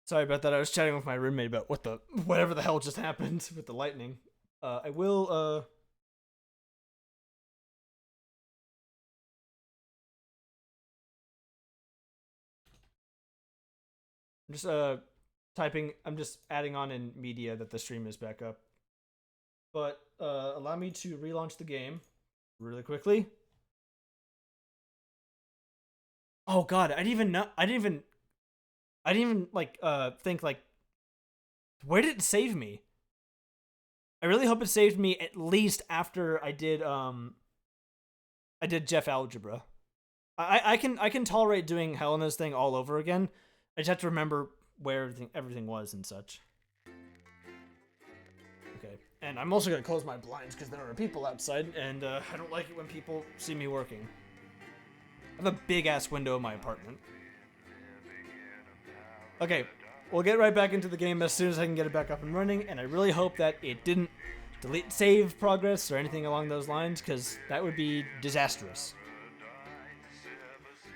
Sorry about that. I was chatting with my roommate about whatever the hell just happened with the lightning. I will I'm just I'm just adding on in media that the stream is back up. But allow me to relaunch the game really quickly. Oh god, I didn't even like think like, where did it save me? I really hope it saved me at least after I did Jeff Algebra. I can tolerate doing Helena's thing all over again. I just have to remember where everything was and such. Okay, and I'm also gonna close my blinds because there are people outside, and I don't like it when people see me working. I have a big ass window in my apartment. Okay, we'll get right back into the game as soon as I can get it back up and running, and I really hope that it didn't delete save progress or anything along those lines, because that would be disastrous.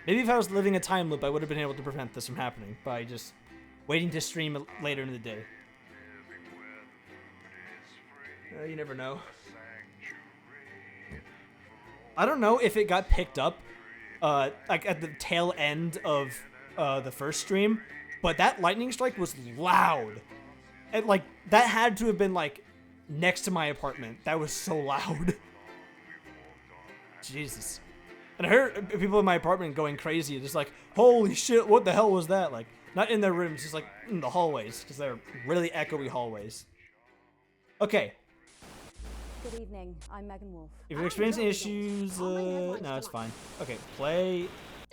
Maybe if I was living a time loop, I would have been able to prevent this from happening by just waiting to stream later in the day. You never know. I don't know if it got picked up like at the tail end of the first stream, but that lightning strike was loud. And like that had to have been like next to my apartment. That was so loud. Jesus. And I heard people in my apartment going crazy, just like, holy shit, what the hell was that? Like, not in their rooms, just like in the hallways, because they're really echoey hallways. Okay. Good evening, I'm Megan Wolf. If you're experiencing issues, no, it's fine. Okay, play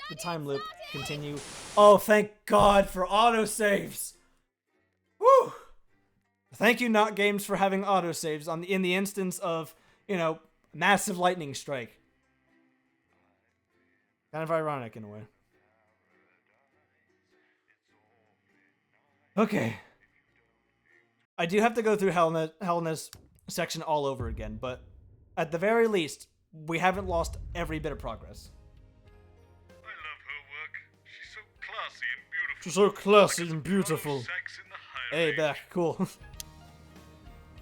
the time loop, continue. Oh, thank God for autosaves! Woo! Thank you, Not Games, for having autosaves in the instance of, you know, massive lightning strike. Kind of ironic in a way. Okay. I do have to go through Helena's section all over again, but at the very least, we haven't lost every bit of progress. I love her work. She's so classy and beautiful. She's so classy and beautiful. Sex in the Hey, back. Cool.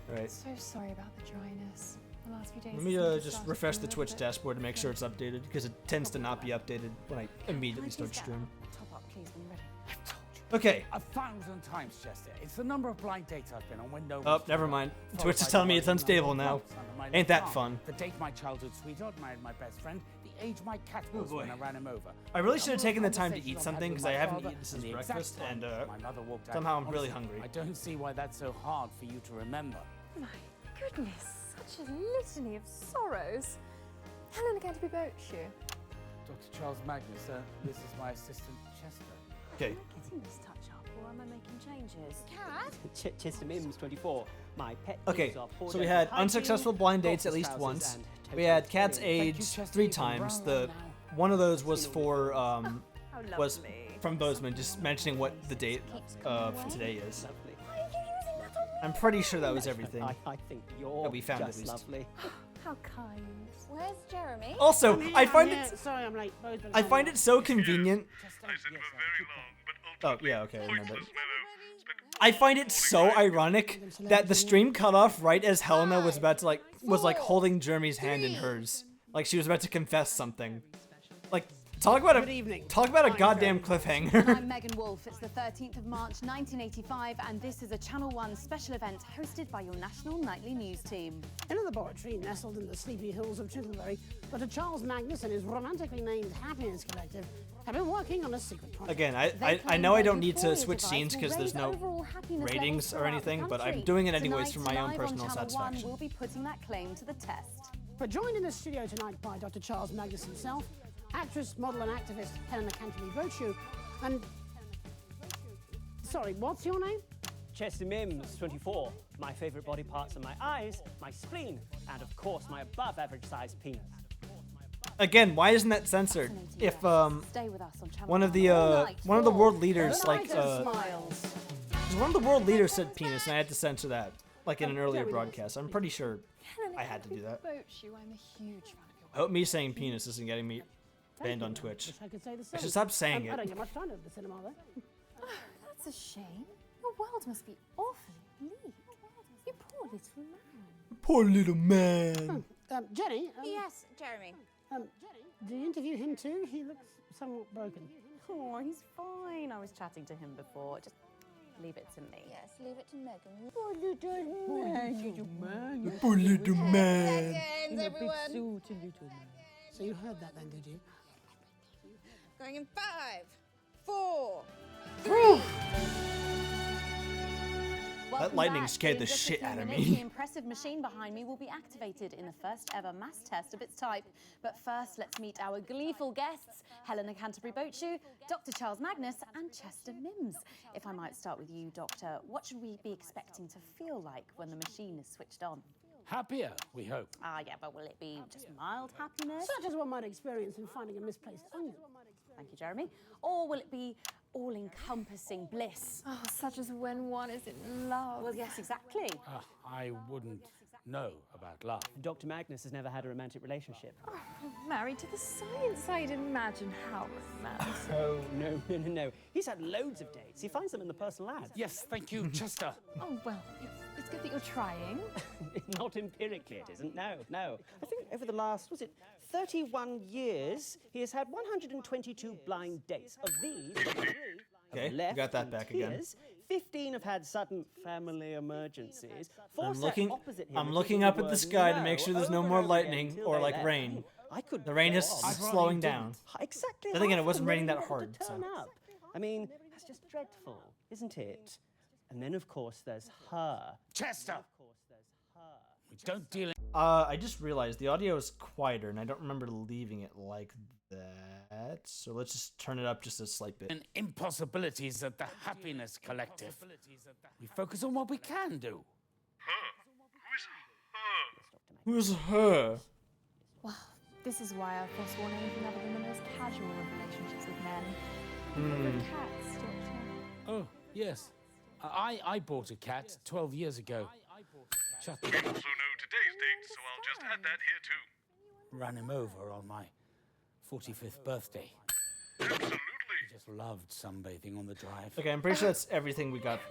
Alright. So sorry about the dryness. The last few days. Let me just refresh the Twitch dashboard to make sure it's updated, because it tends to not be updated when I immediately start stream. Top up, please, when you're ready. I've told you Okay. 1,000 times, Chester. It's the number of blind dates I've been on when no Oh, one's never turned mind. up. Twitch is Followed by telling me the it's one unstable under now. my Ain't that farm. fun? The date my childhood sweetheart married my best friend. The age my cat was boy. when I ran him over. I really should have Number of taken the time to conversations eat I've something, had because with I my haven't father, eaten since and the exact breakfast, time and my mother walked out. somehow I'm really Honestly, hungry. I don't see why that's so hard for you to remember. My goodness, such a litany of sorrows. Helena going to be boat shoe. Dr. Charles Magnus, this is my assistant, Chester. Okay. Am I getting this touch up, or am I making changes? Cat? Chester Mims 24. My pet Okay, needs are poor so we dental had hygiene, unsuccessful blind dates at boxer least trousers, once. and We total had Cat's experience. age Chester, 3 you can times. run The along now. one of those was for How was lovely. from Bozeman, just mentioning what the date for today is. Lovely. Why are you using that on me? I'm pretty sure that was everything. I think you're That we found at just least. lovely. How kind. Where's Jeremy? Also, I find it Sorry, I'm late. I find it so convenient. Chester, I said yes, we're very long, but Oh ultimately yeah, okay, I remember. pointless mellow. Spent I find it so ironic that the stream cut off right as Helena was about to was holding Jeremy's hand in hers, like she was about to confess something. Like talk about a goddamn cliffhanger. I'm Megan Wolf. It's the 13th of March 1985, and this is a Channel 1 special event hosted by your national nightly news team. In a laboratory nestled in the sleepy hills of Chittlebury, Dr. Charles Magnus and his romantically named Happiness Collective have been working on a secret project. Again, I They I claim know I their don't need to euphoria switch device scenes will because there's raise no overall happiness ratings levels or throughout anything, the but I'm country. doing it anyways for Tonight, my own live on personal Channel 1, satisfaction. we'll be putting that claim to the test. We're joined in the studio tonight by Dr. Charles Magnus himself, actress, model, and activist Helena Canterbury-Brochu, and... Sorry, what's your name? Chester Mims 24. My favourite body parts are my eyes, my spleen, and of course my above-average sized penis. Again, why isn't that censored? If Stay with us on Channel one of 1 the all night one of the for world leaders the like Night of Smiles. one of the world leaders said penis and I had to censor that like in an earlier broadcast. I'm pretty sure Helena I had to going do that. be boat shoe. I'm a huge fan of I hope me saying penis isn't getting me banned on Twitch. Wish I could say the I same. should stop saying I don't it. get much time at the cinema, though. That's That's a shame. Your world must be awfully bleak. You poor little man. Poor little man. Jenny? Yes, Jeremy. Do you interview him too? He looks somewhat broken. Oh, he's fine. I was chatting to him before. Just leave it to me. Yes, leave it to Megan. Poor little man. Seconds, everyone. So you heard that then, did you? Going in 5, 4. Welcome lightning back. scared In the just a shit few out of minutes, me. The impressive machine behind me will be activated in the first ever mass test of its type. But first, let's meet our gleeful guests, Helena Canterbury-Bochu, Dr. Charles Magnus, and Chester Mims. If I might start with you, Doctor, what should we be expecting to feel like when the machine is switched on? Happier, we hope. Yeah, but will it be just mild happiness? Such as one might experience in finding a misplaced onion. Thank you, Jeremy. Or will it be all-encompassing bliss? Oh, such as when one is in love. Well, yes, exactly. I wouldn't know about love. Dr. Magnus has never had a romantic relationship. Married to the science, I'd imagine how romantic. Oh, no. He's had loads of dates. He finds them in the personal ads. Yes, thank you, Chester. Oh, well, it's good that you're trying. Not empirically, it isn't. No. I think over the last, 31 years, he has had 122 blind dates. Of these, 3 Okay, have left got that in back again. tears. 15 have had sudden family emergencies. 4 I'm sat looking. opposite him I'm and looking repeated up the at the word sky to no make sure there's no over more and over again lightning until or they like left. rain. I could The rain go is on. slowing down. Exactly. Then again, it half wasn't the raining that rain hard, to turn so. up. I mean, that's just dreadful, isn't it? And then, of course, there's her. Chester! Of course, there's her. We don't deal in I just realized the audio is quieter, and I don't remember leaving it like that. So let's just turn it up just a slight bit. impossibilities at the Happiness Collective. We focus on what we can do. Who's her? Well, this is why I've forsworn anything other than the most casual of relationships with men. Favorite cats, Doctor? Oh, yes. I bought a cat 12 years ago. Shut the Also know today's date, so I'll just add that here too. Ran him over on my 45th birthday. Absolutely. He just loved sunbathing on the drive. Okay, I'm pretty sure that's everything we got.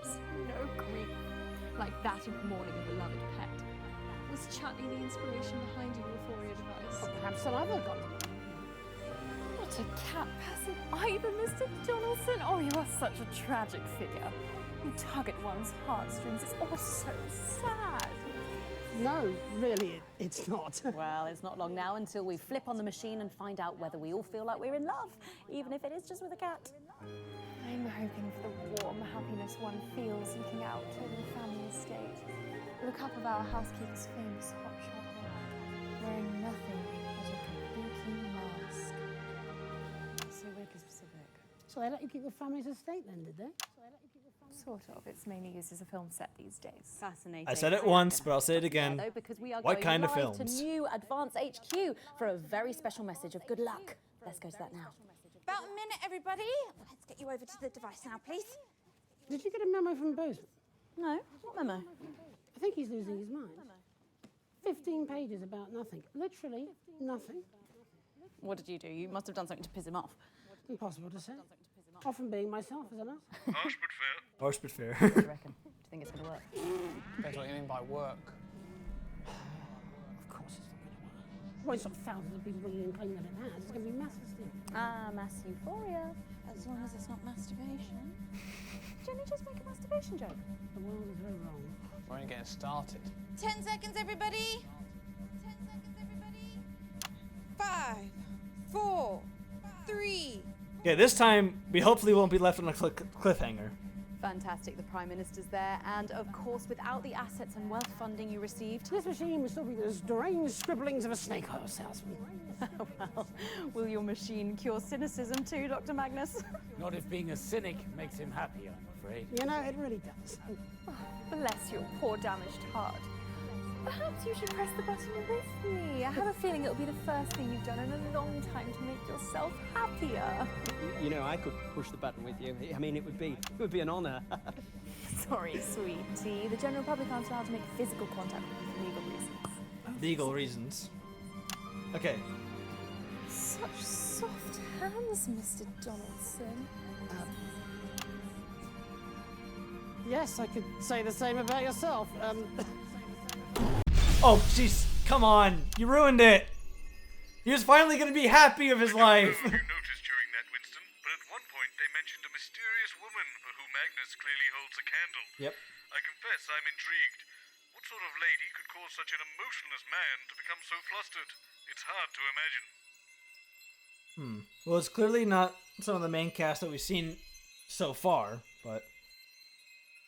No grief like that of mourning a beloved pet. Was chutney the inspiration behind your euphoria device? Perhaps some other got What a cat person either, Mr. Donaldson. Oh, you are such a tragic figure. You tug at one's heartstrings. It's all so sad. No, really, it's not. Well, it's not long now until we flip on the machine and find out whether we all feel like we're in love, even if it is just with a cat. I'm hoping for the warm happiness one feels looking out over the family estate, with a cup of our housekeeper's famous hot chocolate, wearing nothing but a kabuki mask. So weirdly specific. So they let you keep the family's estate then, did they? Sort of. It's mainly used as a film set these days. Fascinating. I said it We are once, gonna but I'll say it have to stop again. there, though, because we are What going kind of live films? to new Advance HQ for a very special message of good luck. Let's go to that now. About a minute, everybody. Let's get you over to the device now, please. Did you get a memo from Bozeman? No, what memo? I think he's losing his mind. 15 pages about nothing. Literally nothing. What did you do? You must have done something to piss him off. Impossible to say. Often being myself is enough. Harsh but fair. Harsh but fair. What do you reckon? Do you think it's going to work? Depends what you mean by work. Of course it's not going to work. Well, it's not thousands of people ringing and claiming that it has. It's going to be massive still. Mass euphoria. As long as it's not masturbation. Jenny, just make a masturbation joke. The world is very wrong. We're only getting started. 10 seconds, everybody. 10 seconds, everybody. 5, 4, 3. Okay, this time we hopefully won't be left on a cliffhanger. Fantastic, the Prime Minister's there, and of course, without the assets and wealth funding you received, This machine will still be those deranged scribblings of a snake oil salesman. well, will your machine cure cynicism too, Dr. Magnus? Not if being a cynic makes him happy, I'm afraid. You know, it really does. Bless your poor damaged heart. Perhaps you should press the button with me. I have a feeling it'll be the first thing you've done in a long time to make yourself happier. You know, I could push the button with you. I mean, it would be an honor. Sorry, sweetie. The general public aren't allowed to make physical contact with you for legal reasons. Legal reasons. Okay. Such soft hands, Mr. Donaldson. Yes, I could say the same about yourself. Oh, jeez, come on, you ruined it. He was finally gonna be happy of his life. I don't know if you noticed during that, Winston, but at one point they mentioned a mysterious woman for who Magnus clearly holds a candle. Yep. I confess I'm intrigued. What sort of lady could cause such an emotionless man to become so flustered? It's hard to imagine. Well, it's clearly not some of the main cast that we've seen so far, but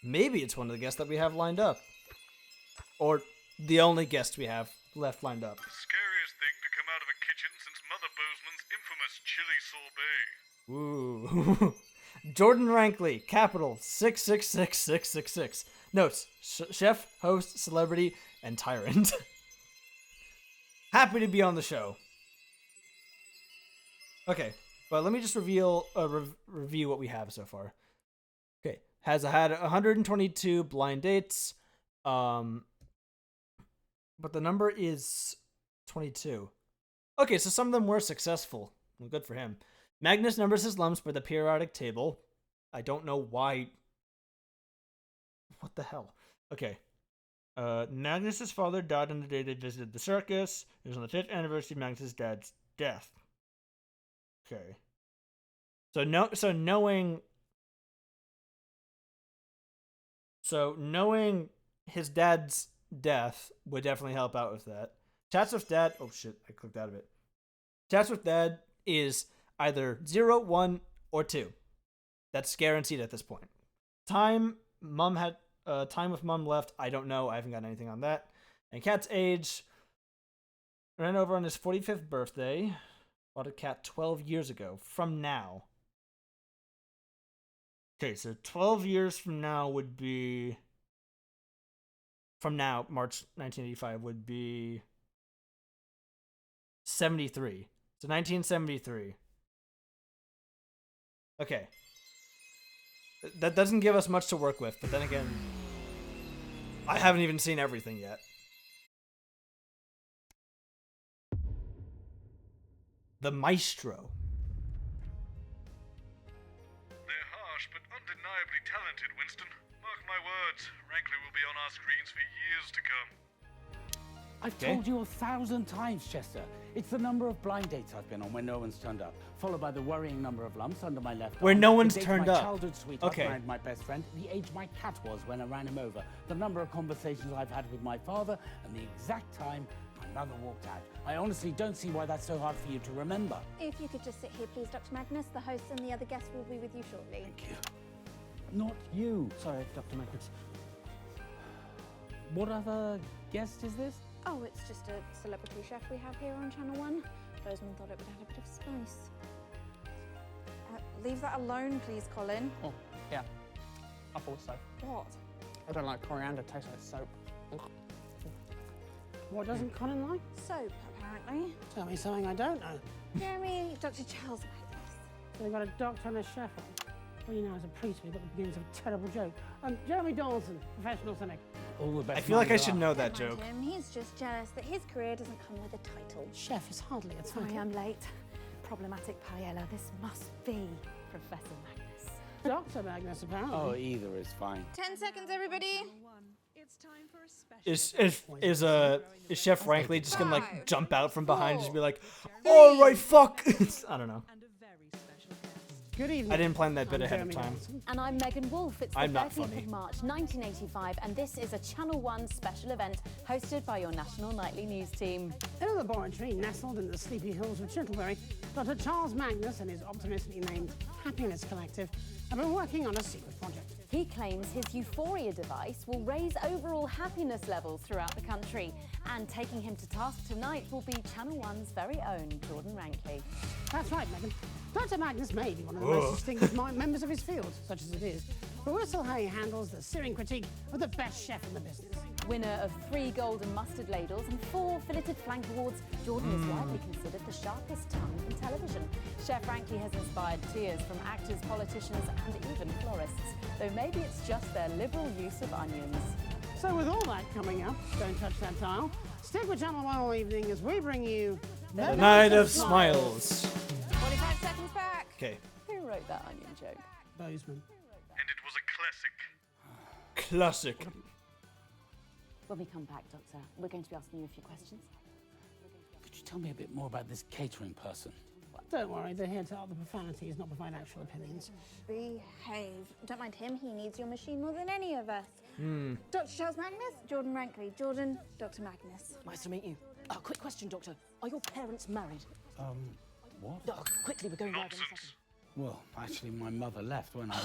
maybe it's one of the guests that we have lined up. Or the only guest we have left lined up. Scariest thing to come out of a kitchen since Mother Bozeman's infamous chili sorbet. Ooh. Jordan Rankley, capital 666666. Notes: chef, host, celebrity, and tyrant. Happy to be on the show. Okay, but let me just review what we have so far. Okay, has had 122 blind dates, but the number is 22. Okay, so some of them were successful. Well, good for him. Magnus numbers his lumps by the periodic table. I don't know why. What the hell? Okay. Magnus's father died on the day they visited the circus. It was on the 5th anniversary of Magnus's dad's death. Okay. So knowing his dad's death would definitely help out with that. Chats with dad. Oh shit! I clicked out of it. Chats with dad is either 0, 1, or 2. That's guaranteed at this point. Time with mom left. I don't know. I haven't got anything on that. And cat's age ran over on his 45th birthday. Bought a cat 12 years ago. From now. Okay, so 12 years from now would be. From now, March 1985 would be 73. So 1973. Okay. That doesn't give us much to work with, but then again, I haven't even seen everything yet. The Maestro. They're harsh, but undeniably talented, Winston. Mark my words, Rankley will be on our screens for years to come. I've told you 1,000 times, Chester. It's the number of blind dates I've been on when no one's turned up, followed by the worrying number of lumps under my left Where arm, no one's the date turned my up. Childhood sweetheart Okay. married my best friend, the age my cat was when I ran him over, the number of conversations I've had with my father, and the exact time my mother walked out. I honestly don't see why that's so hard for you to remember. If you could just sit here, please, Dr. Magnus. The host and the other guests will be with you shortly. Thank you. Not you. Sorry, Dr. Magnus. What other guest is this? Oh, it's just a celebrity chef we have here on Channel 1. Bozeman thought it would add a bit of spice. Leave that alone, please, Colin. Oh, yeah. I thought so. What? I don't like coriander, it tastes like soap. What doesn't Colin like? Soap, apparently. Tell me something I don't know. Jeremy, Dr. Charles Magnus. So we've got a doctor and a chef on. Well, you know, as a priest, we've got the beginnings of a terrible joke. Jeremy Dawson, professional cynic. All the best. I feel like I should know. know that Don't joke. mind him. He's just jealous that his career doesn't come with a title. Chef is hardly a title. Sorry, I'm late. Problematic paella. This must be Professor Magnus. Dr. Magnus, apparently. Oh, either is fine. 10 seconds, everybody. Is Chef Rankley just gonna like jump out from behind and just be like, "All right, fuck"? I don't know. Good evening. I didn't plan that bit I'm ahead of Jeremy time. Dawson. And I'm Megan Wolf. It's the I'm not 13th funny. of March 1985, and this is a Channel 1 special event hosted by your national nightly news team. In a laboratory nestled in the sleepy hills of Chintlebury, Dr. Charles Magnus and his optimistically named Happiness Collective have been working on a secret project. He claims his Euphoria device will raise overall happiness levels throughout the country. And taking him to task tonight will be Channel 1's very own Jordan Rankley. That's right, Megan. Dr. Magnus may be one of the most distinguished members of his field, such as it is, but we'll still how he handles the searing critique of the best chef in the business. Winner of 3 golden mustard ladles and 4 filleted flank awards, Jordan is widely considered the sharpest tongue in television. Chef Rankley has inspired tears from actors, politicians, and even florists, though maybe it's just their liberal use of onions. So with all that coming up, don't touch that dial. Stick with Channel 1 all evening as we bring you The Night of Smiles. 45 seconds back. Okay. Who wrote that onion joke? Bozeman. And it was a classic. Classic. When we come back, Doctor, we're going to be asking you a few questions. Could you tell me a bit more about this catering person? Don't worry, they're here to utter profanities, not provide actual opinions. Behave. Don't mind him, he needs your machine more than any of us. Dr. Charles Magnus, Jordan Rankley. Jordan, Dr. Magnus. Nice to meet you. Quick question, Doctor. Are your parents married? What? Quickly, we're going live in a second. Well, actually, my mother left when I...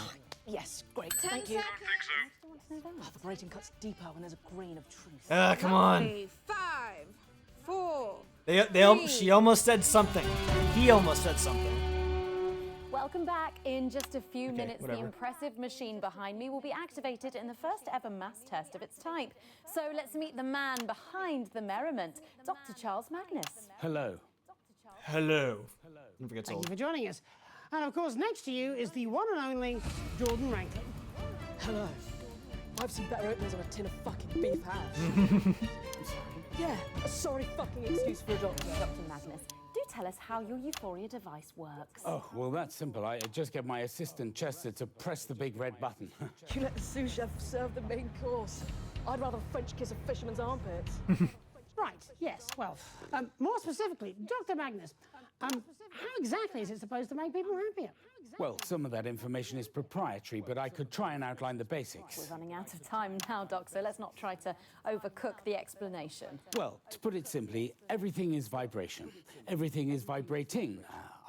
Yes, great. 10 Thank you. seconds. The grating cuts deeper when there's a grain of truth. Come on. Lovely. 5, 4. She almost said something. He almost said something. Welcome back. In just a few minutes, whatever. the impressive machine behind me will be activated in the first ever mass test of its type. So let's meet the man behind the merriment, Dr. Charles Magnus. Hello. Hello. Never gets Thank old. you for joining us. And of course, next to you is the one and only Jordan Rankley. Hello. I've seen better openers on a tin of fucking beef hash. Yeah, a sorry fucking excuse for a doctor. Dr. Magnus, do tell us how your Euphoria device works. Oh, well, that's simple. I just get my assistant, Chester, to press the big red button. You let the sous chef serve the main course. I'd rather French kiss a fisherman's armpits. Right, yes, well, more specifically, Dr. Magnus, how exactly is it supposed to make people happier? Well, some of that information is proprietary, but I could try and outline the basics. We're running out of time now, Doc, so let's not try to overcook the explanation. Well, to put it simply, everything is vibration. Everything is vibrating.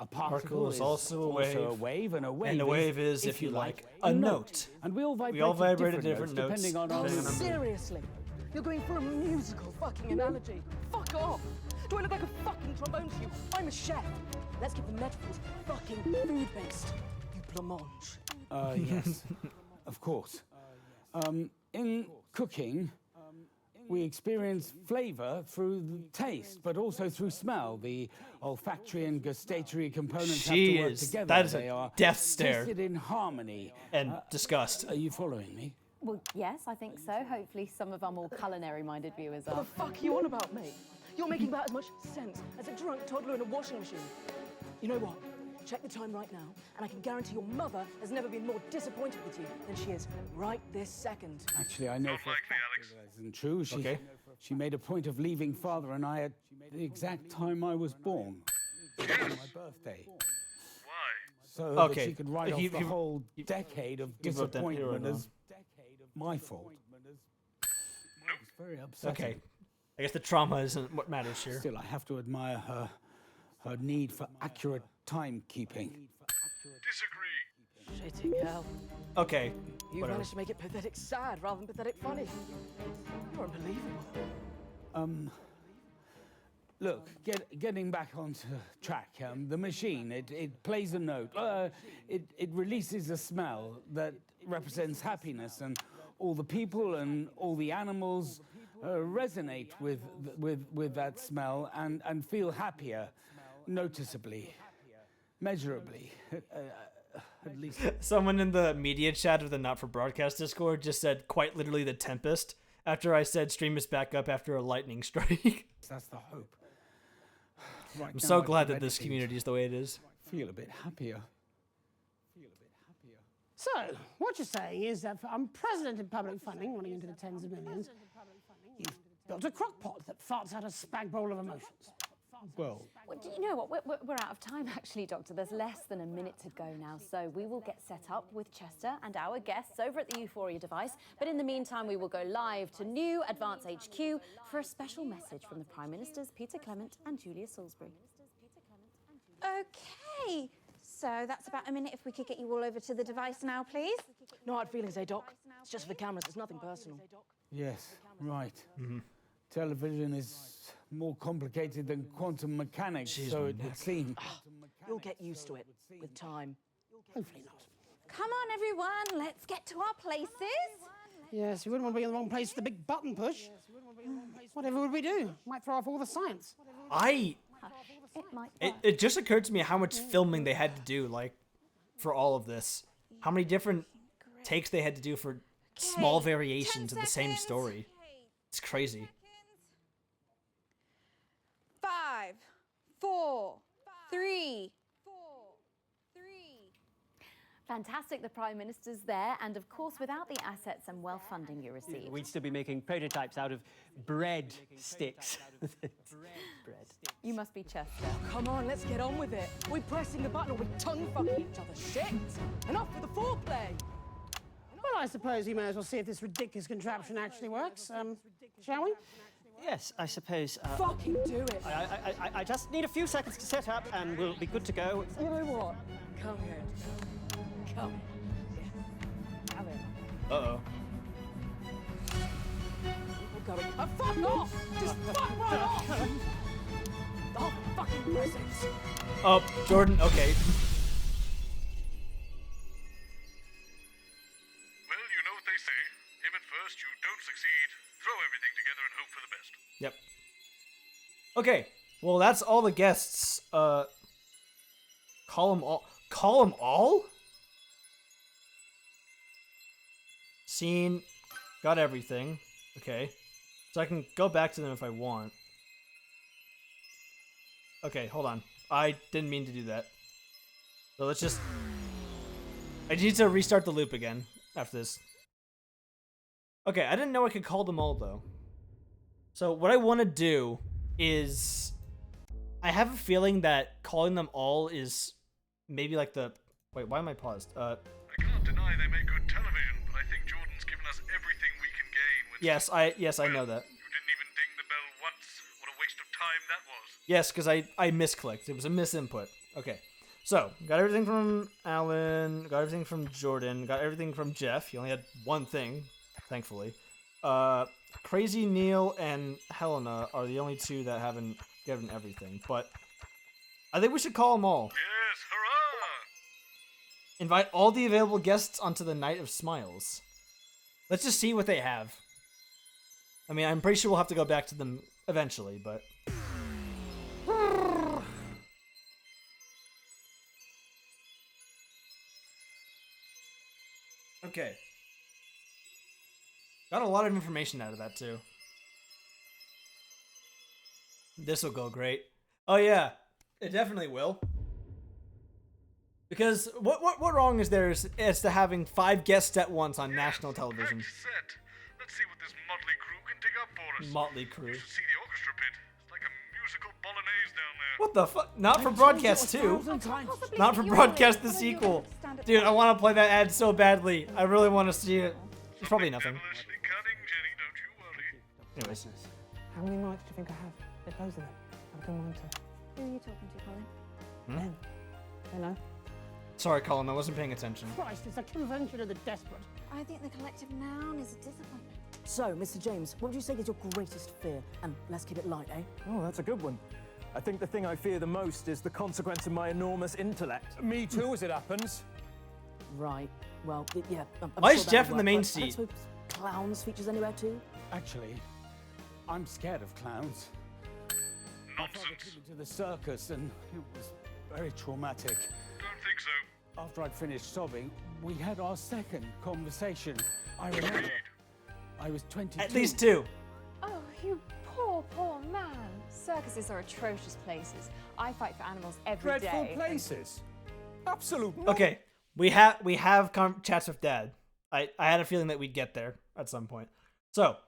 A particle is also a wave, and a wave, And a wave is, if you like, a note. And we all vibrate at different notes, depending on our... Seriously? You're going for a musical fucking analogy? Fuck off! Do I look like a fucking trombone to you? I'm a chef. Let's keep the metaphors fucking food-based. You blancmange. Yes, of course. In cooking, we experience flavor through the taste, but also through smell. The olfactory and gustatory components have to work together. That is They a are death stare. tasted in harmony. And disgust. Are you following me? Well, yes, I think so. Hopefully some of our more culinary-minded viewers are. What the fuck are you on about, mate? You're making about as much sense as a drunk toddler in a washing machine. You know what? Check the time right now, and I can guarantee your mother has never been more disappointed with you than she is right this second. Actually, I know for a Unlikely, fact Alex. that isn't true. She made a point of leaving Father and I at the exact time I was born. On my birthday. Why? So Okay, that she could write off the whole decade of you wrote that here disappointment or as my fault. It's very upsetting. Okay. I guess the trauma isn't what matters here. Still, I have to admire her need for accurate timekeeping. Disagree. Shitting hell. Okay. You Whatever. managed to make it pathetic sad rather than pathetic funny. You're unbelievable. Look, getting back onto track, the machine, it plays a note. It releases a smell that represents happiness, and all the people and all the animals resonate with that smell and feel happier, noticeably, measurably, at least. Someone in the media chat of the Not For Broadcast Discord just said quite literally the Tempest after I said stream is back up after a lightning strike. That's the hope. Right I'm now so I glad can that this meditate, community is the way it is. feel a bit happier. So, what you're saying is that for unprecedented public funding running into the tens of millions, you've built a crockpot that farts out a spag bowl of emotions. Well, Well, do you know what? We're out of time, actually, Doctor. There's less than a minute to go now, so we will get set up with Chester and our guests over at the Euphoria device. But in the meantime, we will go live to New Advance HQ for a special message from the Prime Ministers Peter Clement and Julia Salisbury. Okay, so that's about a minute. If we could get you all over to the device now, please. No hard feelings, eh, Doc? It's just for the cameras, it's nothing personal. yes, right. Television is more complicated than quantum mechanics, so it would seem. You'll get used to it with time. Hopefully not. Come on, everyone, let's get to our places. Yes, we wouldn't want to be in the wrong place with the big button push. Whatever would we do? Might throw off all the science. It might It just occurred to me how much filming they had to do, like, for all of this. How many different takes they had to do for small variations of the same story. It's crazy. 5, 4, 3. Fantastic, the Prime Minister's there, and of course, without the assets and wealth funding you received. We'd still be making prototypes out of bread sticks. Bread. You must be Chester. Come on, let's get on with it. We're pressing the button or we're tongue-fucking each other. Shit! Enough with the foreplay! Well, I suppose we may as well see if this ridiculous contraption actually works. Shall we? Yes, I suppose. Fucking do it! I just need a few seconds to set up and we'll be good to go. You know what? Come here. Come. Come here. Uh-oh. We're going. Oh, fuck off! Just fuck right off! Oh, fucking presents! Oh, Jordan, okay. Well, you know what they say. If at first you don't succeed, throw everything together and hope for the best. Yep. Okay, well, that's all the guests. Call them all. Call them all? Scene. Got everything. Okay. So I can go back to them if I want. Okay, hold on. I didn't mean to do that. So let's just... I need to restart the loop again after this. Okay, I didn't know I could call them all, though. So what I want to do is... I have a feeling that calling them all is maybe like the... Wait, why am I paused? I can't deny they make good television, but I think Jordan's given us everything we can gain with... Yes, I know that. You didn't even ding the bell once. What a waste of time that was. Yes, because I misclicked. It was a misinput. Okay. So, got everything from Alan, got everything from Jordan, got everything from Jeff. He only had one thing, thankfully. Crazy Neil and Helena are the only two that haven't given everything, but I think we should call them all. Yes, hurrah! Invite all the available guests onto the Night of Smiles. Let's just see what they have. I mean, I'm pretty sure we'll have to go back to them eventually, but... Okay. Got a lot of information out of that, too. This will go great. Oh, yeah. It definitely will. Because what wrong is there as to having 5 guests at once on national television? Set. Let's see what this motley crew can dig up for us. Motley crew. You should see the orchestra pit. It's like a musical bolognese down there. What the fuck? Not for broadcast 2. Not for broadcast the sequel. Dude, I want to play that ad so badly. I really want to see it. It's probably nothing. Devilishly cunning, Jenny, don't you worry. Anyways. How many mics do you think I have? They're both of them. I've got mine too. Who are you talking to, Colin? Them. Hello? Sorry, Colin, I wasn't paying attention. Christ, it's a convention of the desperate. I think the collective noun is a disappointment. So, Mr. James, what would you say is your greatest fear? And let's keep it light, eh? Oh, that's a good one. I think the thing I fear the most is the consequence of my enormous intellect. Me too, as it happens. Right. Well, yeah. I'm Why sure is that Jeff would in the work, main but I seat? don't suppose clowns features anywhere too? Actually, I'm scared of clowns. My father took me to the circus and it was very traumatic. Don't think so. After I'd finished sobbing, we had our second conversation. I remember I was 22. At least 2. Oh, you poor, poor man. Circuses are atrocious places. I fight for animals every day. Dreadful places. Absolute. Okay, we have chats with Dad. I had a feeling that we'd get there at some point. So,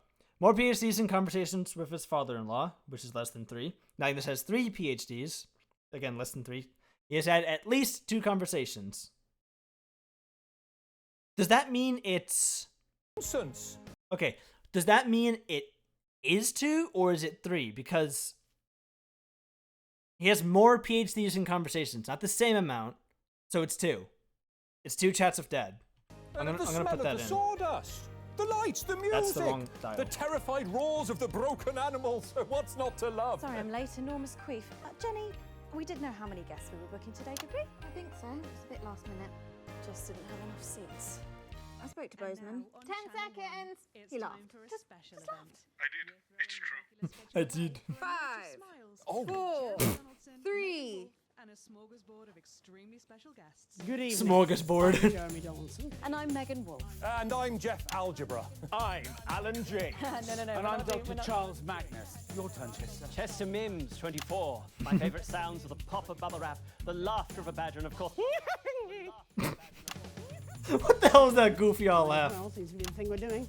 more PhDs and conversations with his father-in-law, which is less than 3. Magnus has 3 PhDs. Again, less than 3. He has had at least 2 conversations. Does that mean it's... Nonsense. Okay, does that mean it is 2 or is it 3? Because he has more PhDs and conversations, not the same amount, so it's 2. It's 2 chats with Dad. I'm gonna put that the in. Sawdust, the lights, the music, That's the wrong dial. the terrified roars of the broken animals. What's not to love? Sorry, I'm late. Enormous queef. Jenny, we did know how many guests we were booking today, did we? I think so. It was a bit last minute. Just didn't have enough seats. I spoke to Bozeman. 10 seconds. He laughed. Just laughed. I did. It's true. I did. 5, 4, 3. And a smorgasbord of extremely special guests. Good evening. Smorgasbord. I'm Jeremy Donaldson. And I'm Megan Wolf. And I'm Jeff Algebra. I'm Alan J. No. And I'm Dr. Charles Magnus. Your turn, Chester. Chester Mims, 24. My favourite sounds are the pop of bubble wrap, the laughter of a badger, and of course... What the hell is that goofy all laugh? Well, seems to be the thing we're doing.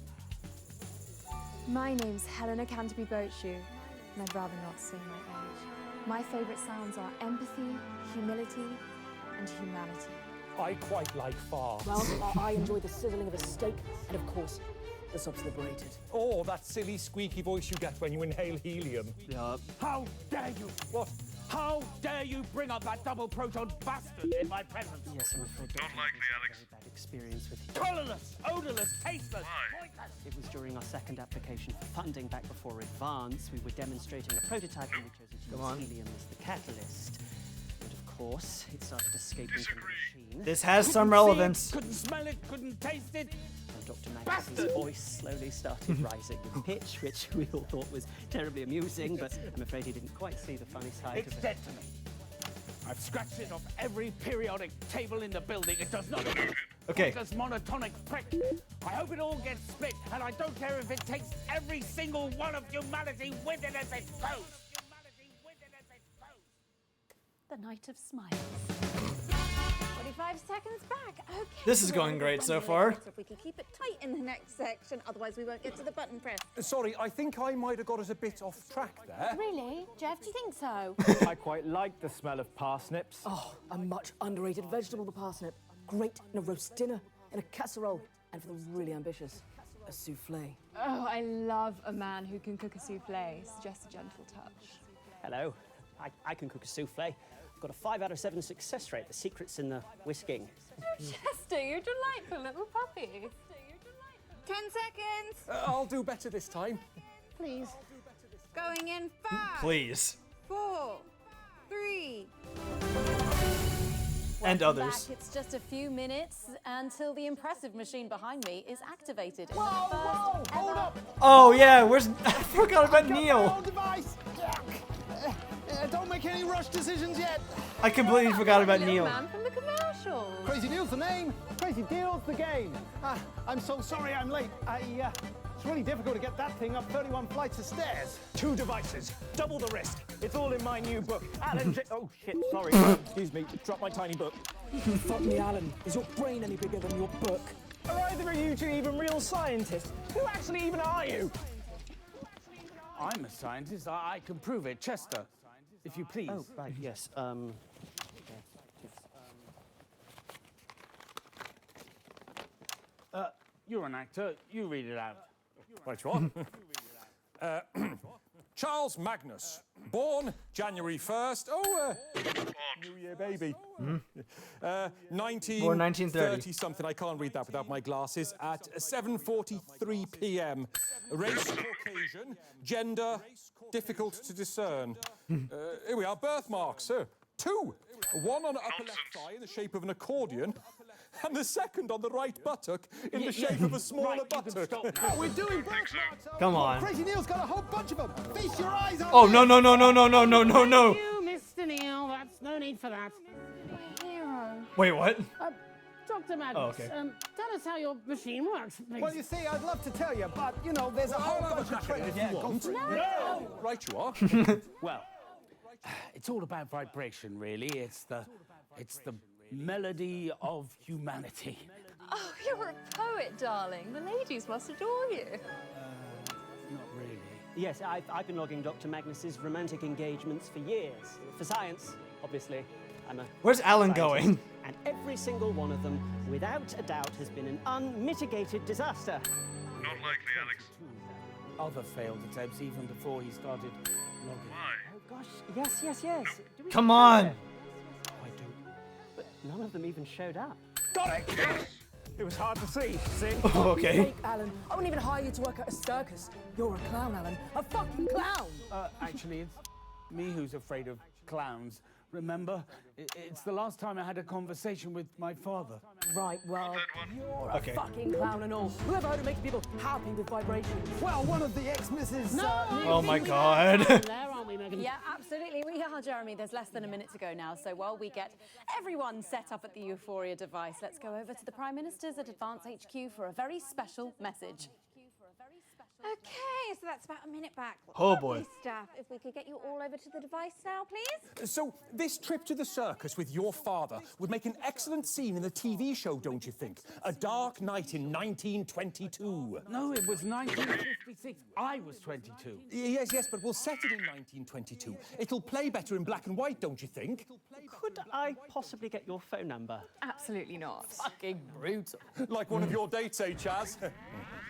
My name's Helena Canterbury Boatshoe, and I'd rather not say my age. My favourite sounds are empathy, humility, and humanity. I quite like farts. Well, I enjoy the sizzling of a steak, and of course, the subs liberated. Or that silly squeaky voice you get when you inhale helium. Yeah. How dare you? What? How dare you bring up that double proton bastard in my presence? Yes, I'm afraid Not likely, Alex. very bad experience with him. Colorless, odorless, tasteless, Why? pointless. It was during our second application for funding back before Advance. We were demonstrating a prototype and we chose to use helium as the catalyst. And of course, it started escaping from the machine. This has some Couldn't see it, relevance. couldn't smell it, couldn't taste it. And Dr. Magnus's voice slowly started rising in pitch, which we all thought was terribly amusing, but I'm afraid he didn't quite see the funny side It's of it. dead to me. I've scratched it off every periodic table in the building. It does not. Okay. Pointless monotonic prick. I hope it all gets split, and I don't care if it takes every single one of humanity with it as it goes. The Night of Smiles. 45 seconds back. Okay. This is going great so far. If we can keep it tight in the next section, otherwise we won't get to the button press. Sorry, I think I might have got us a bit off track there. Really? Jeff, do you think so? I quite like the smell of parsnips. Oh, a much underrated vegetable, the parsnip. Great in a roast dinner, in a casserole, and for the really ambitious, a souffle. Oh, I love a man who can cook a souffle. Suggest a gentle touch. Hello, I can cook a souffle. I've got a 5 out of 7 success rate. The secret's in the whisking. Chester, you're delightful little puppy. 10 seconds. I'll do better this time. Please. Going in 5, Please. 4, 3. And Welcome others. Back. It's just a few minutes until the impressive machine behind me is activated. In Whoa, the whoa, first hold ever up. Oh yeah, where's I forgot about My Neil. own device. Don't make any rush decisions yet. I completely forgot about Little Neil. man from the commercials. Crazy Deal's the name. Crazy Deal's the game. I'm so sorry I'm late. It's really difficult to get that thing up 31 flights of stairs. 2 devices, double the risk. It's all in my new book. Alan oh shit, sorry. Excuse me, dropped my tiny book. Fuck me, Alan. Is your brain any bigger than your book? Are either of you two even real scientists? Who actually even are you? I'm a scientist. I can prove it. Chester, if you please. Oh, right, yes. You're an actor. You read it out. Right you are. Charles Magnus, born January 1st. New Year baby. 1930 something. I can't read that without my glasses. At 7:43 p.m. Race Caucasian. Gender difficult to discern. Here we are. Birthmarks. 2. One on the upper left thigh in the shape of an accordion. And the second on the right buttock in the shape of a smaller buttock. We're doing birthmarks. Come on. Crazy Neil's got a whole bunch of them. Feast your eyes on Oh this. no no no no no no no no no. You, Mr. Neil. That's no need for that. Hero. Wait, what? Dr. Magnus, Oh, okay. tell us how your machine works, please. Well, you see, I'd love to tell you, but, you know, there's a whole bunch of tricks. If you want. No! Right you are. Well, it's all about vibration, really. It's the melody of humanity. Oh, you're a poet, darling. The ladies must adore you. Not really. Yes, I've been logging Dr. Magnus's romantic engagements for years. For science, obviously. I'm a Where's Alan scientist, going? And every single one of them, without a doubt, has been an unmitigated disaster. Not likely, Alex. Other failed attempts even before he started logging. Why? Oh gosh, yes. Do we Come have on. that? I do. But none of them even showed up. Got it. It was hard to see. Oh, okay. Fake, Alan. I wouldn't even hire you to work at a circus. You're a clown, Alan. A fucking clown. Actually, it's me who's afraid of clowns. Remember? It's the last time I had a conversation with my father. Right, well, you're a Okay. fucking clown and all. Whoever heard of making people happy with vibrations? Well, one of the ex-misses... Oh my god. There, aren't we, Megan? Yeah, absolutely. We are, Jeremy. There's less than a minute to go now. So while we get everyone set up at the Euphoria device, let's go over to the Prime Ministers at Advance HQ for a very special message. Okay, so that's about a minute back. Oh, boy. Lovely stuff. If we could get you all over to the device now, please. So, this trip to the circus with your father would make an excellent scene in the TV show, don't you think? A Dark Night in 1922. No, it was 1956. I was 22. Yes, but we'll set it in 1922. It'll play better in black and white, don't you think? Could I possibly get your phone number? Absolutely not. Fucking brutal. Like one of your dates, eh, Chaz?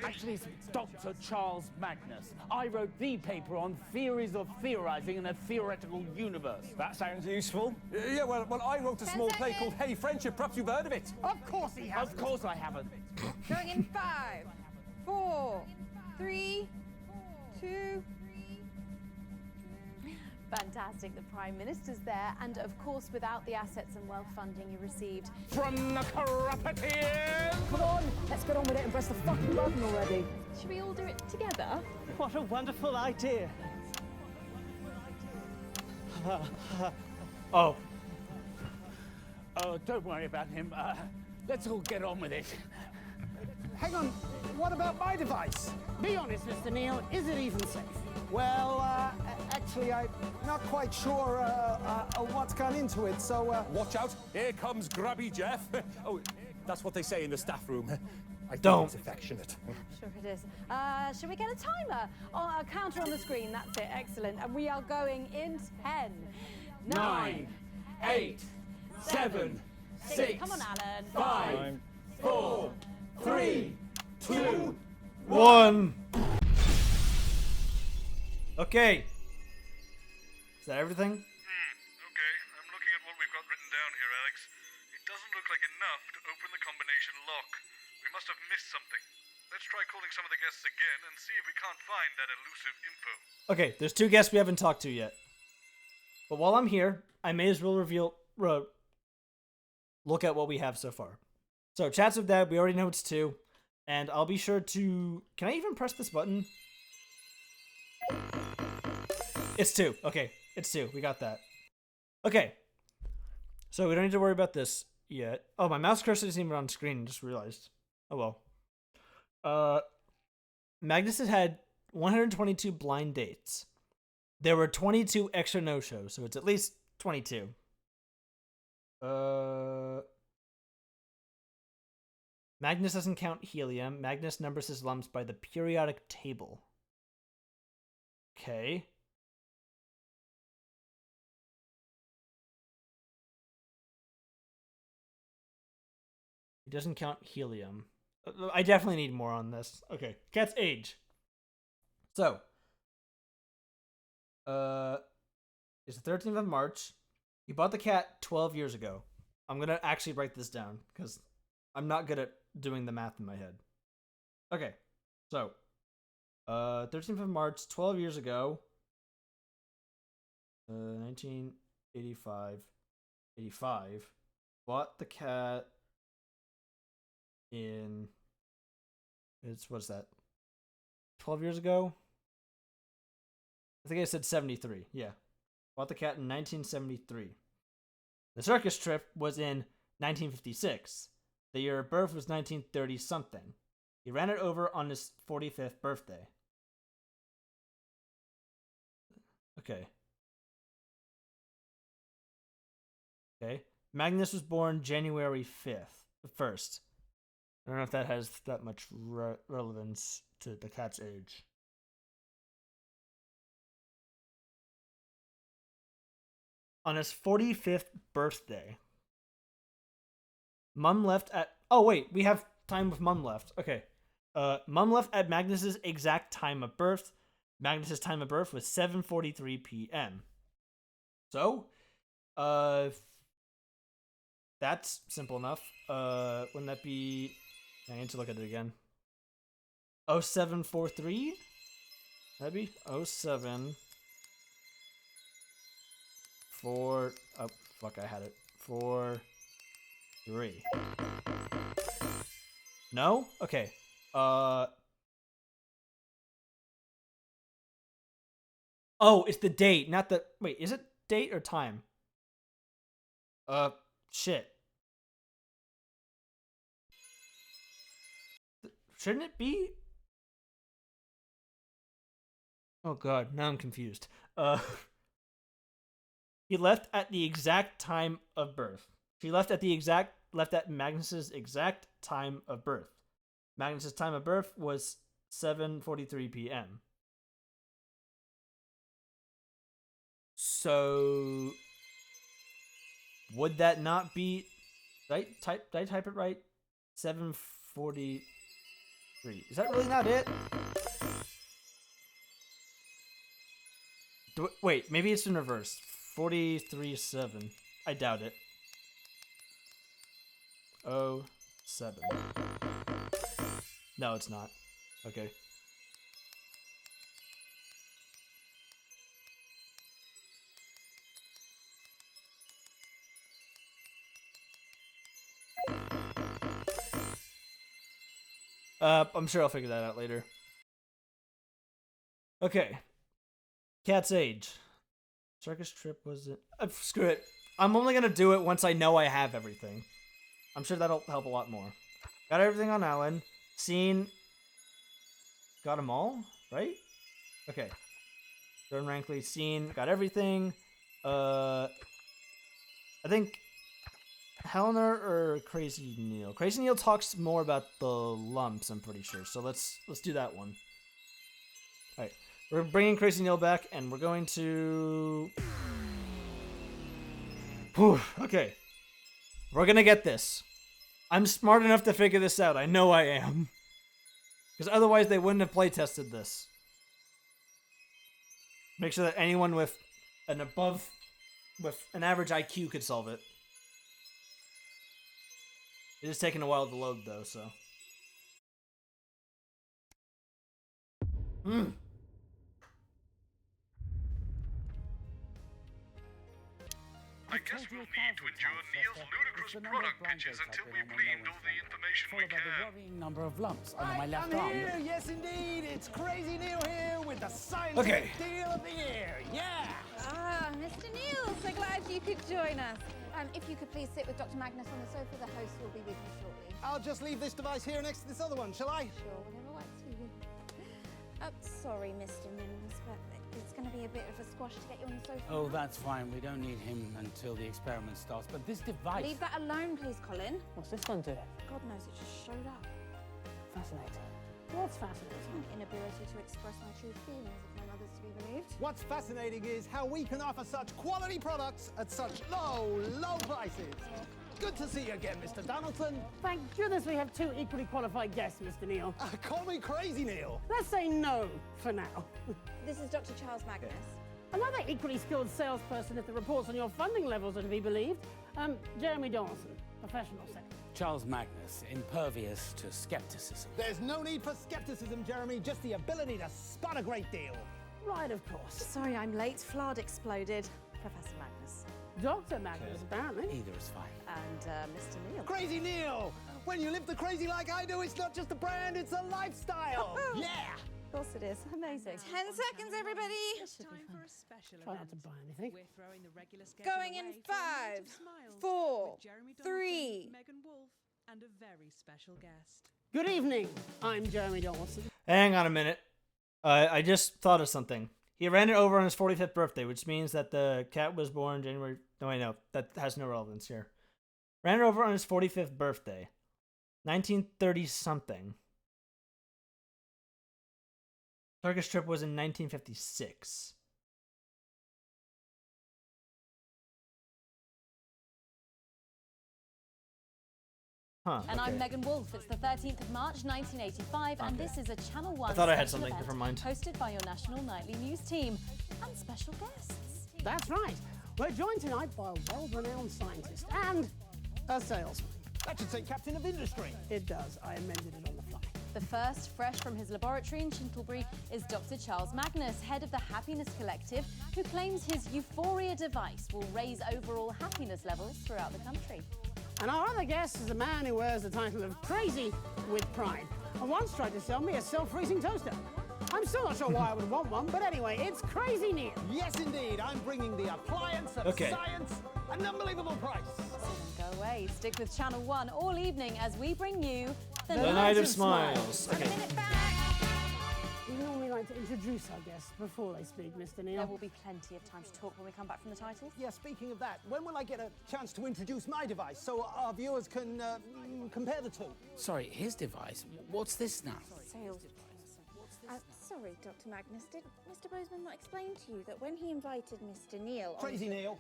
Actually, it's Dr. Charles Magnus. I wrote the paper on theories of theorizing in a theoretical universe. That sounds useful. Yeah, well, I wrote a small play called Hey Friendship. Perhaps you've heard of it. Of course he has. Of course I haven't. Going in 5, 4, 3, 2. Fantastic. The Prime Minister's there, and of course, without the assets and wealth funding you received. From the corrupted. Come on, let's get on with it and press the fucking button already. Should we all do it together? What a wonderful idea. Oh. Oh, don't worry about him. Let's all get on with it. Hang on, what about my device? Be honest, Mr. Neal, is it even safe? Well, actually, I'm not quite sure what's gone into it, so... Watch out, here comes Grubby Jeff. Oh, that's what they say in the staff room. I think Don't. it's affectionate. Sure it is. Should we get a timer? Oh, a counter on the screen. That's it. Excellent. And we are going in 10, 9, 8, 7, 6. Come on, Alan. 5, 4, 3, 2. 1. Okay. Is that everything? Okay, I'm looking at what we've got written down here, Alex. It doesn't look like enough to open the combination lock. We must have missed something. Let's try calling some of the guests again and see if we can't find that elusive info. Okay, there's 2 guests we haven't talked to yet. But while I'm here, I may as well look at what we have so far. So, chats with Dad, we already know it's 2. And I'll be sure to... Can I even press this button? It's 2. Okay, it's 2. We got that. Okay. So we don't need to worry about this yet. Oh, my mouse cursor isn't even on screen. Just realized. Oh well. Magnus has had 122 blind dates. There were 22 extra no-shows, so it's at least 22. Magnus doesn't count helium. Magnus numbers his lumps by the periodic table. Okay. He doesn't count helium. I definitely need more on this. Okay. Cat's age. So. It's the 13th of March. You bought the cat 12 years ago. I'm going to actually write this down because I'm not good at doing the math in my head. Okay. So. 13th of March, 12 years ago. 1985. 85. Bought the cat in... What's that? 12 years ago? I think I said 73. Yeah. Bought the cat in 1973. The circus trip was in 1956. The year of birth was 1930 something. He ran it over on his 45th birthday. Okay. Okay. Magnus was born January 1st. I don't know if that has that much relevance to the cat's age. On his 45th birthday. Mum left at... Oh, wait. We have time with Mum left. Okay. Mum left at Magnus's exact time of birth. Magnus's time of birth was 7:43 p.m. So, that's simple enough. Wouldn't that be... I need to look at it again. 0743? That'd be 07... 4... Oh, fuck, I had it. 4... 3. No? Okay. Oh, it's the date, not the... Wait, is it date or time? Shit. Shouldn't it be Oh god, now I'm confused. He left at the exact time of birth. She left at Magnus's exact time of birth. Magnus's time of birth was 7:43 p.m. So would that not be right? Did I type it right? 7:43. Is that really not it? Wait, maybe it's in reverse. 43:7. I doubt it. 07. No, it's not. Okay. I'm sure I'll figure that out later. Okay. Cat's age. Circus trip was it? Screw it. I'm only gonna do it once I know I have everything. I'm sure that'll help a lot more. Got everything on Alan. Seen. Got them all, right? Okay. Jordan Rankley, seen. Got everything. I think Helena or Crazy Neil. Crazy Neil talks more about the lumps, I'm pretty sure. So let's do that one. All right. We're bringing Crazy Neil back, and we're going to... Whew, okay. We're gonna get this. I'm smart enough to figure this out. I know I am. Because otherwise they wouldn't have playtested this. Make sure that anyone with an average IQ could solve it. It is taking a while to load, though, so... I guess we'll need to endure Neil's ludicrous product pitches until we've gleaned all the information we can. The worrying number of lumps under my left arm. Here, yes indeed. It's Crazy Neil here with the silent deal of the year. Yeah. Ah, Mr. Neil, so glad you could join us. If you could please sit with Dr. Magnus on the sofa, the host will be with you shortly. I'll just leave this device here next to this other one, shall I? Sure, whatever works for you. Sorry, Mr. Mims, but it's going to be a bit of a squash to get you on the sofa. Oh, that's fine. We don't need him until the experiment starts. But this device... Leave that alone, please, Colin. What's this one do? God knows, it just showed up. Fascinating. What's fascinating? My inability to express my true feelings if my mother's to be relieved. What's fascinating is how we can offer such quality products at such low prices. Good to see you again, Mr. Donaldson. Thank goodness we have two equally qualified guests, Mr. Neil. Call me Crazy Neil. Let's say no for now. This is Dr. Charles Magnus. Another equally skilled salesperson, if the reports on your funding levels are to be believed. Jeremy Donaldson, professional secretary. Charles Magnus, impervious to skepticism. There's no need for skepticism, Jeremy, just the ability to spot a great deal. Right, of course. Sorry, I'm late. Flard exploded. Professor Magnus. Dr. Magnus, apparently. Either is fine. And Mr. Neil. Crazy Neil! When you live the crazy like I do, it's not just a brand, it's a lifestyle. Yeah! Of course it is. Amazing. 10 seconds, everybody. Try not to buy anything. Going in 5, 4, 3. And a very special guest. Good evening. I'm Jeremy Donaldson. Hang on a minute. I just thought of something. He ran it over on his 45th birthday, which means that the cat was born January... No, I know. That has no relevance here. Ran it over on his 45th birthday. 1930-something. Circus trip was in 1956. Huh. And I'm Megan Wolf. It's the 13th of March, 1985, and this is a Channel 1 I thought I had special something. event Never mind. hosted by your national nightly news team and special guests. That's right. We're joined tonight by a world-renowned scientist and a salesman. That should say Captain of Industry. It does. I amended it on the fly. The first, fresh from his laboratory in Chintlebury, is Dr. Charles Magnus, head of the Happiness Collective, who claims his Euphoria device will raise overall happiness levels throughout the country. And our other guest is a man who wears the title of Crazy with Pride, and once tried to sell me a self-freezing toaster. I'm still not sure why I would want one, but anyway, it's Crazy Neil. Yes, indeed. I'm bringing the appliance of science at an unbelievable price. So don't go away. Stick with Channel 1 all evening as we bring you The Night of Smiles. We normally like to introduce our guests before they speak, Mr. Neil? There will be plenty of time to talk when we come back from the titles. Yeah, speaking of that, when will I get a chance to introduce my device so our viewers can compare the two? Sorry, his device? What's this now? Salesperson. Sorry, Dr. Magnus, did Mr. Bozeman not explain to you that when he invited Mr. Neil... Crazy Neil.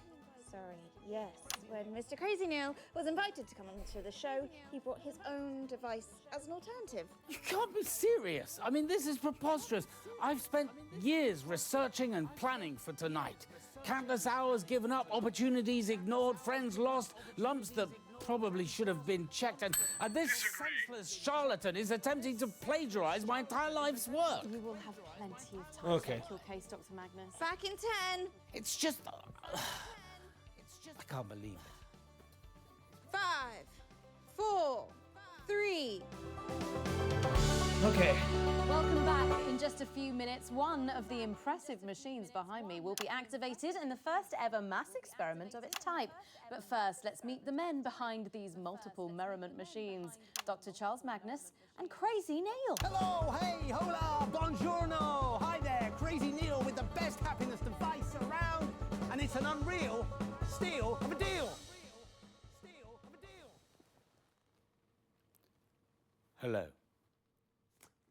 Sorry, yes. When Mr. Crazy Neil was invited to come onto the show, he brought his own device as an alternative. You can't be serious. I mean, this is preposterous. I've spent years researching and planning for tonight. Countless hours given up, opportunities ignored, friends lost, lumps that probably should have been checked, and this senseless charlatan is attempting to plagiarize my entire life's work. You will have plenty of time to make your case, Dr. Magnus. Back in 10. It's just... I can't believe it. 5, 4, 3. Okay. Welcome back. In just a few minutes, one of the impressive machines behind me will be activated in the first ever mass experiment of its type. But first, let's meet the men behind these multiple merriment machines, Dr. Charles Magnus and Crazy Neil. Hello, hey, hola, buongiorno. Hi there, Crazy Neil with the best happiness device around. And it's an unreal steal of a deal. Hello.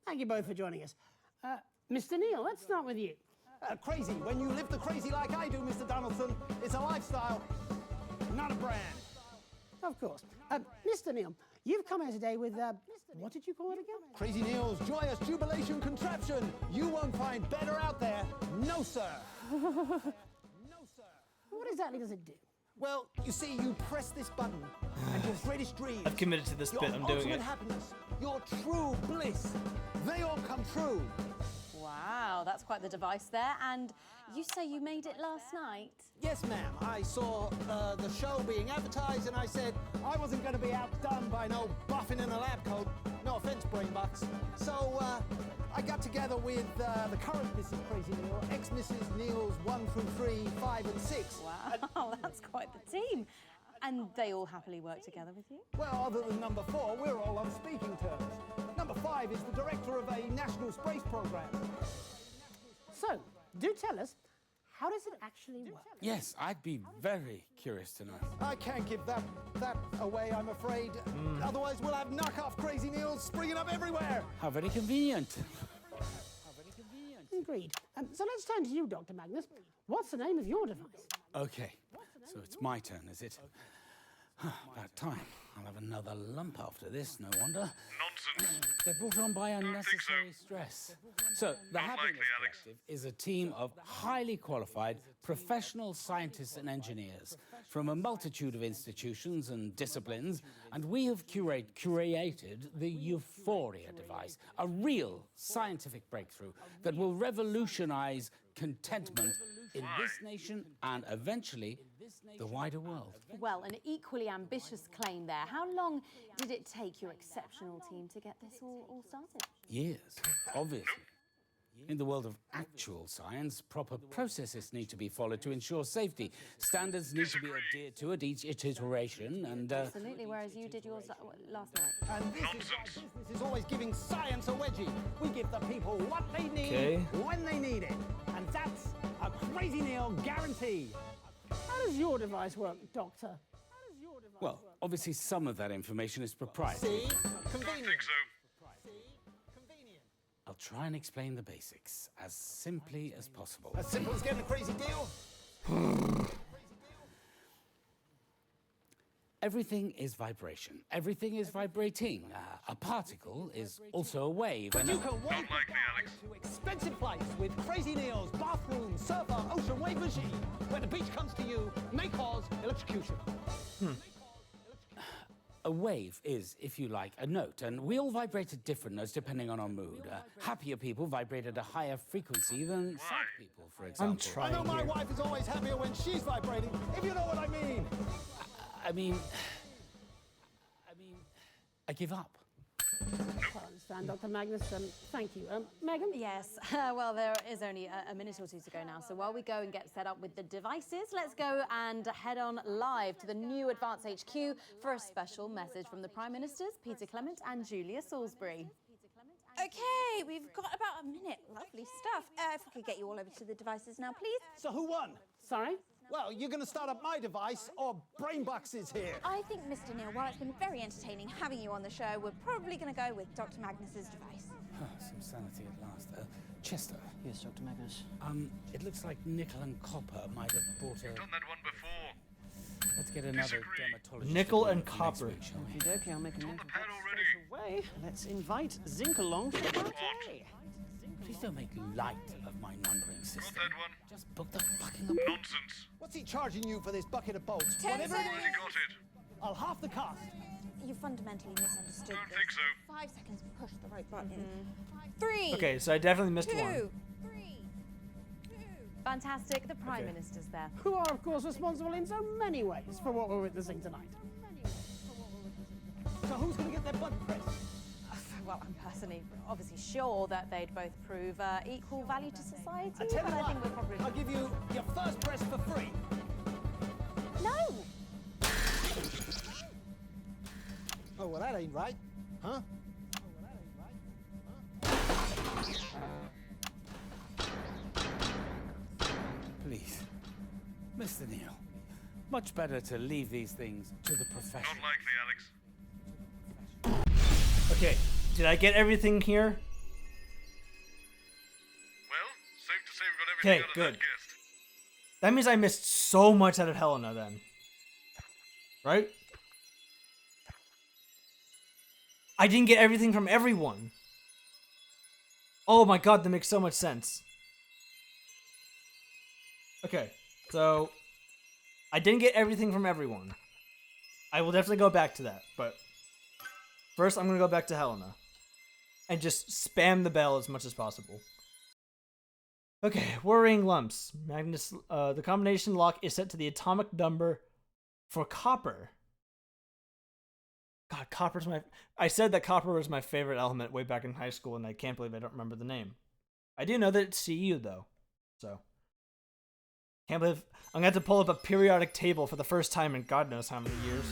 Thank you both for joining us. Mr. Neil, let's start with you. Crazy. When you live the crazy like I do, Mr. Donaldson, it's a lifestyle, not a brand. Of course. Mr. Neil, you've come here today with, what did you call it again? Crazy Neil's joyous jubilation contraption. You won't find better out there. No, sir. What exactly does it do? Well, you see, you press this button, and your greatest dreams, I've committed to this bit, I'm doing ultimate it. happiness, your true bliss, they all come true. Wow, that's quite the device there. And you say you made it last night? Yes, ma'am. I saw the show being advertised, and I said I wasn't going to be outdone by no buffing in a lab coat. No offense, brainbox. So I got together with the current Mrs. Crazy Neil, ex-Mrs. Neil's 1 through 3, 5 and 6. Wow, that's quite the team. And they all happily work together with you? Well, other than number 4, we're all on speaking terms. Number 5 is the director of a national space program. So, do tell us, how does it actually work? Yes, I'd be very curious to know. I can't give that away, I'm afraid. Otherwise, we'll have knockoff Crazy Neils springing up everywhere. How very convenient. Agreed. So let's turn to you, Dr. Magnus. What's the name of your device? Okay, so it's my turn, is it? About time. I'll have another lump after this, no wonder. Nonsense. They're brought on by unnecessary stress. So, the Happiness Collective is a team of highly qualified professional scientists and engineers from a multitude of institutions and disciplines, and we have curated the Euphoria device, a real scientific breakthrough that will revolutionize contentment in this nation and eventually the wider world. Well, an equally ambitious claim there. How long did it take your exceptional team to get this all started? Years, obviously. In the world of actual science, proper processes need to be followed to ensure safety. Standards need to be adhered to at each iteration, and Absolutely, whereas you did yours last night. And this is why business is always giving science a wedgie. We give the people what they need when they need it. And that's a Crazy Neil guarantee. How does your device work, Doctor? well, obviously some of that information is proprietary. See? Convenient. I'll try and explain the basics as simply as possible. As simple as getting a Crazy Deal? Everything is vibration. Everything is vibrating. A particle is also a wave. But And you can wave to expensive flights with Crazy Neil's bathroom, surfer, ocean wave machine. When the beach comes to you, may cause electrocution. A wave is, if you like, a note, and we all vibrate at different notes depending on our mood. Happier people vibrate at a higher frequency than sad people, for example. I know my wife is always happier when she's vibrating, if you know what I mean. I mean, I give up. I understand, Dr. Magnus. Thank you. Megan? Yes, well, there is only a minute or two to go now. So while we go and get set up with the devices, let's go and head on live to the new Advance HQ for a special message from the Prime Ministers, Peter Clement and Julia Salisbury. Okay, we've got about a minute. Lovely stuff. If I could get you all over to the devices now, please. So who won? Sorry? Well, you're going to start up my device, or Brainbox is here. I think, Mr. Neil, while it's been very entertaining having you on the show, we're probably going to go with Dr. Magnus's device. Some sanity at last. Chester. Yes, Dr. Magnus. It looks like nickel and copper might have brought a... We've done that one before. Let's get another dermatologist. Nickel and copper. Okie dokie, I'll make a note of that already. straight away. Let's invite Zinc along for the party. Please don't make light of my numbering system. Got that one. Just book the fucking appointment. Nonsense. What's he charging you for this bucket of bolts? 10 Whatever it seconds. Already got it. I'll half the cost. You fundamentally misunderstood Don't this. think so. 5 seconds, push the right button. 3. Okay, so I definitely missed 2. one. 3. 2. Fantastic. The Prime Minister's there. Who are, of course, responsible in so many ways for what we're witnessing tonight. So who's going to get their button pressed? Well, I'm personally obviously sure that they'd both prove equal value to society, I tell but you I what, think we're probably... I'll give you your first press for free. No! Oh, well, that ain't right. Huh? Please. Mr. Neil, much better to leave these things to the professionals. Not likely, Alex. Okay, did I get everything here? Well, safe to say we've got everything Okay, out of good. that guest. That means I missed so much out of Helena then. Right? I didn't get everything from everyone. Oh my god, that makes so much sense. Okay, so I didn't get everything from everyone. I will definitely go back to that, but first I'm gonna go back to Helena and just spam the bell as much as possible. Okay, worrying lumps. Magnus, the combination lock is set to the atomic number for copper. God, copper's my... I said that copper was my favorite element way back in high school, and I can't believe I don't remember the name. I do know that it's CU, though. So. Can't believe... I'm going to have to pull up a periodic table for the first time in God knows how many years.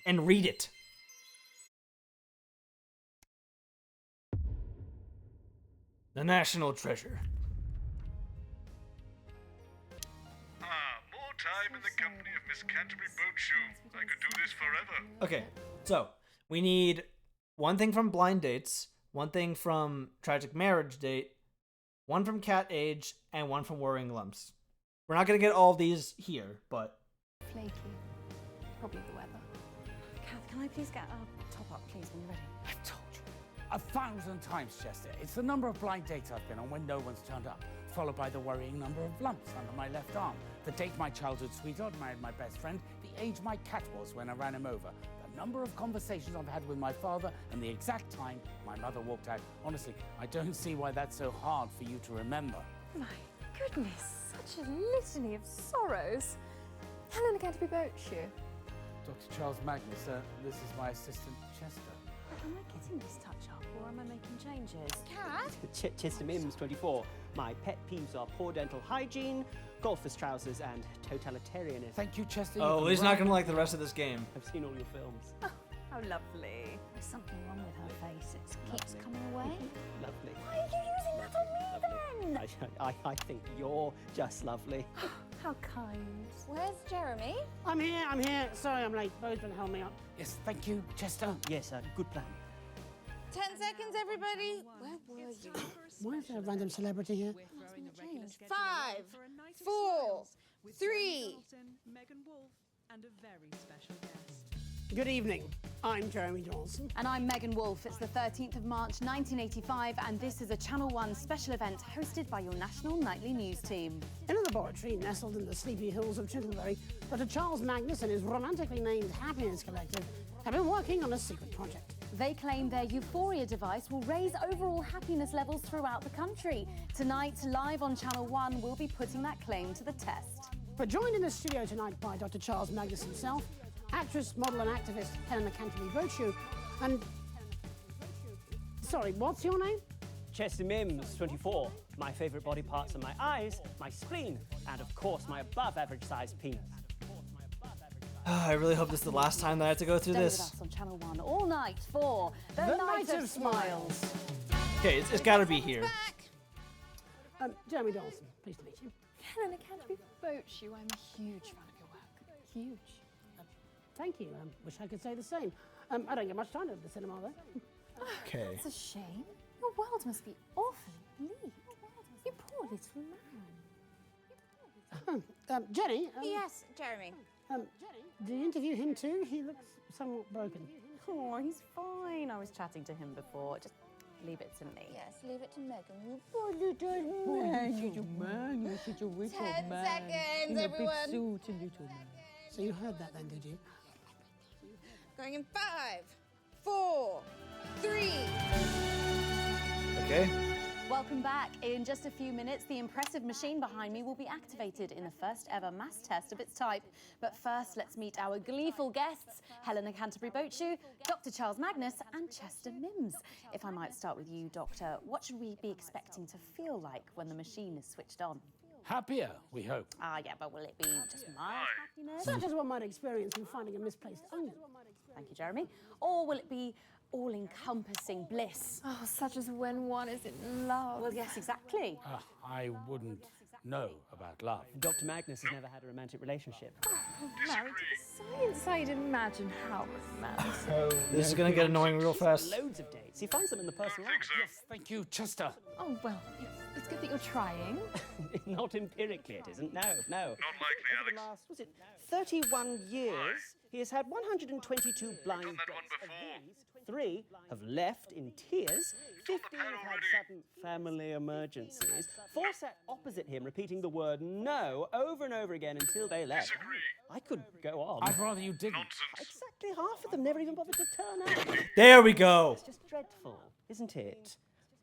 And read it. The National Treasure. More time in the company of Miss Canterbury Boatshoe. I could do this forever. Okay, so we need one thing from Blind Dates, one thing from Tragic Marriage Date, one from Cat Age, and one from Worrying Lumps. We're not gonna get all these here, but... Flaky. Probably the weather. Kath, can I please get a top up, please, when you're ready? I've told you 1,000 times, Chester. It's the number of blind dates I've been on when no one's turned up, followed by the worrying number of lumps under my left arm, the date my childhood sweetheart married my best friend, the age my cat was when I ran him over, the number of conversations I've had with my father, and the exact time my mother walked out. Honestly, I don't see why that's so hard for you to remember. My goodness, such a litany of sorrows. Helena Canterbury Boatshoe. Dr. Charles Magnus, this is my assistant, Chester. Am I getting this touch up, or am I making changes? Cat? Chester Mims, 24. My pet peeves are poor dental hygiene, golfer's trousers, and totalitarianism. Thank you, Chester. Oh, he's not gonna like the rest of this game. I've seen all your films. Oh, how lovely. There's something wrong with her face. It keeps coming away. Lovely. Why are you using that on me then? I think you're just lovely. How kind. Where's Jeremy? I'm here. Sorry I'm late. Bo's been holding me up. Yes, thank you, Chester. Yes, good plan. 10 seconds, everybody. Where were you? Why is there a random celebrity here? 5, 4, 3. Megan Wolf, and a very special guest. Good evening. I'm Jeremy Dawson. And I'm Megan Wolf. It's the 13th of March 1985, and this is a Channel 1 special event hosted by your national nightly news team. In a laboratory nestled in the sleepy hills of Chittlebury, Dr. Charles Magnus and his romantically named Happiness Collective have been working on a secret project. They claim their Euphoria device will raise overall happiness levels throughout the country. Tonight, live on Channel 1, we'll be putting that claim to the test. We're joined in the studio tonight by Dr. Charles Magnus himself, actress, model and activist Helena Canterbury Boatshoe, and... Sorry, what's your name? Chester Mims, 24. My favourite body parts are my eyes, my spleen, and of course my above-average sized penis. I really hope this is the last time that I have to go through Stay this. with us on Channel 1 all night for The Night of Smiles. Okay, it's gotta be here. Jeremy Dawson, pleased to meet you. Helena Canterbury Boat you. I'm a huge fan of your work. Huge. Thank you. Wish I could say the same. I don't get much time at the cinema, though. Okay. It's a shame. Your world must be awfully bleak. You poor little man. Jenny? Yes, Jeremy. Do you interview him too? He looks somewhat broken. Oh, he's fine. I was chatting to him before. Just leave it to me. Yes, leave it to Megan. You poor little man. You're such a little 10 seconds, everyone. So you heard that then, did you? Going in 5, 4, 3. Okay. Welcome back. In just a few minutes, the impressive machine behind me will be activated in the first ever mass test of its type. But first, let's meet our gleeful guests, Helena Canterbury Boat Dr. Charles Magnus, and Chester Mims. If I might start with you, Doctor, what should we be expecting to feel like when the machine is switched on? Happier, we hope. Yeah, but will it be just mild happiness? Such as one might experience when finding a misplaced onion. Thank you, Jeremy. Or will it be all-encompassing bliss? Oh, such as when one is in love. Well, yes, exactly. I wouldn't know about love. Dr. Magnus has never had a romantic relationship. Married to science, I'd imagine how romantic. This is gonna get annoying real fast. Loads of dates. He finds them in the personal life. Yes, thank you, Chester. Oh, well, it's good that you're trying. Not empirically, it isn't. No. Not likely, Over the Alex. last, was it 31 years, he has had 122 blind Done that dates. one before. Of these, 3 have left in tears, 15 pad have had already. sudden family emergencies, 4 sat opposite him repeating the word no over and over again until they left. Disagree. I could go on. I'd rather you didn't. Nonsense. Exactly half of them never even bothered to turn up. There we go. It's just dreadful, isn't it?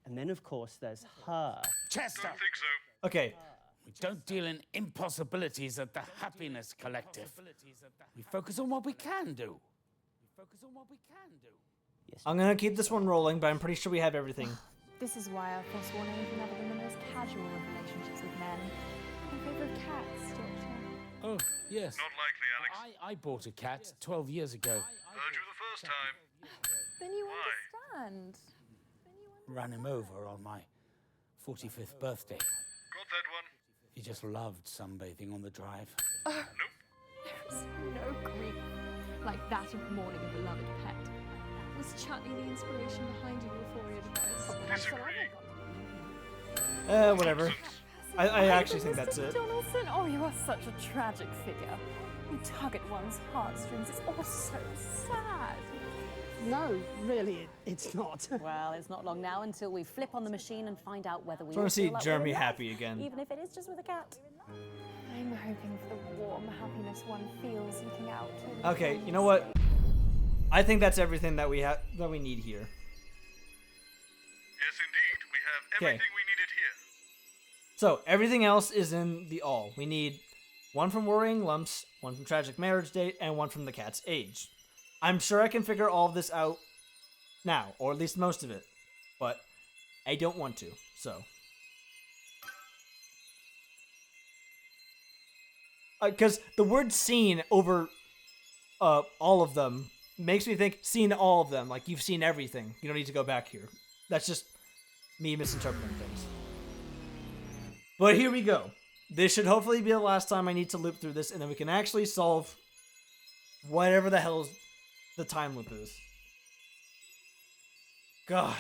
And then, of course, there's her. Chester! Don't think so. Okay. We don't deal in impossibilities at the Happiness Collective. We focus on what we can do. Yes. I'm gonna keep this one rolling, but I'm pretty sure we have everything. This is why I've forsworn anything other than the most casual of relationships with men. In favour of cats, Doctor. Oh, yes. Not likely, Alex. I bought a cat 12 years ago. Heard you the first time. Then you Why? understand. Ran him over on my 45th birthday. Got that one. He just loved sunbathing on the drive. There's no grief like that of mourning a beloved pet. Was Chutney the inspiration behind your euphoria device? Disagree. Whatever. I actually think that's Mr. it. Donaldson, oh, you are such a tragic figure. You tug at one's heartstrings. It's all so sad. No, really, it's not. Well, it's not long now until we flip on the machine and find out whether we I wanna all see feel like Jeremy we're in love, happy again. even if it is just with a cat. I'm hoping for the warm happiness one feels looking out. over the Okay, family you know what? estate. I think that's everything that we need here. Yes, indeed. We have Okay. everything we needed here. So everything else is in the all. We need one from Worrying Lumps, one from Tragic Marriage Date, and one from The Cat's Age. I'm sure I can figure all of this out now, or at least most of it, but I don't want to, so. Because the word seen over all of them makes me think seen all of them, like you've seen everything. You don't need to go back here. That's just me misinterpreting things. But here we go. This should hopefully be the last time I need to loop through this, and then we can actually solve whatever the hell the time loop is. God.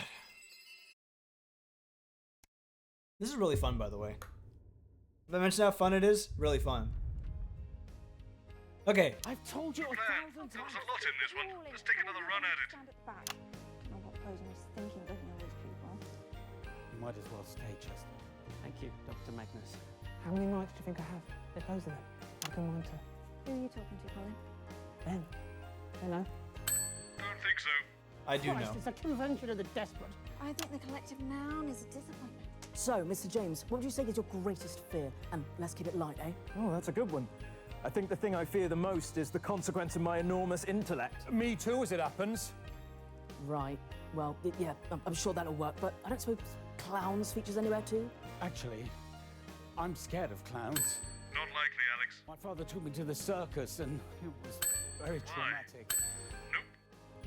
This is really fun, by the way. Did I mention how fun it is? Really fun. Okay. I've told you a Plan. thousand There was times. a lot in this one. Let's take another run at it. Stand it back. I don't know what Posen was thinking looking at these people. You might as well stay, Chester. Thank you, Dr. Magnus. How many nights do you think I have? They're closing it. I've been wanting to. Who are you talking to, Colin? Ben. Hello. Don't think so. I do Christ, know. it's a convention of the desperate. I think the collective noun is a disappointment. So, Mr. James, what would you say is your greatest fear? And let's keep it light, eh? Oh, that's a good one. I think the thing I fear the most is the consequence of my enormous intellect. Me too, as it happens. Right. Well, yeah, I'm sure that'll work, but I don't suppose clowns features anywhere too? Actually, I'm scared of clowns. Not likely, Alex. My father took me to the circus and it was very traumatic.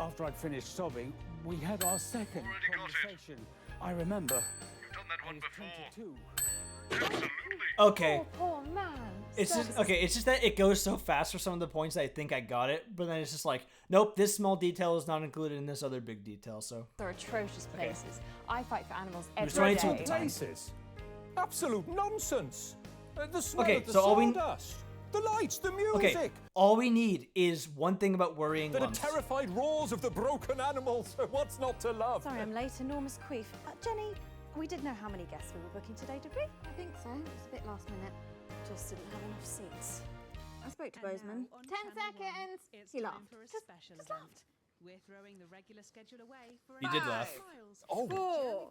After I'd finished sobbing, we had our second conversation. I remember. You've done that one before. 22. Absolutely. Okay. Poor man. It's just okay. It's just that it goes so fast for some of the points that I think I got it, but then it's just like, nope, this small detail is not included in this other big detail. So They're atrocious places. I fight for animals He was every 22 at day. the time. Places. Absolute nonsense. The smell Okay, of the so all we- sawdust, the lights, the music. okay, all we need is one thing about worrying The lumps. terrified roars of the broken animals. What's not to love? Sorry, I'm late. Enormous queef. Jenny, we did know how many guests we were booking today, did we? I think so. It was a bit last minute. Just didn't have enough seats. I spoke to Bozeman. 10 seconds. It's He time laughed. for a Just special laughed. event. We're throwing the regular schedule away for He did laugh. Oh. 4,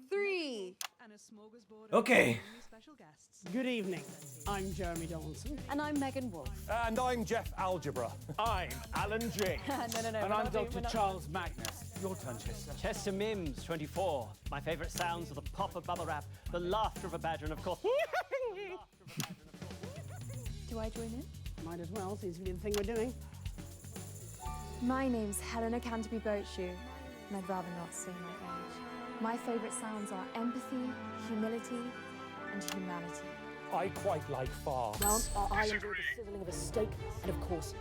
3. and a smorgasbord of Okay. extremely special guests. Good evening. I'm Jeremy Donaldson. And I'm Megan Wolf. And I'm Jeff Algebra. I'm Alan James. And I'm Dr. Charles Magnus. Your turn, Chester. Chester Mims, 24. My favourite sounds are the pop of bubble wrap, the laughter of a badger, and of course. Do I join in? Might as well, seems to be the thing we're doing. My name's Helena Canterbury Boatshoe, and I'd rather not say my age. My favourite sounds are empathy, humility, and humanity. I quite like farts. Well, I enjoy the sizzling of a steak, and of course,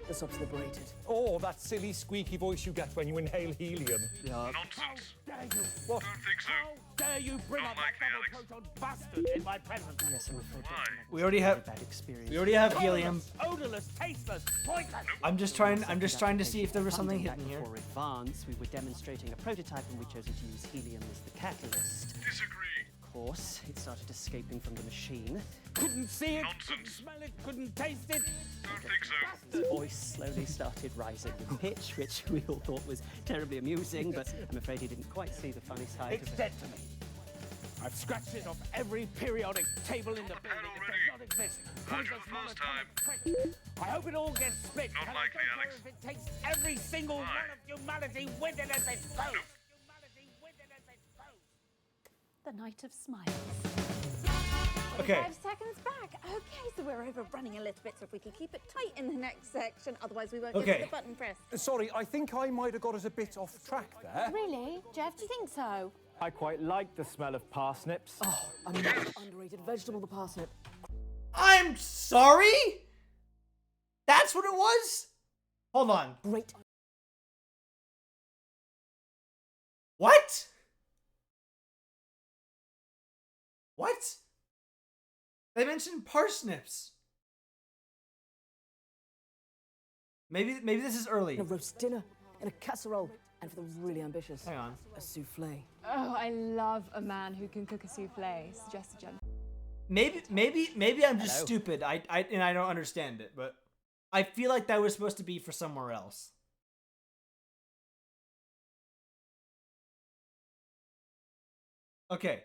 the subs liberated. Oh, that silly squeaky voice you get when you inhale helium. Nonsense. Dare you? What? Don't think so. How dare you bring Not up likely, that Alex. double-coated bastard in my presence? Yes, I'm afraid Why? Dr. We already have- bad experience. We already have helium. Odorless, tasteless, pointless. I'm just trying to see if there was something Funding back hidden here. Before advance, we were demonstrating a prototype and we chosen to use helium as the catalyst. Disagree. Of course, it started escaping from the machine. Couldn't see it, couldn't Nonsense. smell it, couldn't taste it. Don't think so. His voice slowly started rising in pitch, which we all thought was terribly amusing, but I'm afraid he didn't quite see the funny side It's of it. dead to me. I've scratched it off every periodic table in the the pad building. It already. does not exist. Heard you Pointless the first monotonic prick. I hope it all gets split. Not and I likely, don't care Alex. if it takes every single Why? one of humanity with it as it goes. Humanity with it as it goes. The Night of Smiles. Okay. 5 seconds back. Okay, so we're overrunning a little bit, so if we could keep it tight in the next section, otherwise we won't get Okay. to the button press. Sorry, I think I might have got us a bit off track there. Really? Jeff, do you think so? I quite like the smell of parsnips. Oh, a much underrated vegetable, the parsnip. I'm sorry? That's what it was? Hold on. Great. What? What? They mentioned parsnips. Maybe this is early. And a roast dinner, and a casserole, and for the really ambitious, Hang on. a souffle. Oh, I love a man who can cook a souffle. Suggest a gentleman. Maybe I'm just Hello. stupid. I don't understand it, but I feel like that was supposed to be for somewhere else. Okay.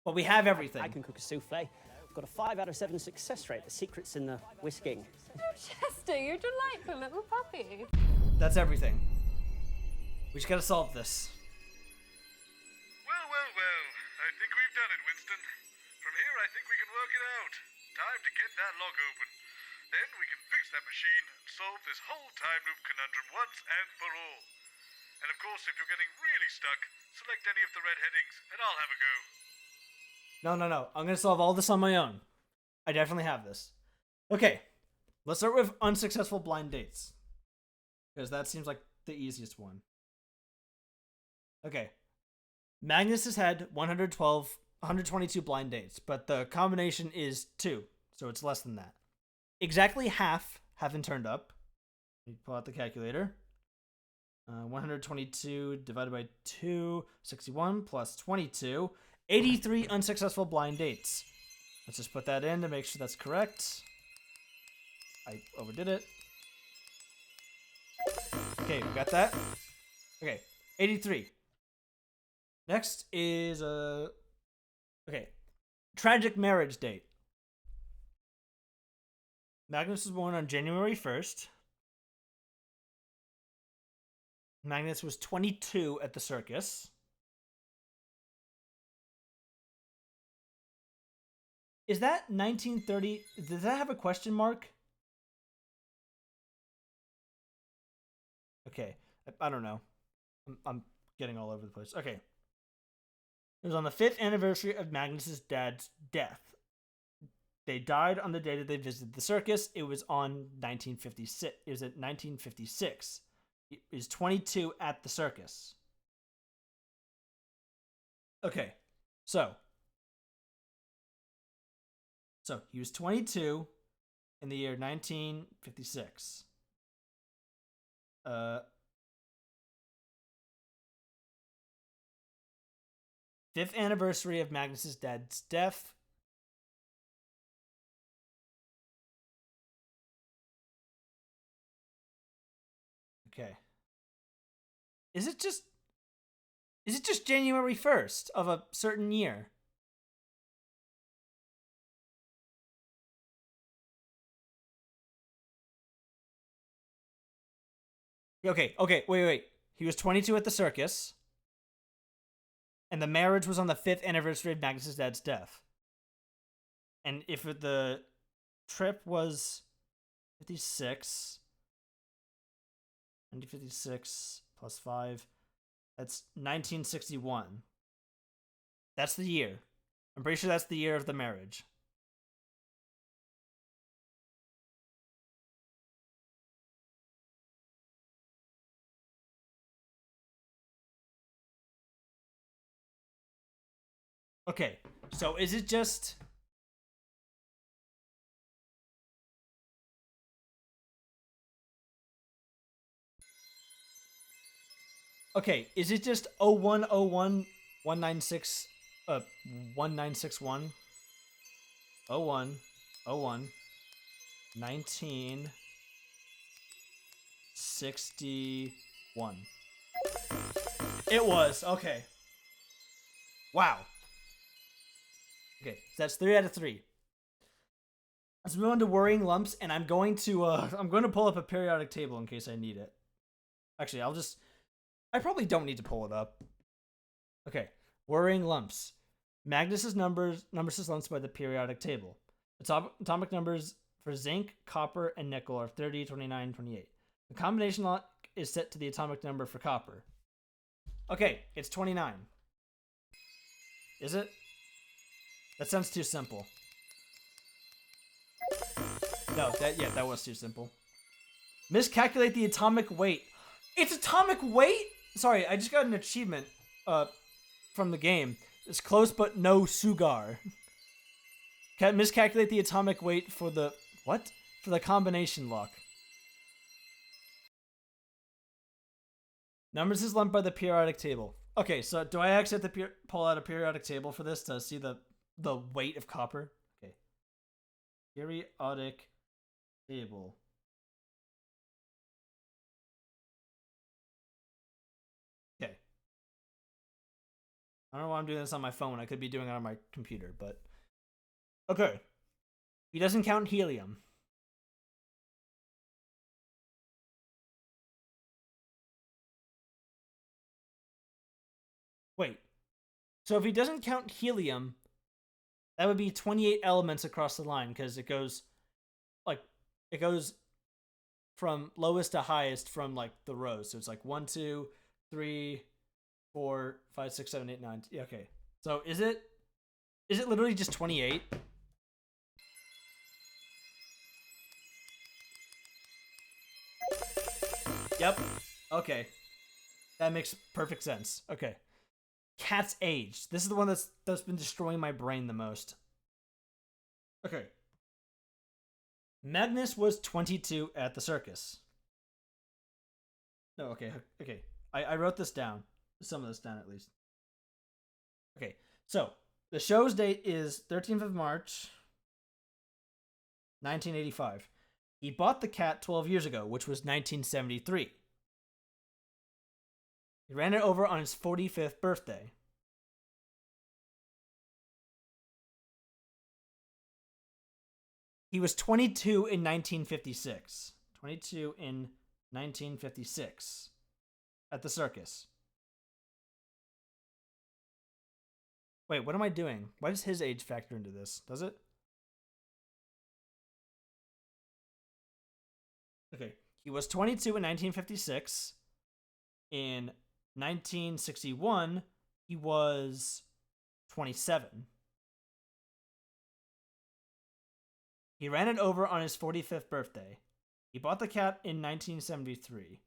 Well, we have everything. I can cook a souffle. I've got a 5 out of 7 success rate. The secret's in the whisking. Oh, Chester, you're a delightful little puppy. That's everything. We just gotta solve this. Well, well, well. I think we've done it, Winston. From here, I think we can work it out. Time to get that lock open. Then we can fix that machine and solve this whole time loop conundrum once and for all. And of course, if you're getting really stuck, select any of the red headings, and I'll have a go. No. I'm gonna solve all this on my own. I definitely have this. Okay. Let's start with unsuccessful blind dates. Because that seems like the easiest one. Okay. Magnus has had 122 blind dates, but the combination is 2, so it's less than that. Exactly half haven't turned up. You pull out the calculator. 122 divided by 2, 61 plus 22, 83 unsuccessful blind dates. Let's just put that in to make sure that's correct. I overdid it. Okay, we got that. Okay, 83. Next is okay, tragic marriage date. Magnus was born on January 1st. Magnus was 22 at the circus. Is that 1930? Does that have a question mark? I don't know. I'm getting all over the place. Okay. It was on the 5th anniversary of Magnus's dad's death. They died on the day that they visited the circus. It was on 1956. It was at 1956. He was 22 at the circus. Okay. So he was 22 in the year 1956. 5th anniversary of Magnus's dad's death. Okay. Is it just January 1st of a certain year? Okay, wait. He was 22 at the circus. And the marriage was on the 5th anniversary of Magnus's dad's death. And if the trip was 56, 1956 plus 5, that's 1961. That's the year. I'm pretty sure that's the year of the marriage. Okay, so is it just... Okay, is it just 0101 196 1961 1961? It was. Okay. Wow. Okay, so that's 3 out of 3. Let's move on to worrying lumps, and I'm going to pull up a periodic table in case I need it. Actually, I probably don't need to pull it up. Okay, worrying lumps. Magnus's numbers his lumps by the periodic table. Atomic numbers for zinc, copper, and nickel are 30, 29, 28. The combination lock is set to the atomic number for copper. Okay, it's 29. Is it? That sounds too simple. No, that was too simple. Miscalculate the atomic weight. It's atomic weight? Sorry, I just got an achievement from the game. It's close but no sugar. Miscalculate the atomic weight for the... What? For the combination lock. Numbers is lumped by the periodic table. Okay, so do I actually have to pull out a periodic table for this to see the weight of copper? Okay. Periodic table. Okay. I don't know why I'm doing this on my phone. I could be doing it on my computer, but... Okay. He doesn't count helium. Wait. So if he doesn't count helium, that would be 28 elements across the line, because it goes from lowest to highest from like the rows. So it's like 1, 2, 3, 4, 5, 6, 7, 8, 9. Yeah, okay. So is it literally just 28? Yep. Okay. That makes perfect sense. Okay. Cat's age. This is the one that's been destroying my brain the most. Okay. Magnus was 22 at the circus. No, okay. I wrote this down. Some of this down at least. Okay, so the show's date is 13th of March, 1985. He bought the cat 12 years ago, which was 1973. He ran it over on his 45th birthday. He was 22 in 1956. 22 in 1956 at the circus. Wait, what am I doing? Why does his age factor into this? Does it? Okay. He was 22 in 1956. In 1961, he was 27. He ran it over on his 45th birthday. He bought the cat in 1973.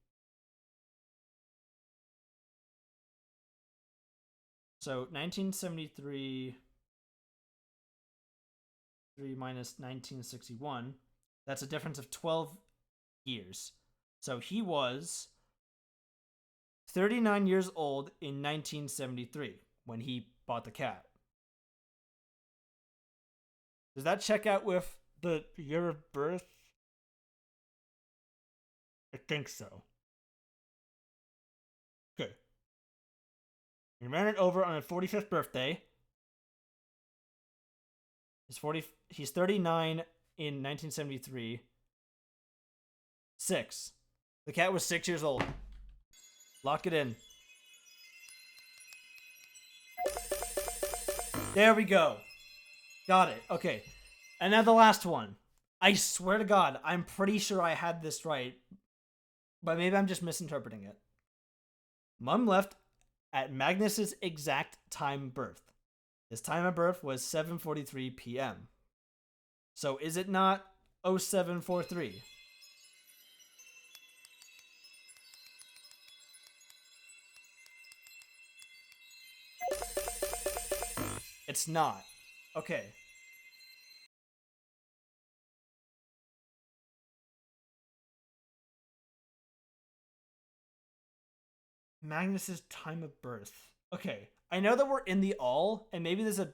So 1973 minus 1961, that's a difference of 12 years. So he was 39 years old in 1973 when he bought the cat. Does that check out with the year of birth? I think so. Okay. He ran it over on his 45th birthday. He's 39 in 1973. 6. The cat was 6 years old. Lock it in. There we go. Got it. Okay. And now the last one. I swear to God, I'm pretty sure I had this right. But maybe I'm just misinterpreting it. Mum left at Magnus's exact time of birth. His time of birth was 7:43 p.m. So is it not 0743? It's not. Okay. Magnus's time of birth. Okay. I know that we're in the all, and maybe there's a...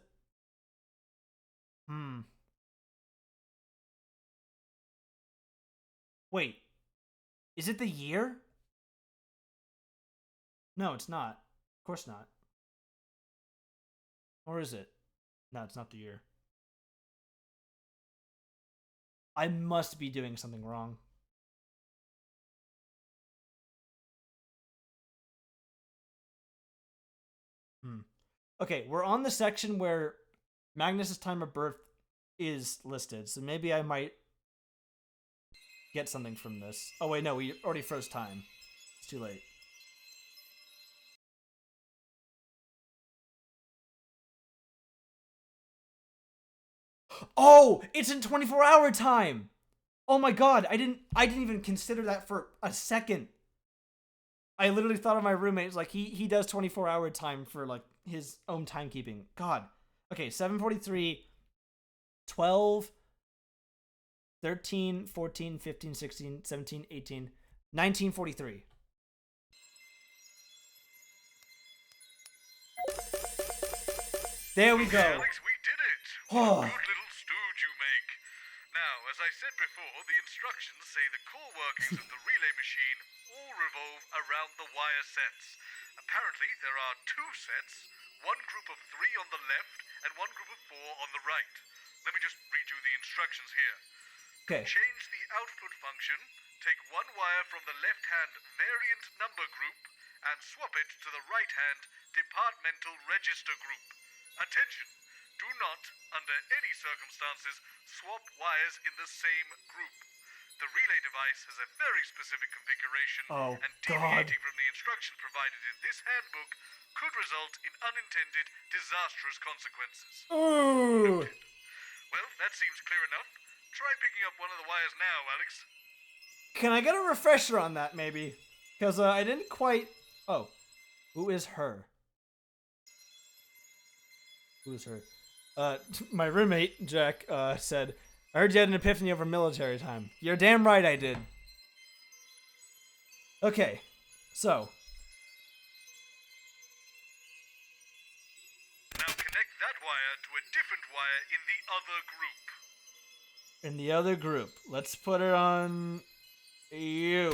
Wait. Is it the year? No, it's not. Of course not. Or is it? No, it's not the year. I must be doing something wrong. Okay, we're on the section where Magnus's time of birth is listed, so maybe I might get something from this. Oh wait, no, we already froze time. It's too late. Oh, it's in 24-hour time. Oh my God, I didn't even consider that for a second. I literally thought of my roommate. It's like he does 24-hour time for like his own timekeeping. God. Okay, 7:43, 12, 13, 14, 15, 16, 17, 18, 1943. There we go. Alex, we did it. What a good little stooge you make. Now, as I said before, the instructions say the core workings of the relay machine all revolve around the wire sets. Apparently, there are 2 sets, one group of 3 on the left and one group of 4 on the right. Let me just read you the instructions here. Okay. Change the output function, take one wire from the left-hand variant number group and swap it to the right-hand departmental register group. Attention! Do not, under any circumstances, swap wires in the same group. The relay device has a very specific configuration, and deviating from the instructions provided in this handbook could result in unintended, disastrous consequences. Ooh! Noted. Well, that seems clear enough. Try picking up one of the wires now, Alex. Can I get a refresher on that, maybe? Because I didn't quite... Oh. Who is her? Who is her? My roommate, Jack, said, I heard you had an epiphany over military time. You're damn right I did. Okay, so. Now connect that wire to a different wire in the other group. In the other group. Let's put her on... you.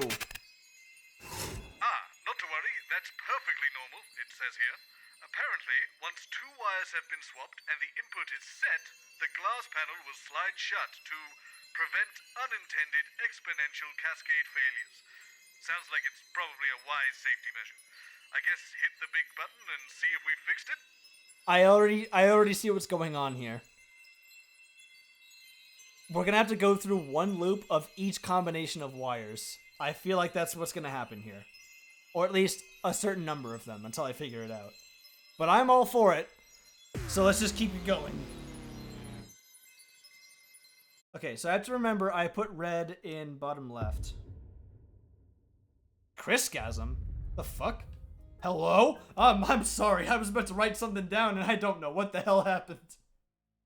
Not to worry, that's perfectly normal, it says here. Apparently, once 2 wires have been swapped and the input is set, the glass panel will slide shut to prevent unintended exponential cascade failures. Sounds like it's probably a wise safety measure. I guess hit the big button and see if we fixed it? I already see what's going on here. We're gonna have to go through one loop of each combination of wires. I feel like that's what's gonna happen here. Or at least a certain number of them until I figure it out. But I'm all for it. So let's just keep it going. Okay, so I have to remember I put red in bottom left. Chrisgasm? The fuck? Hello? I'm sorry. I was about to write something down and I don't know what the hell happened.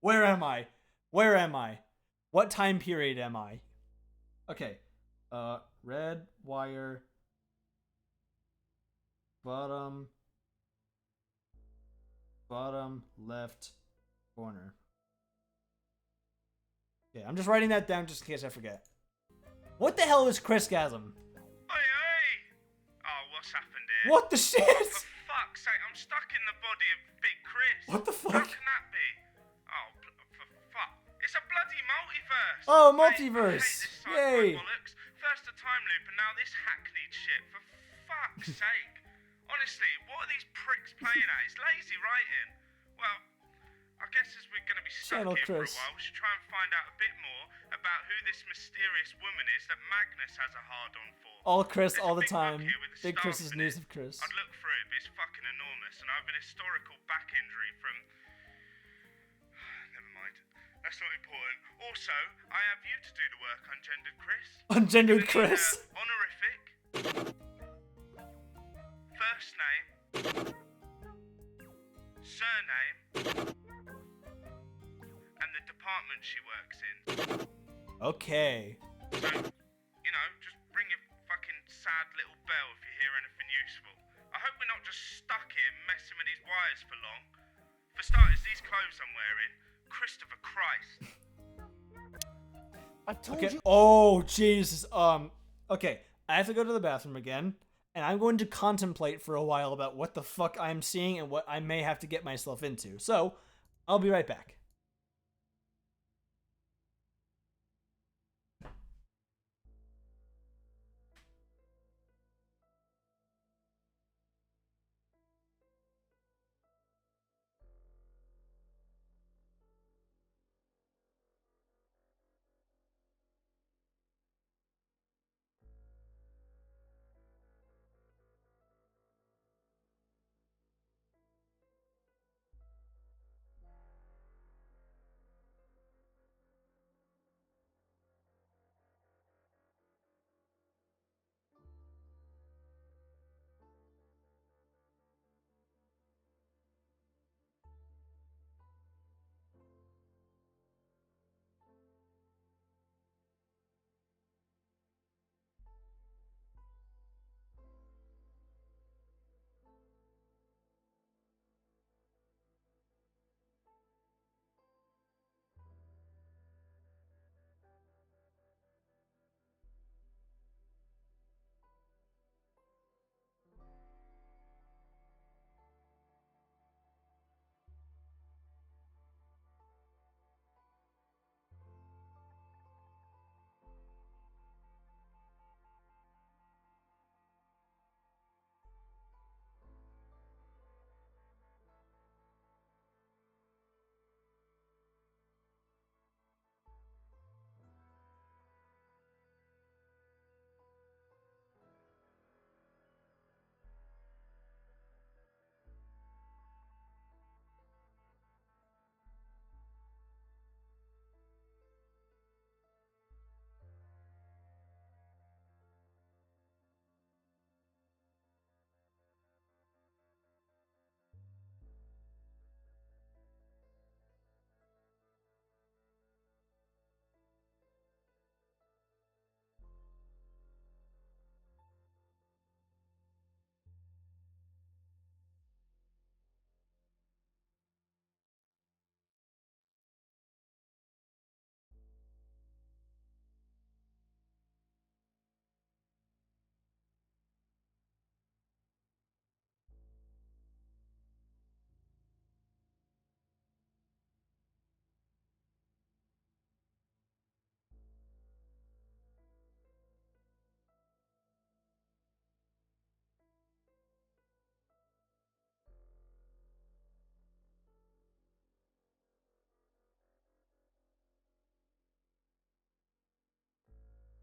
Where am I? Where am I? What time period am I? Okay. Red wire. Bottom left corner. Okay, I'm just writing that down just in case I forget. What the hell is Chrisgasm? Oh, what's happened here? What the shit? For fuck's sake, I'm stuck in the body of Big Chris. What the fuck? How can that be? Oh, for fuck. It's a bloody multiverse. Oh, I multiverse. hate this Yay. sci-fi bollocks. First the Timeloop and now this hackneyed shit. For fuck's sake. Honestly, what are these pricks playing at? It's lazy writing. Well, I guess as we're going to be stuck Channel here Chris. for a while, we should try and find out a bit more about who this mysterious woman is that Magnus has a hard-on for. All Chris, There's all a the big book time. here with the Big staff Chris's in news it. of Chris. I'd look through it, but it's fucking enormous, and I have an historical back injury from... Never mind. That's not important. Also, I have you to do the work, Ungendered Chris. Ungendered You're gonna need Chris. a honorific, first name, surname, and the department she works in. Okay. So, you know, just ring your fucking sad little bell if you hear anything useful. I hope we're not just stuck here messing with these wires for long. For starters, these clothes I'm wearing, Christopher Christ. I told Okay. you. Oh, Jesus. Okay. I have to go to the bathroom again, and I'm going to contemplate for a while about what the fuck I'm seeing and what I may have to get myself into. So, I'll be right back.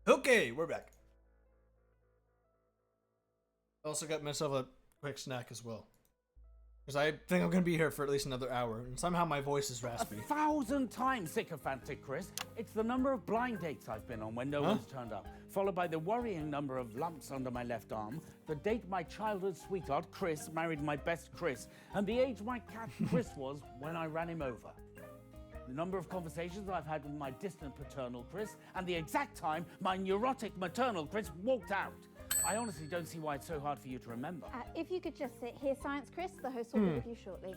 Okay, we're back. I also got myself a quick snack as well. Because I think I'm going to be here for at least another hour, and somehow my voice is raspy. 1,000 times sycophantic, Chris. It's the number of blind dates I've been on when no one's turned up, followed by the worrying number of lumps under my left arm, the date my childhood sweetheart, Chris, married my best Chris, and the age my cat, Chris, was when I ran him over. The number of conversations I've had with my distant paternal Chris, and the exact time my neurotic maternal Chris walked out. I honestly don't see why it's so hard for you to remember. If you could just sit here, Science Chris, the host will be with you shortly.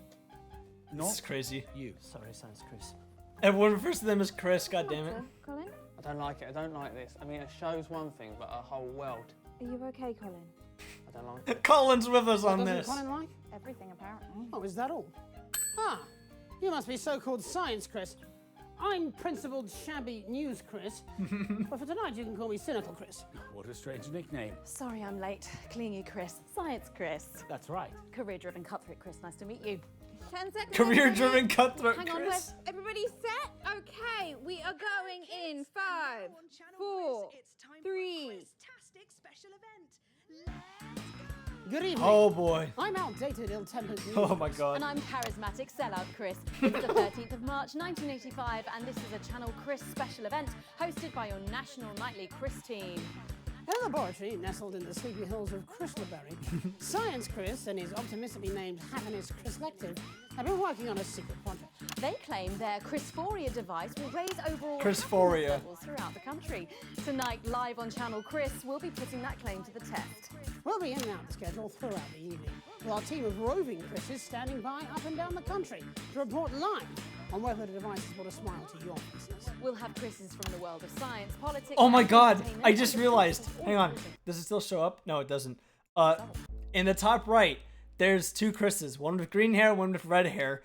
This is crazy. You. Sorry, Science Chris. Everyone refers to them as Chris, goddammit. Colin? I don't like it. I don't like this. I mean, a show's one thing, but a whole world. Are you okay, Colin? I don't like it. Colin's with us on What this. doesn't Colin like? Everything, apparently. Oh, is that all? Ah, you must be so-called Science Chris. I'm Principled Shabby News Chris, but for tonight you can call me Cynical Chris. What a strange nickname. Sorry I'm late. Clingy Chris. Science Chris. That's right. Career-driven cutthroat Chris. Nice to meet you. 10 seconds. Career-driven cutthroat Hang on, Chris. everybody set? Okay, we are going in 5, 4, 3. Special event. Good evening. Oh boy. I'm outdated, ill-tempered news. Oh my god. And I'm charismatic sellout Chris. It's the 13th of March 1985 and this is a Channel Chris special event hosted by your national nightly Chris team. In a laboratory nestled in the sleepy hills of Chryslerberry, Science Chris and his optimistically named Happiness Chris Lective have been working on a secret project. They claim their Chrisphoria device will raise overall Chrisphoria. happiness levels throughout the country. Tonight, live on Channel Chris, we'll be putting that claim to the test. We'll be in and out the schedule throughout the evening, with our team of roving Chris's standing by up and down the country to report live on whether the device has brought a smile to your faces. We'll have Chris's from the world of science, politics, Oh my and god. entertainment, I just and realized. all Hang on. everything. Does it still show up? No, it doesn't. In the top right, there's two Chris's. One with green hair, one with red hair.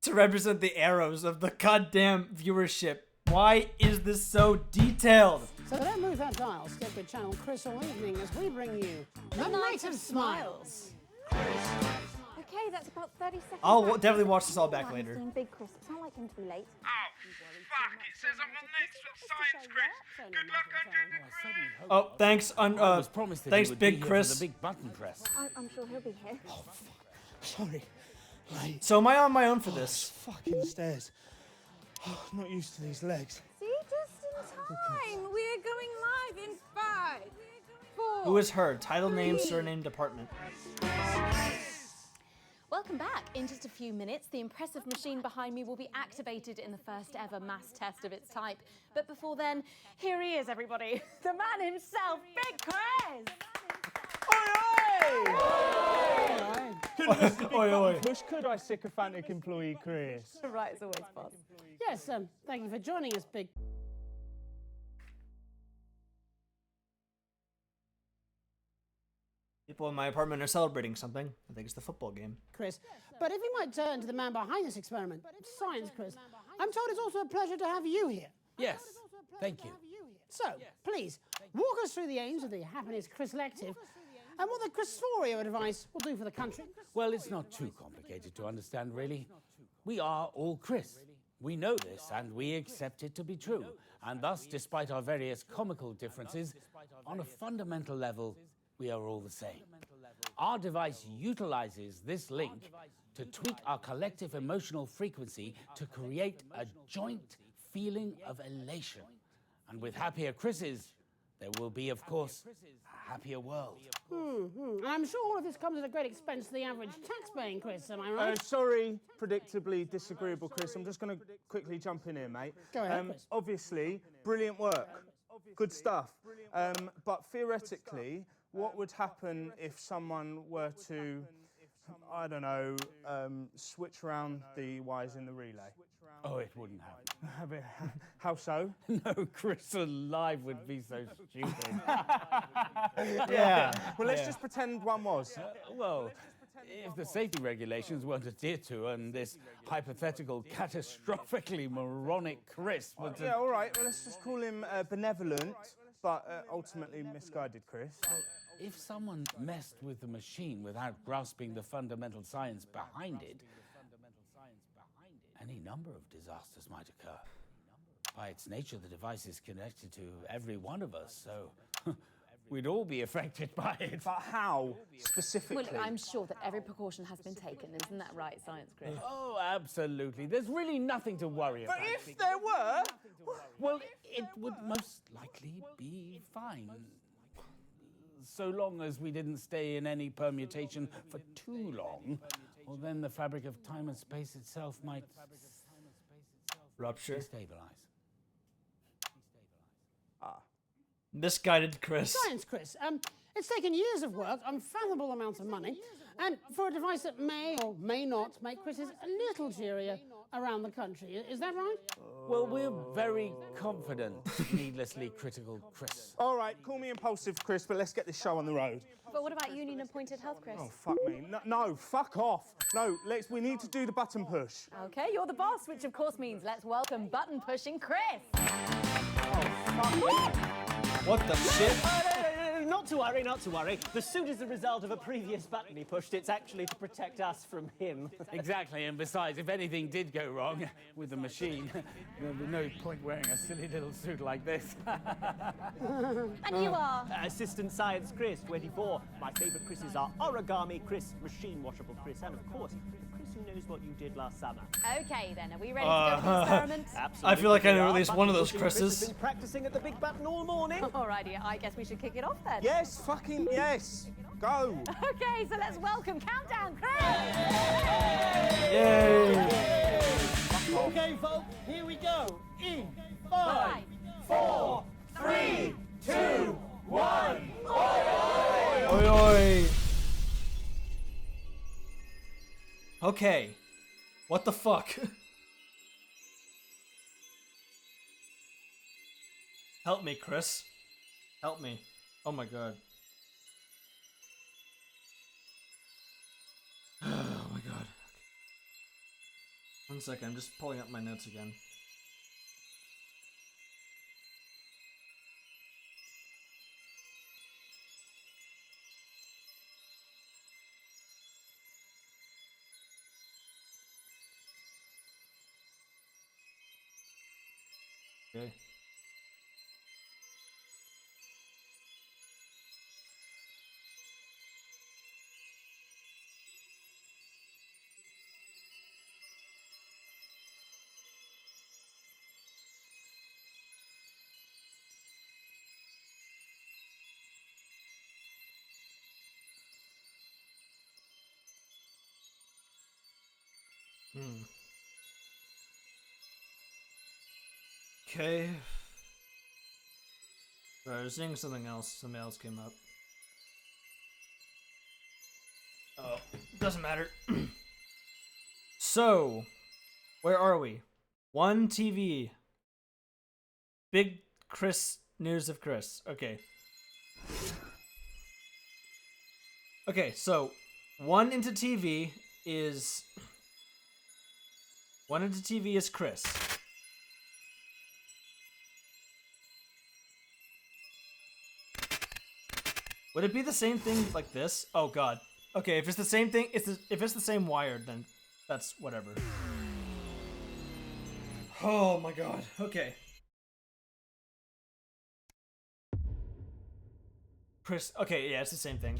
To represent the arrows of the goddamn viewership. Why is this so detailed? So don't move that dial. Stick with Channel Chris all evening as we bring you the Night of Smiles. Okay, that's about 30 seconds. I'll back. definitely watch this all back I'm later. seeing Big Chris. It's not like him to be late. Oh, fuck! It says I'm on next with Science Chris. Good luck on Gender Oh, thanks. I was promised that Thanks, he would be Big here Chris. for the big button press. I'm sure he'll be here. Sorry. Late. So am I on my own for this? Fucking stairs. Oh, not used to these legs. See, just in time. We are going live in 5, 4. Who is her? Title, name, surname, department. Welcome back. In just a few minutes, the impressive machine behind me will be activated in the first ever mass test of its type. But before then, here he is, everybody. The man himself, Big Chris! Oi, oi. Push, could I sycophantic employee Chris? Right, as always, boss. Yes, thank you for joining us, Big. People in my apartment are celebrating something. I think it's the football game. Chris. But if we might turn to the man behind this experiment, Science Chris, I'm told it's also a pleasure to have you here. Yes, thank you. So, please, walk us through the aims of the Happiness Chris Lective and what the Chrisphoria device will do for the country. Well, it's not too complicated to understand, really. We are all Chris. We know this, and we accept it to be true. And thus, despite our various comical differences, on a fundamental level, we are all the same. Our device utilizes this link to tweak our collective emotional frequency to create a joint feeling of elation. And with happier Chris's, there will be, of course, a happier world. And I'm sure all of this comes at a great expense to the average tax-paying Chris, am I right? Sorry, predictably disagreeable, Chris. I'm just going to quickly jump in here, mate. Go ahead, Chris. Obviously, brilliant work. Good stuff. But theoretically, what would happen if someone were to, I don't know, switch around the wires in the relay? Oh, it wouldn't happen. How so? No, Chris alive would be so stupid. Yeah. Well, let's just pretend one was. Well, if the safety regulations weren't adhered to and this hypothetical catastrophically moronic Chris was... Yeah, all right. Well, let's just call him benevolent, but ultimately misguided Chris. If someone messed with the machine without grasping the fundamental science behind it, any number of disasters might occur. By its nature, the device is connected to every one of us, so we'd all be affected by it. But how, specifically? Well, I'm sure that every precaution has been taken. Isn't that right, Science Chris? Oh, absolutely. There's really nothing to worry But about. if there were... Well, it would most likely be fine. So long as we didn't stay in any permutation for too long, well, then the fabric of time and space itself might... Rupture. Destabilize. Misguided Chris. Science, Chris. It's taken years of work, unfathomable amounts of money, and for a device that may or may not make Chris's a little cheerier around the country. Is that right? Well, we're very confident, needlessly critical Chris. All right, call me impulsive, Chris, but let's get this show on the road. But what about union-appointed health, Chris? Oh, fuck me. No, fuck off. No, we need to do the button push. Okay, you're the boss, which of course means let's welcome button-pushing Chris. What the shit? Not to worry, not to worry. The suit is the result of a previous button he pushed. It's actually to protect us from him. Exactly, and besides, if anything did go wrong with the machine, there'd be no point wearing a silly little suit like this. And you are? Assistant Science Chris, 24. My favourite Chris's are Origami Chris, Machine Washable Chris, and of course, Chris who knows what you did last summer. Okay then, are we ready to go for the experiment? Absolutely. I feel like I know we at are. least one of those Button pushing Chris has Chris's. been practicing at the big button all morning. Alrighty, I guess we should kick it off then. Yes, fucking yes. Go. Okay, so let's welcome Countdown Chris! Yay! Okay, folks, here we go. In 5, 4, 3, 2, 1. Oi, oi. Okay. What the fuck? Help me, Chris. Help me. Oh my god. Oh my god. 1 second, I'm just pulling up my notes again. Okay. Okay. Sorry, I was seeing something else. Something else came up. Oh, doesn't matter. So, where are we? One TV. Big Chris news of Chris. Okay. Okay, so 1 into TV is Chris. Would it be the same thing like this? Oh god. Okay, if it's the same thing, if it's the same wire, then that's whatever. Oh my god. Okay. Chris. Okay, yeah, it's the same thing.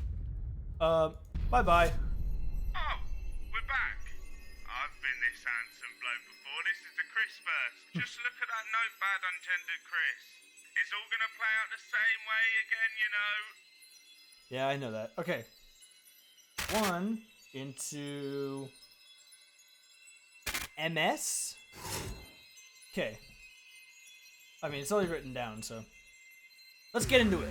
Bye-bye. Oh, we're back. I've been this handsome bloke before. This is the Chris verse. Just look at that notepad, ungendered Chris. It's all gonna play out the same way again, you know. Yeah, I know that. Okay. 1 into MS? Okay. I mean, it's already written down, so let's get into it.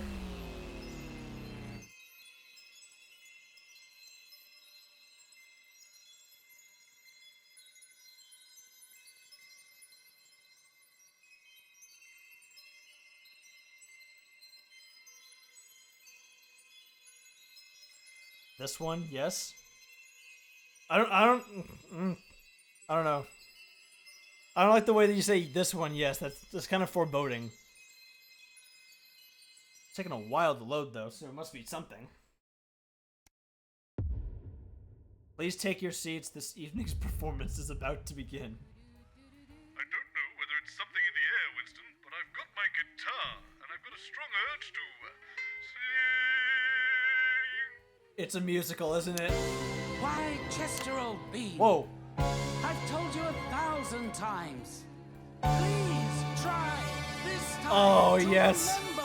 This one, yes. I don't know. I don't like the way that you say this one, yes. That's kind of foreboding. It's taking a while to load though, so it must be something. Please take your seats. This evening's performance is about to begin. I don't know whether it's something in the air, Winston, but I've got my guitar, and I've got a strong urge to sing. It's a musical, isn't it? Why, Chester, old bean. Whoa. I've told you 1,000 times. Please try this time. Oh, to yes. remember.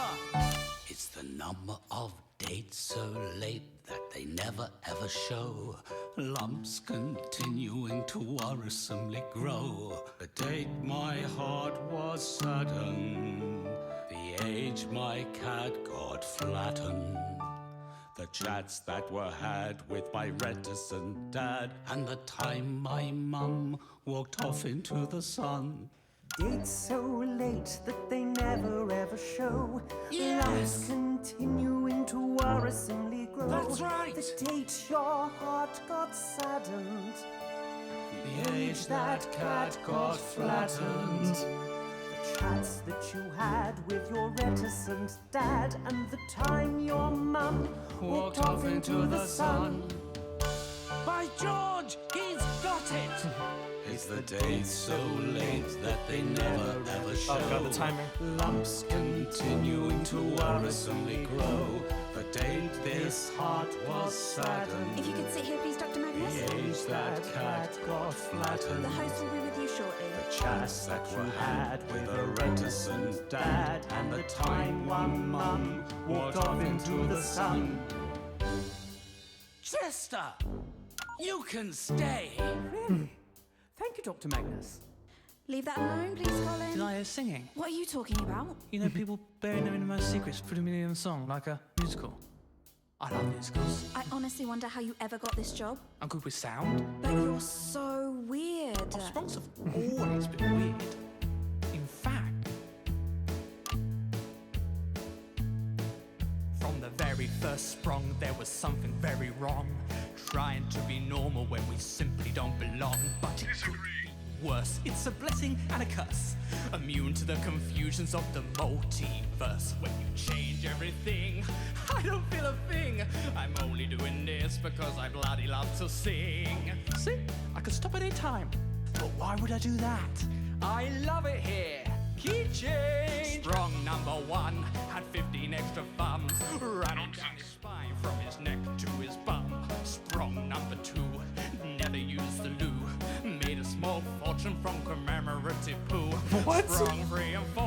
It's the number of dates so late that they never ever show. Lumps continuing to worrisomely grow. The date my heart was saddened. The age my cat got flattened. The chats that were had with my reticent dad. And the time my mum walked off into the sun. Dates so late that they never ever show. Yes. Lumps continuing to worrisomely grow. That's right. The date your heart got saddened. The age that cat got flattened. The chats that you had with your reticent dad. And the time your mum walked off into the sun. By George, he's got it. Is the date so late that they never ever show? Oh god, the timer. Lumps continuing to worrisomely grow. The date this heart was saddened. If you could sit here, please, Dr. Magnus. The age that cat got flattened. The host will be with you shortly. The chats that you had with a reticent dad. And the time one mum walked off into the sun. Chester, you can stay. Really? Thank you, Dr. Magnus. Leave that alone, please, Colin. Did I hear singing? What are you talking about? You know, people burying their innermost secrets for a million song, like a musical. I love musicals. I honestly wonder how you ever got this job. I'm good with sound. But you're so weird. Sprongs have always been weird. In fact, from the very first sprung, there was something very wrong. Trying to be normal when we simply don't belong. But it could be worse. It's a blessing and a curse. Immune to the confusions of the multiverse. When you change everything, I don't feel a thing. I'm only doing this because I bloody love to sing. See, I could stop at any time. But why would I do that? I love it here. Key change. Sprung number 1 had 15 extra thumbs running down his spine from his neck to his bum. Sprung number 2 never used the loo. Made a small fortune from commemorative poo. What? Sprung 3 and 4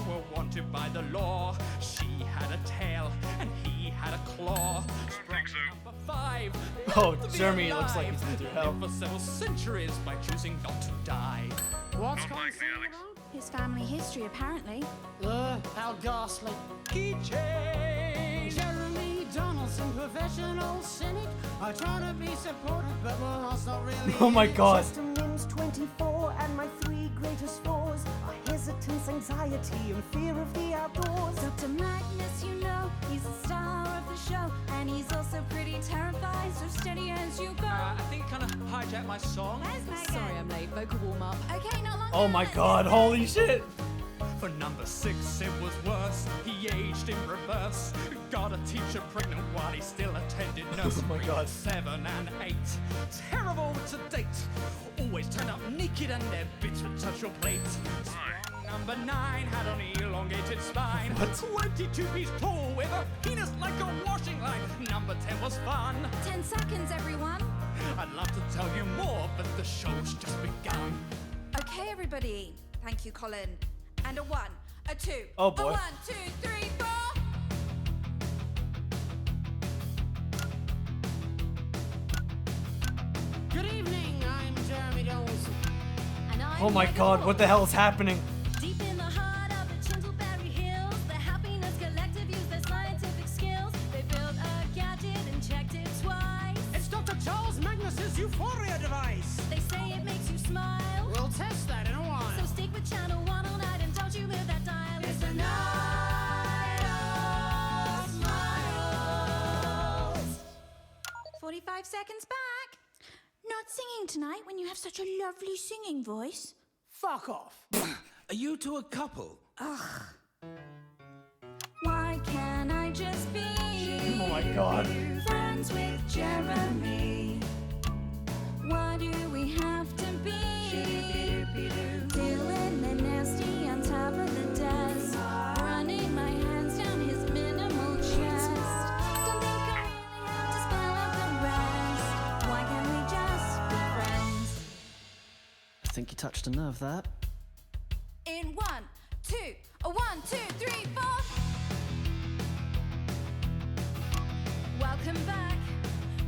were wanted by the law. She had a tail and he had a claw. Sprung number 5. Oh, Jeremy looks like he's been through hell. For several centuries by choosing not to die. What's going on? His family history, apparently. How ghastly. Key change. Jeremy Donaldson, professional cynic. I try to be supportive, but my heart's not really. Oh my god. Chester Mims 24, and my 3 greatest flaws are hesitance, anxiety, and fear of the outdoors. Dr. Magnus, you know, he's the star of the show, and he's also pretty terrified, so steady as you go. I think you kind of hijacked my song. Where's Megan? Sorry, I'm late. Vocal warm up. Okay, not long. Oh my god, holy shit. For number 6, it was worse. He aged in reverse. Got a teacher pregnant while he still attended nursery. Oh my god. 7 and 8, terrible to date. Always turn up naked and their bits would touch your plate. Number 9 had an elongated spine. What? 22 tall with a penis like a washing line. Number 10 was fun. 10 seconds, everyone. I'd love to tell you more, but the show's just begun. Okay, everybody. Thank you, Colin. And a 1, a 2, Oh, boy. a 1, 2, 3, 4. Good evening, I'm Jeremy Donaldson. And I'm Oh my Megan god, Moore. what the hell is happening? Deep in the heart of the Chisselberry Hills, the Happiness Collective use their scientific skills. They built a gadget and checked it twice. It's Dr. Charles Magnus's Euphoria device. They say it makes you smile. We'll test that in a while. So stick with channel 1 all night and don't you move that dial. It's the night of smiles. 45 seconds back. Not singing tonight when you have such a lovely singing voice. Fuck off. Are you two a couple? Ugh. Why can't I just be Oh my god. friends with Jeremy? Why do we have to be doing the nasty on top of the desk, running my hands down his minimal chest? Don't think I really have to spell think you touched a nerve there. In 1, 2, a 1, 2, 3, 4. Welcome back.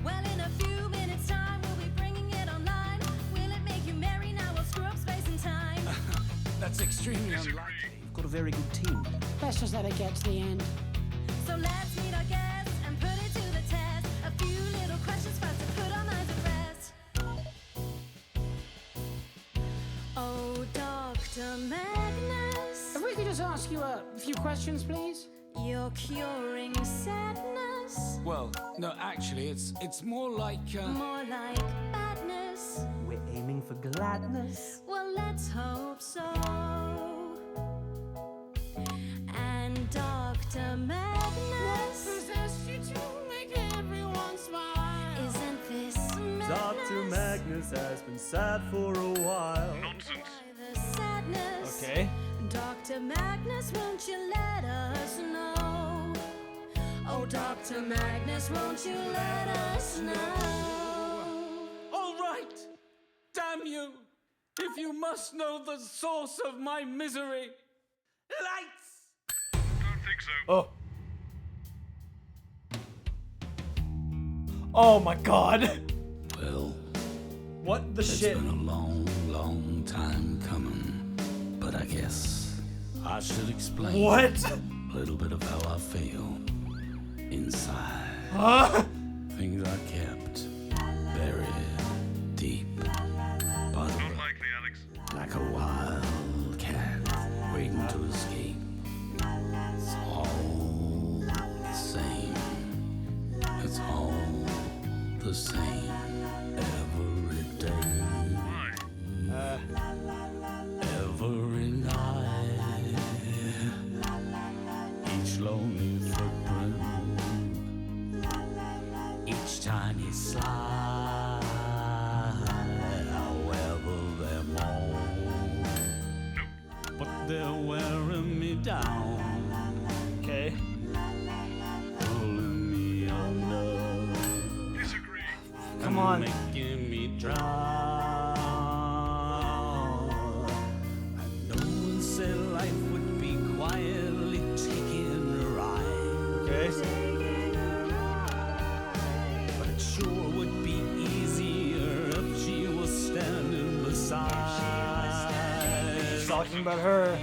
Well, in a few minutes' time, we'll be bringing it online. Will it make you merry now? We'll screw up space and time. That's extremely unlikely. You've got a very good team. Let's just let it get to the end. So let's meet our guests and put it to the test. A few little questions first to put our minds at rest. Oh, Dr. Magnus. If we could just ask you a few questions, please. You're curing sadness. Well, no, actually, it's more like. More like badness. We're aiming for gladness. Well, let's hope so. And Dr. Magnus. What possessed you to make everyone smile? Isn't this madness? Dr. Magnus has been sad for a while. Nonsense. The sadness. Okay. Dr. Magnus, won't you let us know? Oh, Dr. Magnus, won't you let us know? All right! Damn you! If you must know the source of my misery. Lights! Don't think so. Oh. Oh my god. Well, What the it's shit? been a long, long time coming. But I guess I should explain What? a little bit of how I feel inside. Huh? Things I kept buried deep by the Not likely, Alex. like a wild cat waiting to escape. It's all the same. It's all the same every day. Every night. Each lonely footprint. Each tiny slide. However they're moan. But they're wearing me down. Okay. Pulling me under. Disagree. Come on. Making me drown. And no one said life would be quietly taking a ride. Okay. But it sure would be easier if she was standing beside. He's talking about her.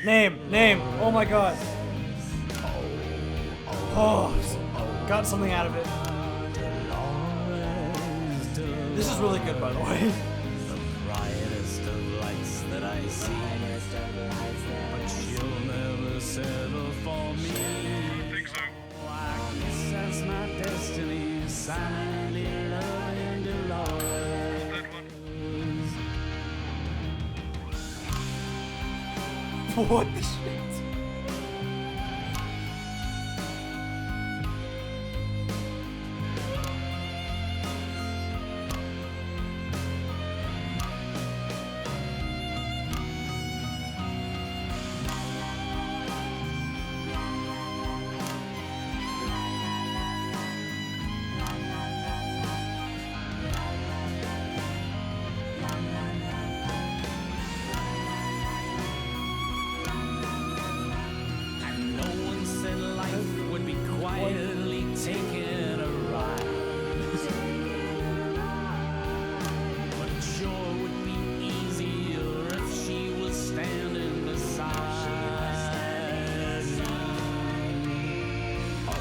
Name. Oh my god. Oh, got something out of it. This is really good, by the way. The brightest of lights that I see. But she'll never settle for me. Don't think so. I guess that's my destiny. Silently loving Dolores. That one. What the shit? And no one said life would be quietly taking a ride. But it sure would be easier if she was standing beside me. Oh,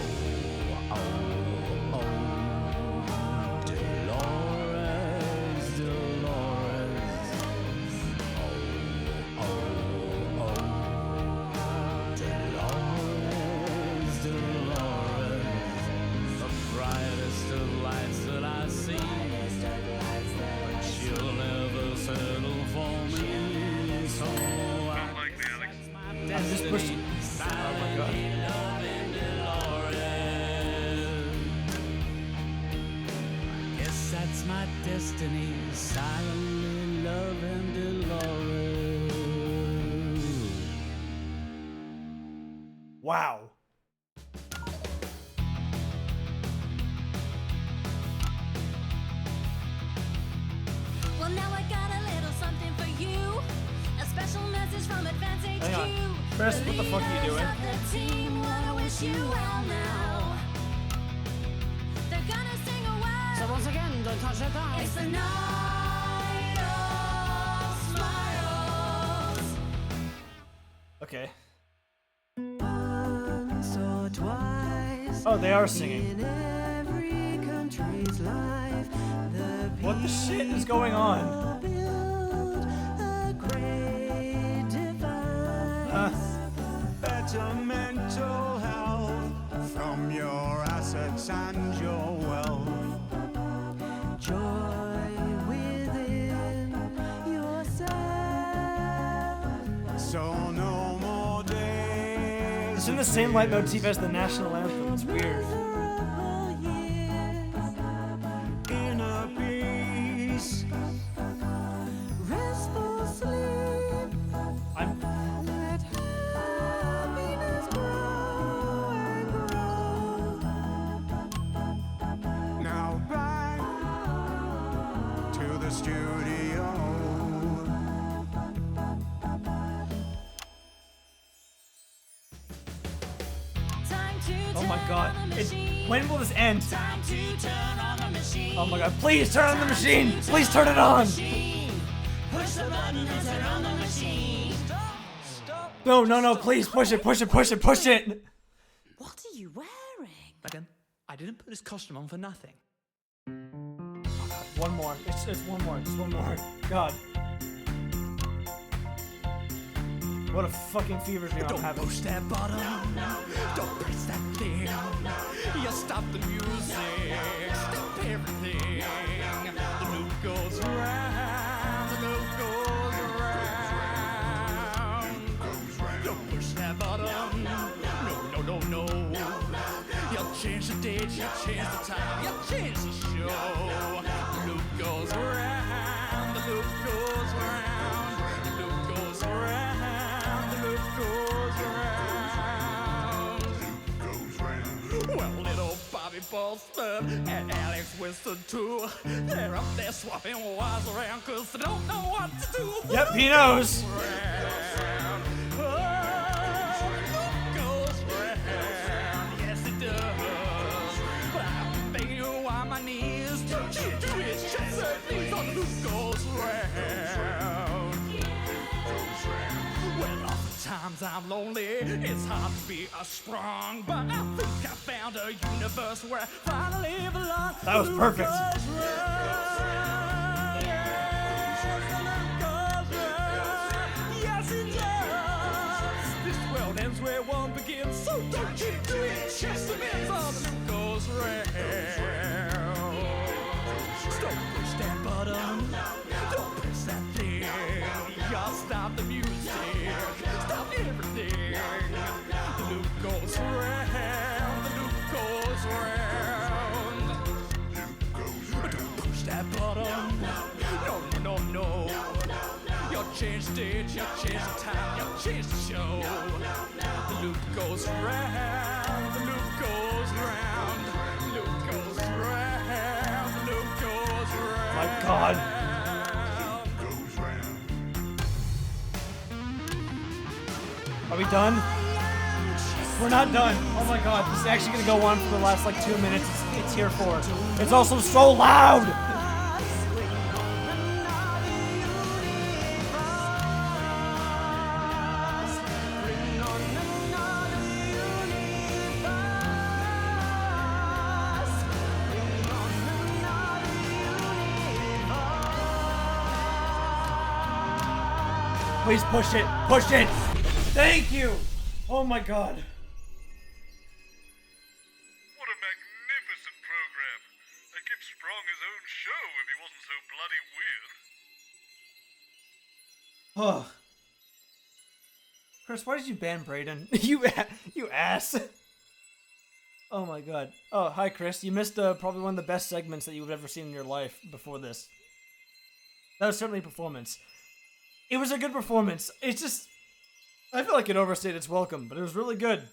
Dolores, Dolores. Dolores, Dolores, the brightest of lights that I see. But she'll never settle for me. So Not likely, Alex. I'm just pushing. Oh my god. loving Dolores. Guess that's my destiny. Silently loving Dolores. Wow. Chris, what the fuck are you doing? So once again, don't touch that dial. It's the night of smiles. Okay. Once or twice Oh, they are singing. in every country's life, the What the shit is going on? build a great device. Better mental health from your assets and your wealth. Joy within yourself. So no more days. It's in the same leitmotif as the national anthem. It's weird. Inner peace. Restful sleep. I'm. Let happiness grow and grow. Now back to the studio. Oh my god. When will this end? Oh my god. Please turn on the machine. Please turn it on. Push the button and turn on the machine. No, no, no. Please push it, push it, push it, push it. What are you wearing? Again, I didn't put this costume on for nothing. One more. It's one more. It's one more. God. What a fucking fever dream I'm having. Push that button. Don't press that thing. You stop the music. Stop everything. The loop goes round. The loop goes round. Don't push that button. No, no, no, no. You change the date. You change the time. You change the show. The loop goes round. The loop goes round. The loop goes round. Well, little Bobby Bolster and Alex Winston too. They're up there swapping wires around cause they don't know what to do. Yep, he knows. Yes, it does. But I'm begging you on my knees. Don't you do it, Chaser, please. On the loop goes round. Well, oftentimes I'm lonely. It's hard to be strong, but I think I found a universe where I finally belong. That was perfect. Yes, it does. This world ends where one begins, so don't keep doing chest against all the loop goes round. Don't push that button. Don't press that thing. Y'all stop the music. Stop everything. The loop goes round. The loop goes round. Don't push that button. No, no, no, no. You change the date. You change the time. You change the show. The loop goes round. The loop goes round. The loop goes round. The loop goes round. My god. Are we done? We're not done. Oh my god, this is actually gonna go on for the last like 2 minutes. It's here for. It's also so loud! Please push it! Push it! Thank you! Oh my god. What a magnificent program. I'd give Sprong his own show if he wasn't so bloody weird. Oh. Chris, why did you ban Brayden? you ass. Oh my god. Oh, hi Chris. You missed probably one of the best segments that you've ever seen in your life before this. That was certainly a performance. It was a good performance. It's just... I feel like it overstayed its welcome, but it was really good.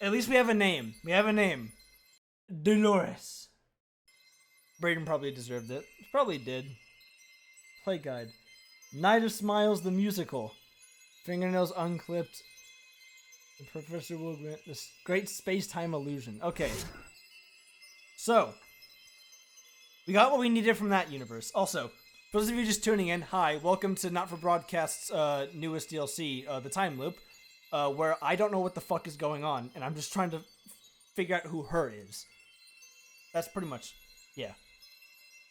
At least we have a name. We have a name. Dolores. Brayden probably deserved it. Probably did. Play guide. Night of Smiles the musical. Fingernails unclipped. The professor will grant this great space-time illusion. Okay. So, we got what we needed from that universe. Also, for those of you just tuning in, hi, welcome to Not For Broadcast's newest DLC, the Timeloop, where I don't know what the fuck is going on, and I'm just trying to figure out who her is. That's pretty much, yeah.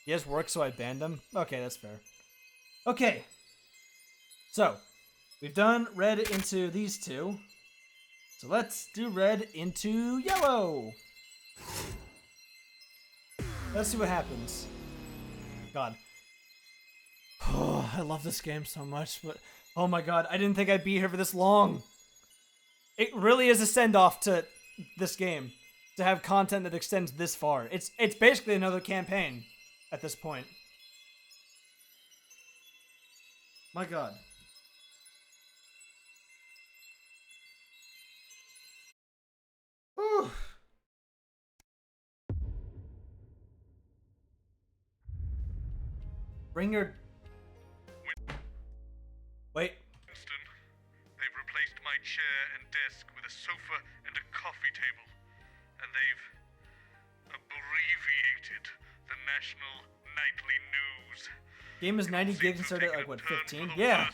He has work, so I banned him? Okay, that's fair. Okay. So, we've done red into these two. So let's do red into yellow. Let's see what happens. God. Oh, I love this game so much, but oh my god, I didn't think I'd be here for this long. It really is a send-off to this game to have content that extends this far. It's basically another campaign at this point. My god. Whew. Bring your... Wait. Winston, they've replaced my chair and desk with a sofa and a coffee table. And they've abbreviated the National Nightly News. Game is 90 gigs and started at like, what, 15? Yeah.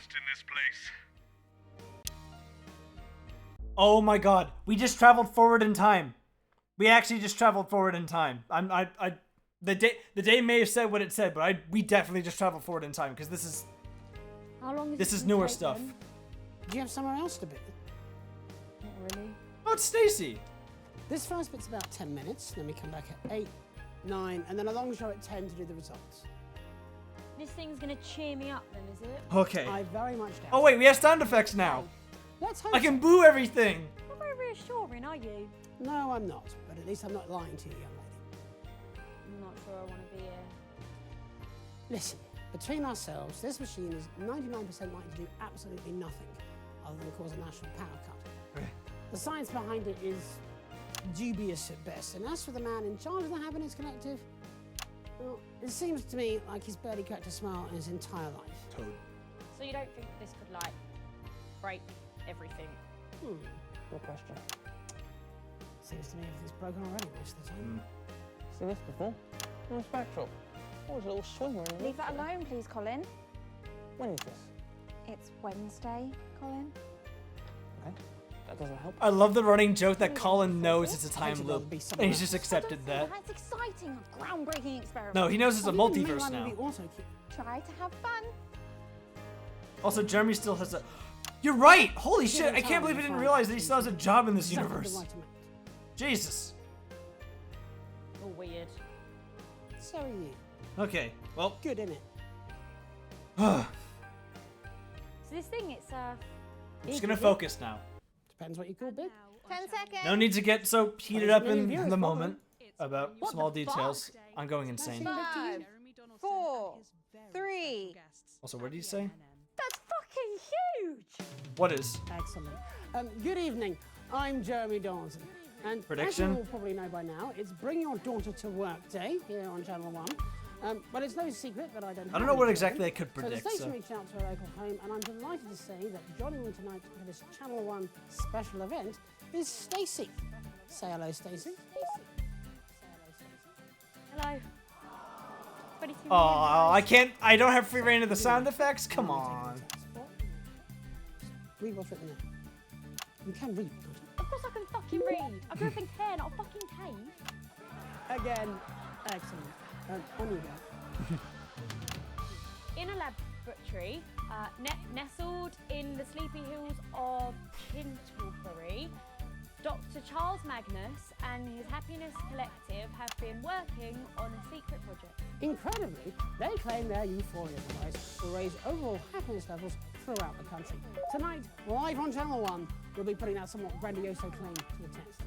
Oh my god. We just traveled forward in time. We actually just traveled forward in time. The day may have said what it said, but we definitely just traveled forward in time because this is... How long is this it is gonna newer take stuff. then? Do you have somewhere else to be? Not really. Oh, it's Stacy. This first bit's about 10 minutes, then we come back at 8, 9, and then a long show at 10 to do the results. This thing's gonna cheer me up then, is it? Okay. I very much doubt. Oh wait, we have sound effects now. Let's hope I can boo everything. Not very reassuring, are you? No, I'm not, but at least I'm not lying to you, young lady. I'm not sure I want to be here. Listen, between ourselves, this machine is 99% likely to do absolutely nothing other than cause a national power cut. The science behind it is dubious at best, and as for the man in charge of the Happiness Collective, well, it seems to me like he's barely cracked a smile in his entire life. Toad. So you don't think this could, like, break everything? Good question. Seems to me everything's broken already most of the time. Seen this before? In the spectral. Oh, there's a little swimmer in there. Leave that alone, please, Colin. When is this? It's Wednesday, Colin. Okay. That doesn't help. I love the running joke that Colin knows it's a time loop, and he's just accepted that. That's exciting, a groundbreaking experiment. No, he knows it's a multiverse now. Try to have fun. Also, Jeremy still has a... You're right! Holy shit, I can't believe I didn't realize that he still has a job in this universe. Jesus. All weird. So are you. Okay, well... Good, innit? So this thing, it's I'm just gonna focus now. Depends what you call big. 10 seconds. No need to get so heated up in the moment about small details. I'm going insane. 5, 4, 3. Also, what did he say? That's fucking huge! What is? Excellent. Good evening. I'm Jeremy Dawson. And Prediction? as you all probably know by now, it's Bring Your Daughter to Work Day here on Channel 1. But it's no secret that I don't have I don't know what any exactly children. I could predict, So the station so- reached out to our local home, and I'm delighted to say that joining me tonight for this Channel 1 special event is Stacey. Say hello, Stacey. Hello. Oh, I don't have free reign of the sound effects? Come on. Read what's written there. You can read, can't you? Of course I can fucking read. I grew up in care, not a fucking cave. Again, excellent. On you go. In a laboratory, nestled in the sleepy hills of Canterbury, Dr. Charles Magnus and his Happiness Collective have been working on a secret project. Incredibly, they claim their euphoria device will raise overall happiness levels throughout the country. Tonight, live on Channel 1, we'll be putting out somewhat grandiose claim to the test.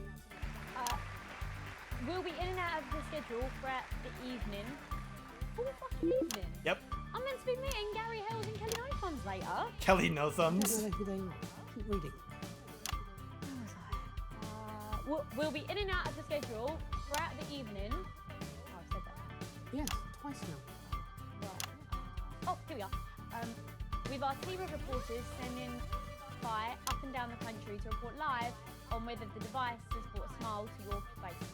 We'll be in and out of the schedule throughout the evening. All fucking evening? Yep. I'm meant to be meeting Gary Hales and Kelly Nightfans later. Kelly No Thumbs. I don't know who they are. Keep reading. We'll be in and out of the schedule throughout the evening. Oh, I've said that. Yes, twice now. Right. Oh, here we are. With our team of reporters sending Wi-Fi up and down the country to report live on whether the device has brought a smile to your face.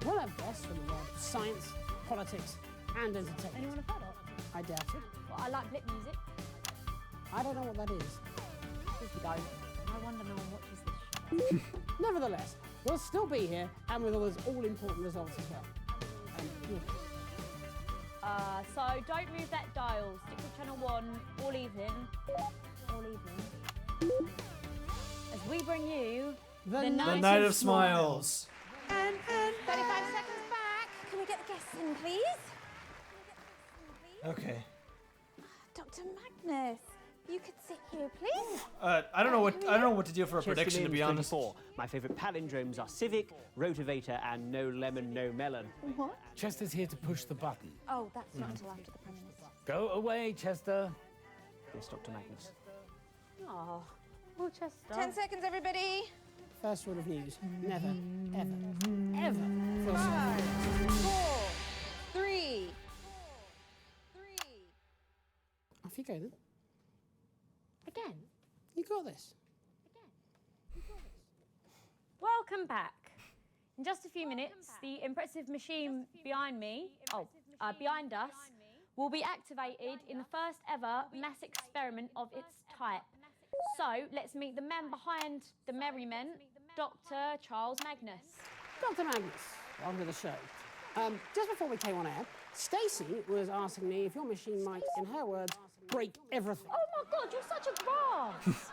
We'll have guests from the world of science, politics, and entertainment. Anyone have heard of? I doubt it. Well, I like blip music. I don't know what that is. If you don't, I wonder no one watches this show. Nevertheless, we'll still be here, and with all those all-important results as well. So don't move that dial. Stick with channel 1 all evening. All evening. As we bring you The Night of Smiles. And 35 seconds back. Can we get the guests in, please? Okay. Dr. Magnus, you could sit here, please. I don't know what to do for a prediction, to be honest. 24. My favourite palindromes are civic, rotivator, and no lemon, no melon. What? Chester's here to push the button. Oh, that's not until after the Prime Minister. Go away, Chester. Yes, Dr. Magnus. Oh, poor Chester. 10 seconds, everybody. First rule of news: never, ever feel 5, sorry. 4, 3. Off you go then. Again? You got this. Welcome back. In just a few minutes, the impressive machine behind us, will be activated in the first ever mass experiment of its type. So let's meet the man behind the merriment, Dr. Charles Magnus. Dr. Magnus, welcome to the show. Just before we came on air, Stacey was asking me if your machine might, in her words, break everything. Oh my God, you're such a grass!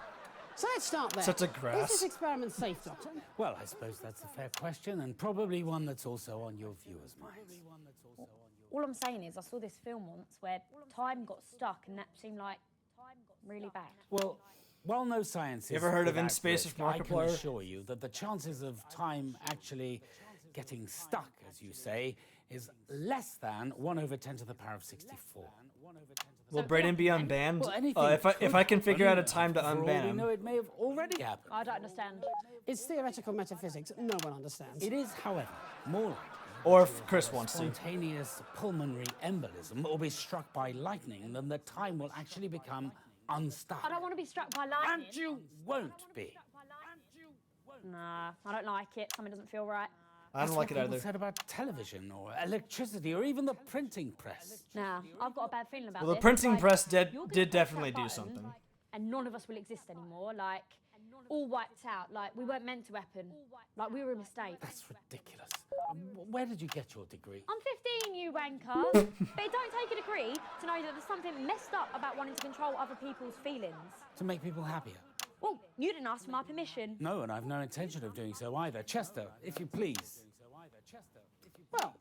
So let's start there. Such a grass. Is this experiment safe, Doctor? Well, I suppose that's a fair question, and probably one that's also on your viewers' minds. All I'm saying is I saw this film once where time got stuck and that seemed like really bad. Well, while no science is You ever heard of In without Space risk, with I can Markiplier? assure you that the chances of time actually getting stuck, as you say, is less than 1/10 to the power of 64. Will Brayden be unbanned? Well, anything if I can could figure out a happen. time to For all unban we him. know, it may have already happened. I don't understand. It's theoretical metaphysics no one understands. It is, however, more likely Or if Chris wants to. spontaneous pulmonary embolism or be struck by lightning than that time will actually become unstuck. I don't want to be struck by lightning. And you won't be. Nah, I don't like it. Something doesn't feel right. I don't like it That's what either. people said about television or electricity or even the printing press. Nah, I've got a bad feeling about Well, the this. printing Like, press you're did gonna press definitely that do button something. And none of us will exist anymore. Like, all wiped out. Like, we weren't meant to happen. Like, we were a mistake. That's ridiculous. Where did you get your degree? I'm 15, you wankers. But it don't take a degree to know that there's something messed up about wanting to control other people's feelings. To make people happier. Well, you didn't ask for my permission. No, and I've no intention of doing so either. Chester, if you please. Well,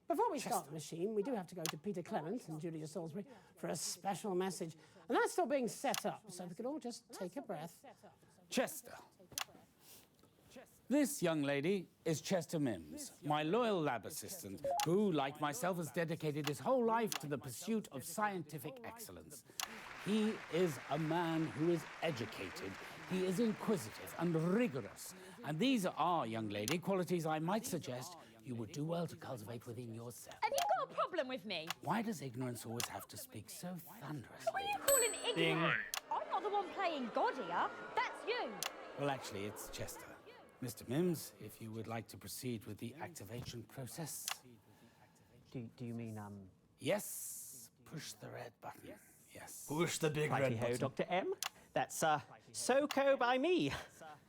before we start the machine, we do have to go to Peter Clement and Julia Salisbury for a special message. And that's still being set up, so we could all just take a breath. Chester. This young lady is Chester Mims, my loyal lab assistant, who, like myself, has dedicated his whole life to the pursuit of scientific excellence. He is a man who is educated, he is inquisitive and rigorous, and these are, young lady, qualities I might suggest you would do well to cultivate within yourself. Have you got a problem with me? Why does ignorance always have to speak so thunderously? What are you calling ignorant? I'm not the one playing God here. That's you. Well, actually, it's Chester. Mr. Mims, if you would like to proceed with the activation process. Do you mean, Yes, push the red button. Yes. Push the big red Righty-ho, button. Dr. M. That's, SoCo by me.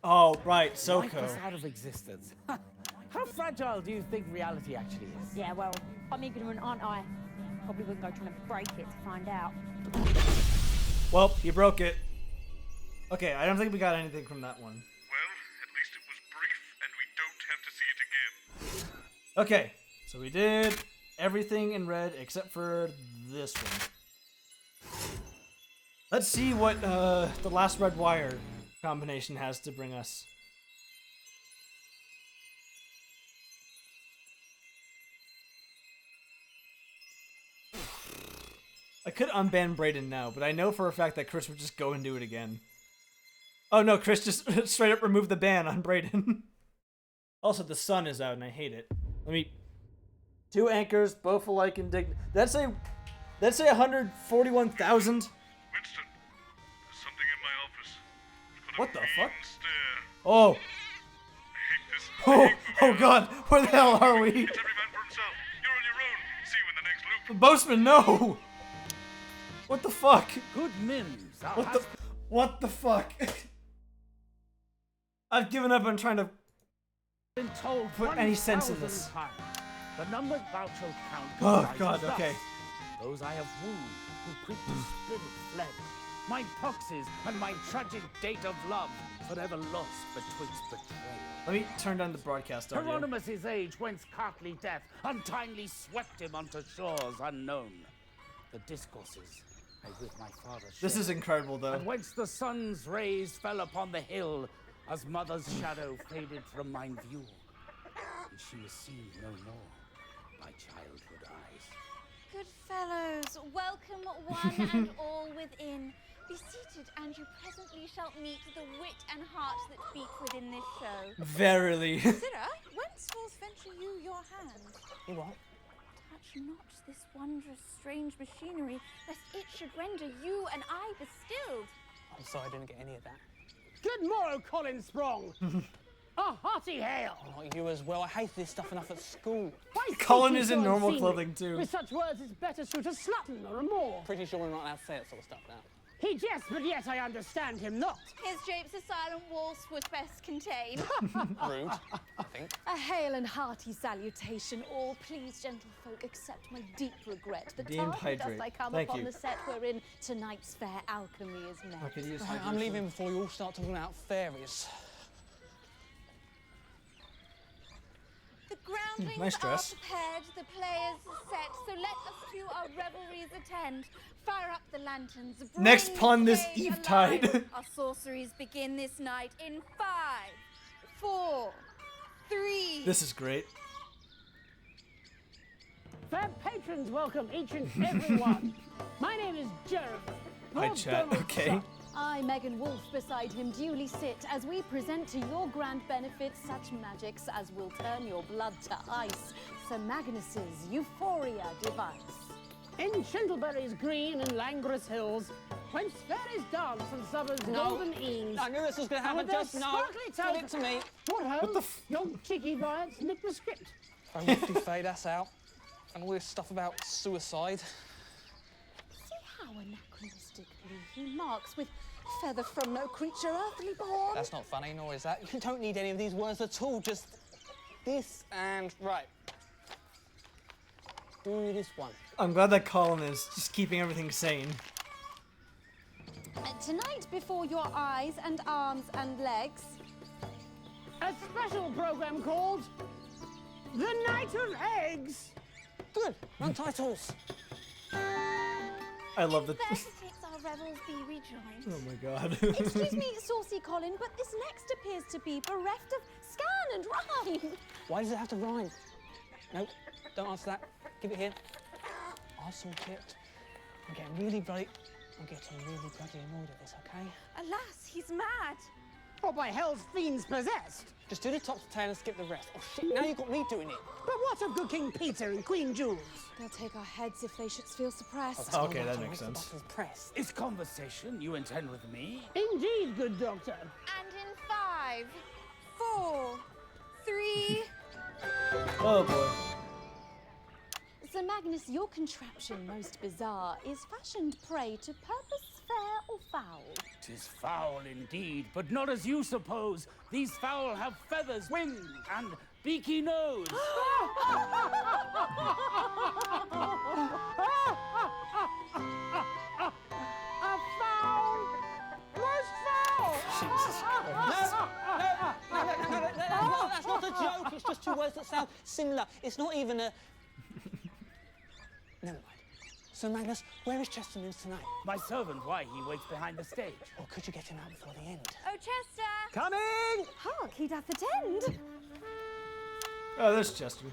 Oh, right, Wipe us SoCo. out of existence. How fragile do you think reality actually is? Yeah, well, I'm ignorant, aren't I? Probably wouldn't go trying to break it to find out. Well, you broke it. Okay, I don't think we got anything from that one. Well, at least it was brief, and we don't have to see it again. Okay, so we did everything in red except for this one. Let's see what the last red wire combination has to bring us. I could unban Brayden now, but I know for a fact that Chris would just go and do it again. Oh no, Chris just straight up removed the ban on Brayden. Also, the sun is out and I hate it. Let me... Two anchors, both alike indignant. That's a 141,000. Winston, there's something in my office. It What the fuck? Stare. Oh. Oh god, where the hell are we? It's every man for himself. You're on your own. See you in the next loop. Boastman, no! What the fuck? Good Mims. What the fuck? I've given up on trying to been told put any sense in 1,000 this. times. The number thou shalt count. Oh rises god, thus. okay. Those I have wooed, who quick to spirit fled. My poxes and my tragic date of love, forever lost betwixt betrayal. Let me turn down the broadcast audio. Hieronymus' age, whence cartly death untimely swept him onto shores unknown. The discourses I with my father This shared, is incredible, though. and whence the sun's rays fell upon the hill, as mother's shadow faded from mine view, and she was seen no more by childhood eyes. Good fellows, welcome one and all within. Be seated, and you presently shall meet the wit and heart that beat within this show. Verily. Sirrah, whenceforth venture you your hand? You what? Touch not this wondrous, strange machinery, lest it should render you and I bestilled. I'm sorry I didn't get any of that. Good morrow, Colin Sprong. A hearty hail. Oh, you as well. I hated this stuff enough at school. Why Colin seek is you in so normal unseemly? clothing, too. With such words, it's better suit a slutton or a moor. Pretty sure we're not allowed to say that sort of stuff now. He jests, but yet I understand him not. His japes a silent waltz would best contain. Rude, I think. A hail and hearty salutation, all. Please, gentlefolk, accept my deep regret that Deemed tardy dust hydrate. I come Thank upon you. the set wherein tonight's fair alchemy is met. I could use Right, hydration. I'm leaving before you all start talking about fairies. The groundlings Nice dress. are prepared, the players are set, so let us to our revelries attend. Fire up the lanterns. Bring Next pawn the this stage Evetide. alive. Our sorceries begin this night in 5, 4, 3. This is great. Fair patrons, welcome each and every one. My name is Jeremy. Hi, Lord chat. Donald's Okay. son. I, Megan Wolf, beside him duly sit as we present to your grand benefit such magics as will turn your blood to ice. Sir Magnus's Euphoria device. In Shintleberry's green and languorous hills, whence fairies dance and suburbs golden eaves. I knew this was going to happen. And with Just their no. sparkly Give toes- it to me. What ho? What the Your cheeky riots nick the script. I wifty fade us out. And all this stuff about suicide. See how anachronistically he marks with feather from no creature earthly born. That's not funny, nor is that. You don't need any of these words at all. Just this and right. Do this one. I'm glad that Colin is just keeping everything sane. Tonight, before your eyes and arms and legs, A special program called The Night of Eggs. Good. Wrong titles. I love the. First our revels be rejoined. Oh my god. excuse me, saucy Colin, but this next appears to be bereft of scan and rhyme. Why does it have to rhyme? No, don't answer that. Give it here. I'll sort it. I'm getting really bloody annoyed at this, okay? Alas, he's mad. Or by hell's fiends possessed. Just do the top to tail and skip the rest. Oh shit, now you've got me doing it. But what of good King Peter and Queen Jules? They'll take our heads if they should feel suppressed. Okay, that makes sense. Press. Is conversation you intend with me? Indeed, good doctor. And in 5, 4, 3. Oh boy. Sir Magnus, your contraption, most bizarre, is fashioned prey to purpose fair or foul. 'Tis foul indeed, but not as you suppose. These fowl have feathers, wings, and beaky nose. A foul! Most foul! Jesus That's not a joke. It's just two words that sound similar. It's not even a... Never mind. So, Magnus, where is Chester Mims tonight? My servant, why, he waits behind the stage. Or could you get him out before the end? Oh, Chester! Coming! Hark, he doth attend. Oh, there's Chester.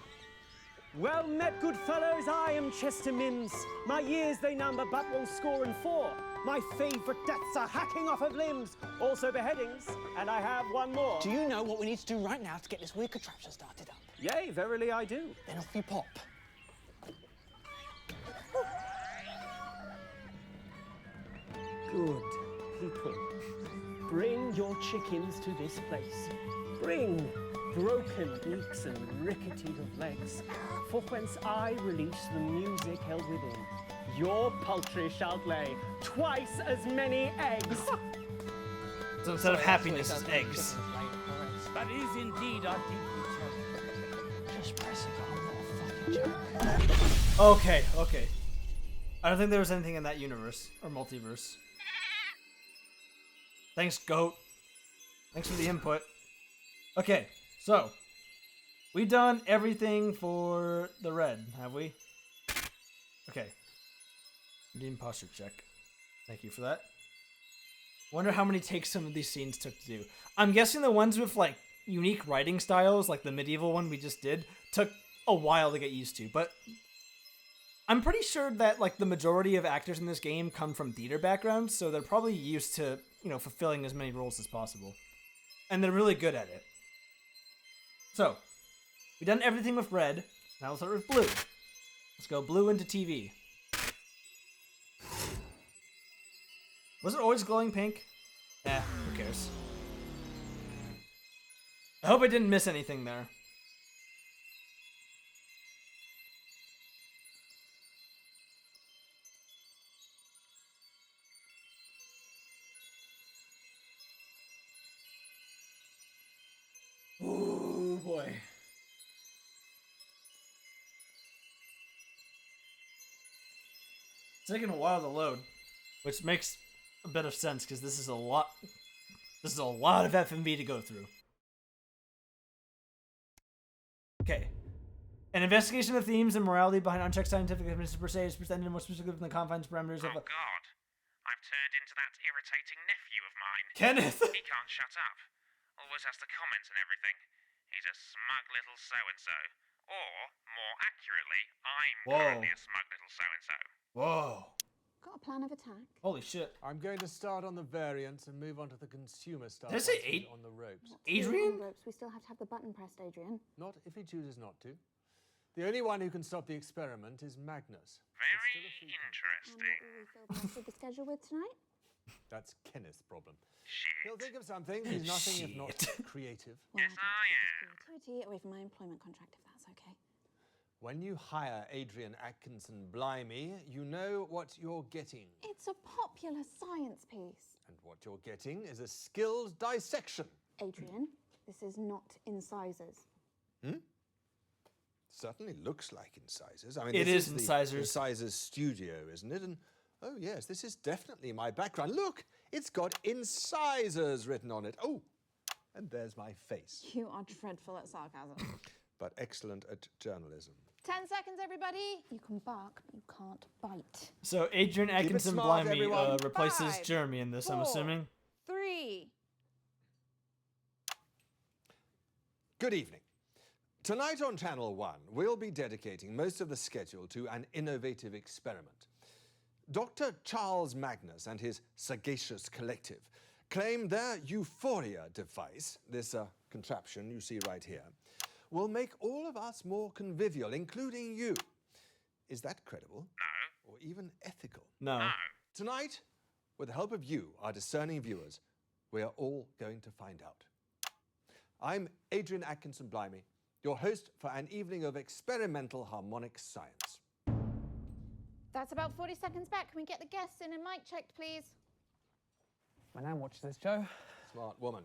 Well met, good fellows, I am Chester Mims. My years they number but 104. My favourite deaths are hacking off of limbs, also beheadings, and I have one more. Do you know what we need to do right now to get this weird contraption started up? Yea, verily I do. Then off you pop. Good people, bring your chickens to this place. Bring broken beaks and rickety of legs, for whence I release the music held within. Your poultry shall lay twice as many eggs. So instead of happiness, it's eggs. That is indeed our deeply cherished. Just press it, I'm not a fucking joke. Okay, okay. I don't think there was anything in that universe or multiverse. Thanks, Goat. Thanks for the input. Okay, so we done everything for the red, have we? Okay. Redeem posture check. Thank you for that. Wonder how many takes some of these scenes took to do. I'm guessing the ones with like unique writing styles, like the medieval one we just did, took a while to get used to. But I'm pretty sure that like the majority of actors in this game come from theater backgrounds, so they're probably used to, you know, fulfilling as many roles as possible. And they're really good at it. So, we've done everything with red. Now let's start with blue. Let's go blue into TV. Was it always glowing pink? Eh, who cares? I hope I didn't miss anything there. Oh boy. It's taking a while to load, which makes a bit of sense because this is a lot of FMV to go through. Okay. An investigation of themes and morality behind unchecked scientific evidence per se is presented more specifically within the confines parameters of Oh God, I've turned into that irritating nephew of mine. Kenneth! He can't shut up. Always has to comment and everything. He's a smug little so-and-so. Or, more accurately, I'm currently a smug little so-and-so. Whoa. Got a plan of attack? Holy shit. I'm going to start on the variants and move on to the consumer stuff. Did I say on the ropes. Adrian? Ropes. We still have to have the button pressed, Adrian. Not if he chooses not to. The only one who can stop the experiment is Magnus. Very interesting. What will we fill the rest of the schedule with tonight? That's Kenneth's problem. Shit. He'll think of something. He's nothing if not creative. Yes, I am. Creativity away from my employment contract, if that's okay. When you hire Adrian Atkinson Blimey, you know what you're getting. It's a popular science piece. And what you're getting is a skilled dissection. Adrian, this is not incisors. Hmm? Certainly looks like incisors. I mean, It this is the incisors. Incisors studio, isn't it? And oh yes, this is definitely my background. Look, it's got incisors written on it. Oh, and there's my face. You are dreadful at sarcasm. But excellent at journalism. 10 seconds, everybody. You can bark, but you can't bite. So Adrian Keep it Atkinson smart, Blimey everyone. replaces 5, Jeremy in this, I'm 4, assuming. 3. Good evening. Tonight on Channel 1, we'll be dedicating most of the schedule to an innovative experiment. Dr. Charles Magnus and his sagacious collective claim their Euphoria device, this contraption you see right here, will make all of us more convivial, including you. Is that credible? No. Or even ethical? No. Tonight, with the help of you, our discerning viewers, we are all going to find out. I'm Adrian Atkinson Blimey, your host for an evening of experimental harmonic science. That's about 40 seconds back. Can we get the guests in and mic checked, please? My nan watches this, Joe. Smart woman.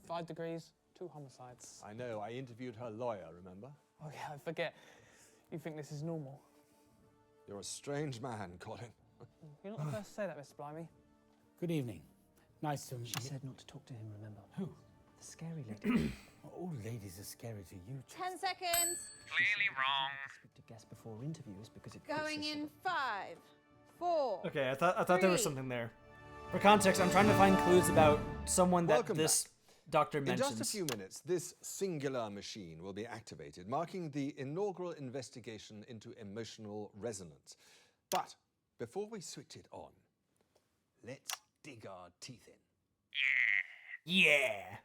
5 degrees, 2 homicides. I know, I interviewed her lawyer, remember? Oh yeah, I forget. You think this is normal? You're a strange man, Colin. You're not the first to say that, Mr. Blimey. Good evening. Nice to meet She you. said not to talk to him, remember? Who? The scary lady. All ladies are scary to you. 10 seconds. Clearly wrong. Speak to guests before interviews because it Going puts us in 5, 4. Okay, I thought there was 3. something there. For context, I'm trying to find clues about someone that Welcome this back. doctor In mentions. just a few minutes, this singular machine will be activated, marking the inaugural investigation into emotional resonance. But before we switch it on, let's dig our teeth in. Yeah.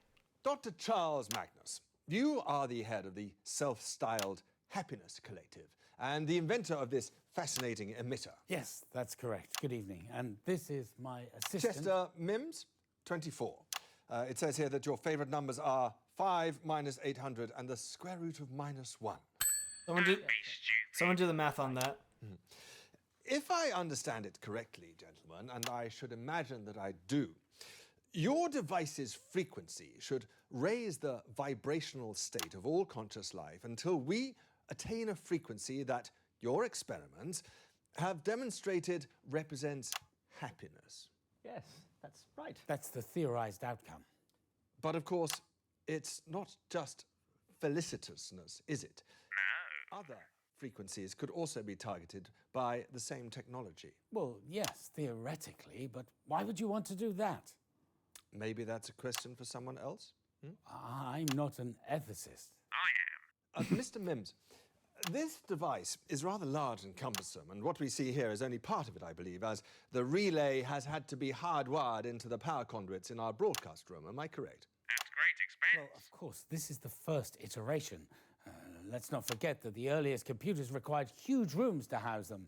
Dr. Charles Magnus, you are the head of the self-styled Happiness Collective and the inventor of this fascinating emitter. Yes, that's correct. Good evening. And this is my assistant. Chester Mims, 24. It says here that your favorite numbers are 5 minus 800 and the square root of minus 1. Someone do the math on that. If I understand it correctly, gentlemen, and I should imagine that I do, your device's frequency should raise the vibrational state of all conscious life until we attain a frequency that your experiments have demonstrated represents happiness. Yes, that's right. That's the theorized outcome. But of course, it's not just felicitousness, is it? No. Other frequencies could also be targeted by the same technology. Well, yes, theoretically, but why would you want to do that? Maybe that's a question for someone else? I'm not an ethicist. Mr. Mims, this device is rather large and cumbersome, and what we see here is only part of it, I believe, as the relay has had to be hardwired into the power conduits in our broadcast room. Am I correct? At great expense. Well, of course, this is the first iteration. Let's not forget that the earliest computers required huge rooms to house them.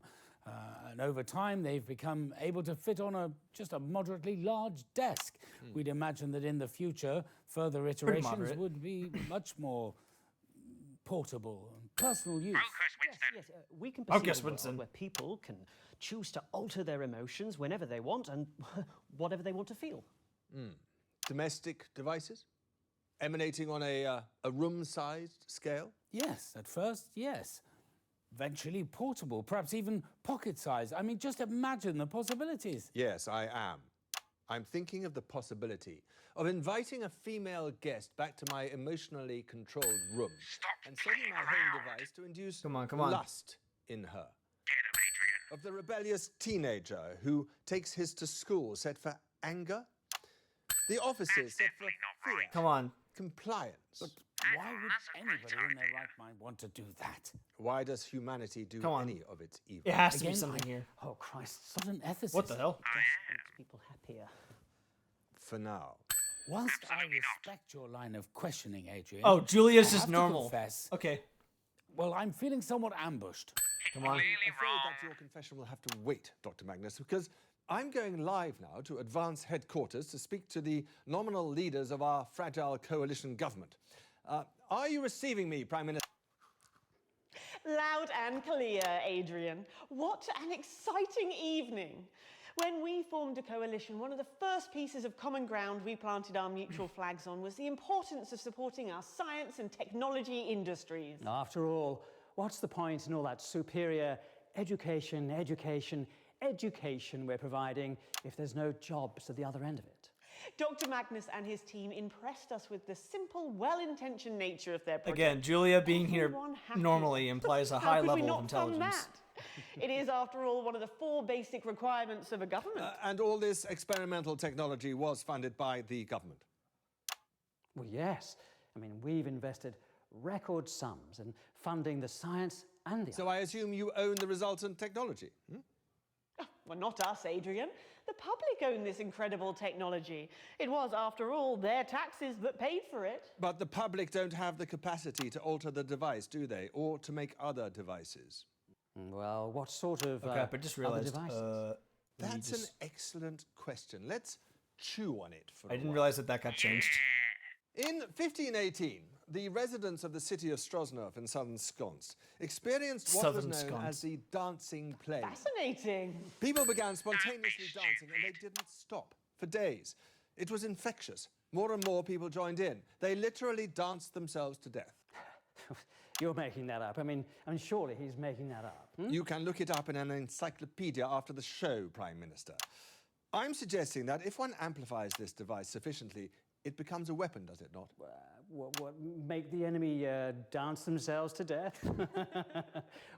And over time, they've become able to fit on just a moderately large desk. We'd imagine that in the future, further iterations would be much more portable and personal use. Yes, we can perceive a world where people can choose to alter their emotions whenever they want and whatever they want to feel. Domestic devices? Emanating on a room-sized scale? Yes, at first, yes. Eventually portable, perhaps even pocket-sized. I mean, just imagine the possibilities. Yes, I am. I'm thinking of the possibility of inviting a female guest back to my emotionally controlled room and setting my home device to induce lust in her. Of the rebellious teenager who takes his to school set for anger. The officers set for fear. Come on. Compliance. But why would anybody in their right mind want to do that? Why does humanity do any of its evil? It has to be something here. Oh, Christ, not an ethicist. What the hell? It makes people happier. For now. Whilst I respect your line of questioning, Adrian. Oh, Julia's I just have to normal. confess, Okay. well, I'm feeling somewhat ambushed. Come on. I'm afraid that your confession will have to wait, Dr. Magnus, because I'm going live now to Advance Headquarters to speak to the nominal leaders of our fragile coalition government. Are you receiving me, Prime Minister? Loud and clear, Adrian. What an exciting evening. When we formed a coalition, one of the first pieces of common ground we planted our mutual flags on was the importance of supporting our science and technology industries. After all, what's the point in all that superior education we're providing if there's no jobs at the other end of it? Dr. Magnus and his team impressed us with the simple, well-intentioned nature of their project. Again, Julia being here Everyone happy. normally implies a How high could we level not of fund intelligence. that? It is, after all, one of the 4 basic requirements of a government. And all this experimental technology was funded by the government? Well, yes. I mean, we've invested record sums in funding the science and the So I assume you own the resultant technology? Well, not us, Adrian. The public own this incredible technology. It was, after all, their taxes that paid for it. But the public don't have the capacity to alter the device, do they? Or to make other devices? Well, what sort of Okay, but just realized. That's an excellent question. Let's chew on it for a I didn't while. realize that got changed. In 1518, the residents of the city of Strosnerf in southern Sconce experienced what was known as the dancing plague. Fascinating. People began spontaneously dancing and they didn't stop for days. It was infectious. More and more people joined in. They literally danced themselves to death. You're making that up. I mean, surely he's making that up. You can look it up in an encyclopedia after the show, Prime Minister. I'm suggesting that if one amplifies this device sufficiently, it becomes a weapon, does it not? What make the enemy dance themselves to death? Well,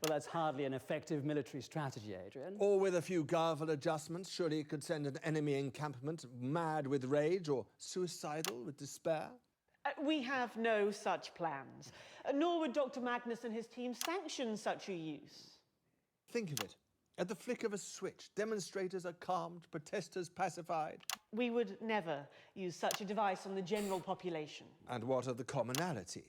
that's hardly an effective military strategy, Adrian. Or with a few garble adjustments, surely it could send an enemy encampment mad with rage or suicidal with despair? We have no such plans, nor would Dr. Magnus and his team sanction such a use. Think of it. At the flick of a switch, demonstrators are calmed, protesters pacified. We would never use such a device on the general population. And what of the commonality?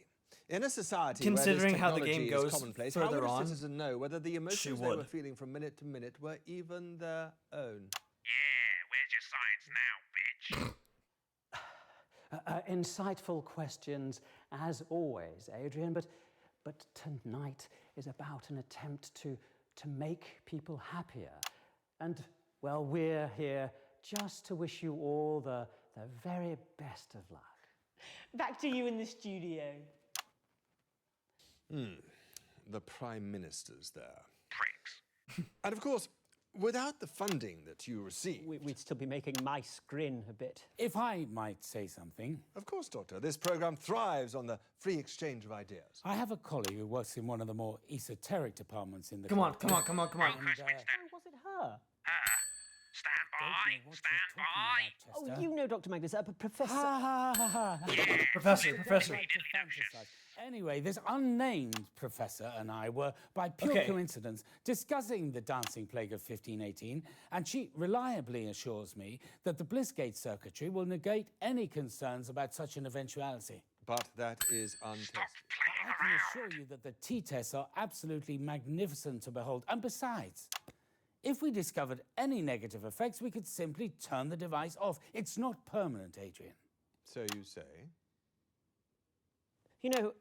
In a society Considering where how this the game technology is goes commonplace, how further would a on, citizen know whether the she emotions they would. were feeling from minute to minute were even their own? Yeah, where's your science now, bitch? Insightful questions, as always, Adrian, but tonight is about an attempt to make people happier. And, well, we're here just to wish you all the very best of luck. Back to you in the studio. The Prime Minister's there. Pricks. And of course, without the funding that you receive... We'd still be making mice grin a bit. If I might say something. Of course, Doctor. This program thrives on the free exchange of ideas. I have a colleague who works in one of the more esoteric departments in the Come on. And, was it her? Stand by. Oh, you know, Dr. Magnus, Professor. Professor. Anyway, this unnamed professor and I were, by pure coincidence, discussing the dancing plague of 1518, and she reliably assures me that the Blissgate circuitry will negate any concerns about such an eventuality. But that is untested. I can assure you that the T-tests are absolutely magnificent to behold. And besides, if we discovered any negative effects, we could simply turn the device off. It's not permanent, Adrian. So you say? You know,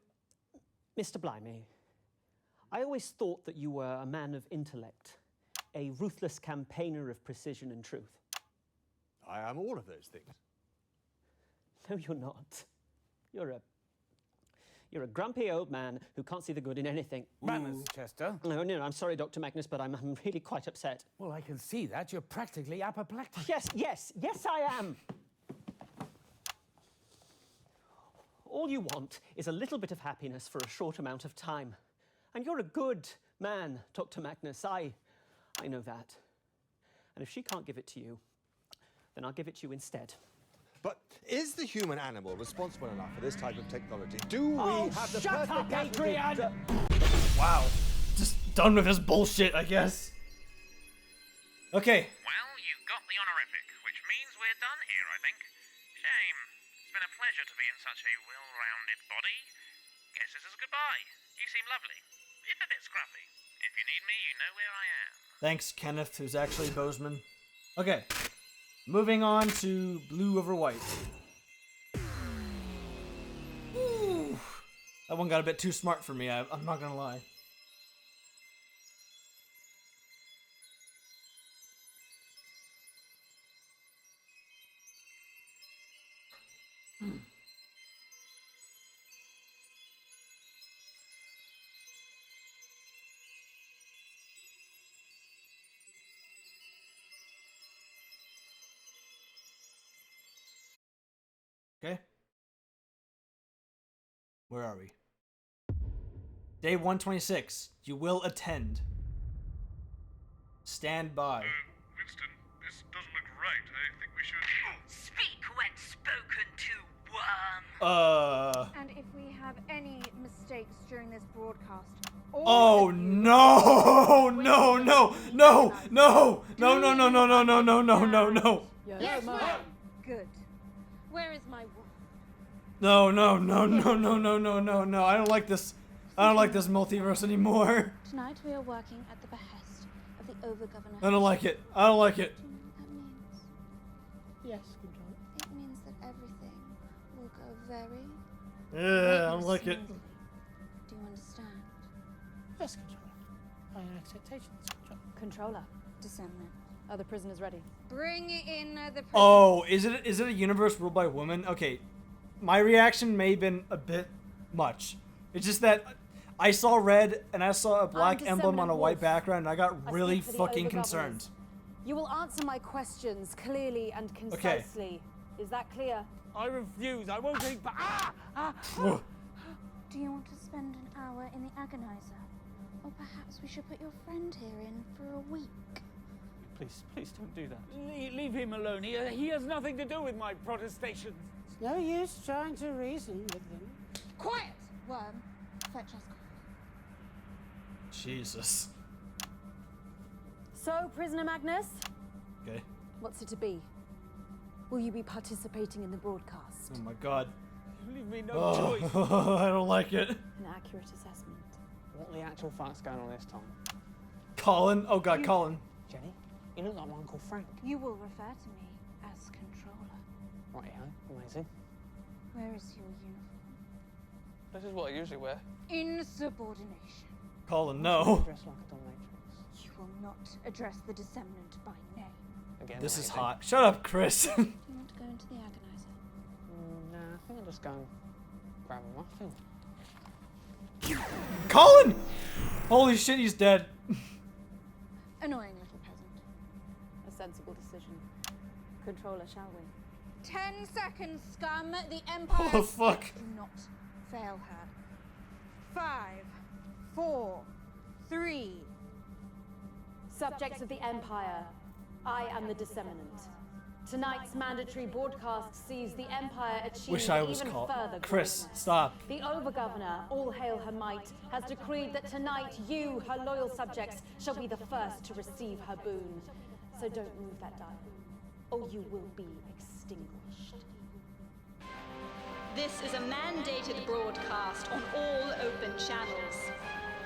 Mr. Blimey, I always thought that you were a man of intellect, a ruthless campaigner of precision and truth. I am all of those things. No, you're not. You're a grumpy old man who can't see the good in anything. Manners, Chester. No, I'm sorry, Dr. Magnus, but I'm really quite upset. Well, I can see that. You're practically apoplectic. Yes, I am. All you want is a little bit of happiness for a short amount of time. And you're a good man, Dr. Magnus. I know that. And if she can't give it to you, then I'll give it to you instead. But is the human animal responsible enough for this type of technology? Do we have the shut up, Adrian! Wow. Just done with his bullshit, I guess. Okay. Well, you've got the honorific, which means we're done here, I think. Shame. It's been a pleasure to be in such a well-rounded body. Guess this is goodbye. You seem lovely, if a bit scruffy. If you need me, you know where I am. Thanks, Kenneth, who's actually Bozeman. Okay. Moving on to blue over white. Ooh. That one got a bit too smart for me, I'm not gonna lie. Okay. Where are we? Day 126. You will attend. Stand by. Winston, this doesn't look right. I think we should... Speak when spoken to, worm. And if we have any mistakes during this broadcast... Oh no! No! Good. Where is my wand? No. I don't like this. I don't like this multiverse anymore. Tonight we are working at the behest of the Over-Governor. I don't like it. Do you know what that means? Yes, Controller. It means that everything will go very... Yeah, I don't like it. smoothly. Do you understand? Yes, Controller. Higher expectations, Controller. Controller. Discernment. Are the prisoners ready? Bring in the prisoners. Oh, is it a universe ruled by women? Okay, my reaction may have been a bit much. It's just that I saw red and I saw a black emblem on a white background and I got really fucking concerned. You will answer my questions clearly and concisely. Is that clear? I refuse. I won't take back. Do you want to spend an hour in the agonizer? Or perhaps we should put your friend here in for a week? Please don't do that. Leave him alone. He has nothing to do with my protestations. It's no use trying to reason with them. Quiet! Worm, fetch us coffee. Jesus. So, Prisoner Magnus, Okay. what's it to be? Will you be participating in the broadcast? Oh my god. Leave me no choice. I don't like it. An accurate assessment. What are the actual facts going on this time? Colin. Oh god, Colin. Jenny, you look like my Uncle Frank. You will refer to me as Controller. Right, amazing. Where is your uniform? This is what I usually wear. Insubordination. Colin, no. Dress like a dominatrix. You will not address the disseminant by name. Again, This is amazing. hot. Shut up, Chris. Do you want to go into the agonizer? Nah, I think I'll just go and grab a muffin. Colin! Holy shit, he's dead. Annoying little peasant. A sensible decision. Controller, shall we? 10 seconds, scum. The Empire. Oh, fuck. Do not fail her. 5, 4, 3. Subjects of the Empire, I am the disseminant. Tonight's mandatory broadcast sees the Empire achieve Wish I was even called. further Chris, greatness. stop. The Overgovernor, all hail her might, has decreed that tonight you, her loyal subjects, shall be the first to receive her boon. So don't move that dial, or you will be extinguished. This is a mandated broadcast on all open channels.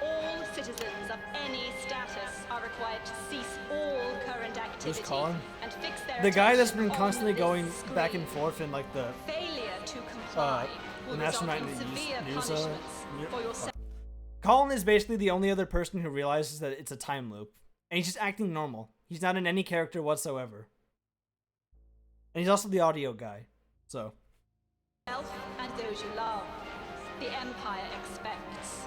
All citizens of any status are required to cease all current activity Colin? and fix their The guy that's attention been on constantly this going screen. back and forth in like the Failure to comply the will National result Night in News. severe news punishments for your Colin is basically the only other person who realizes that it's a time loop, and he's just acting normal. He's not in any character whatsoever, and he's also the audio guy. So. self and those you love. The Empire expects.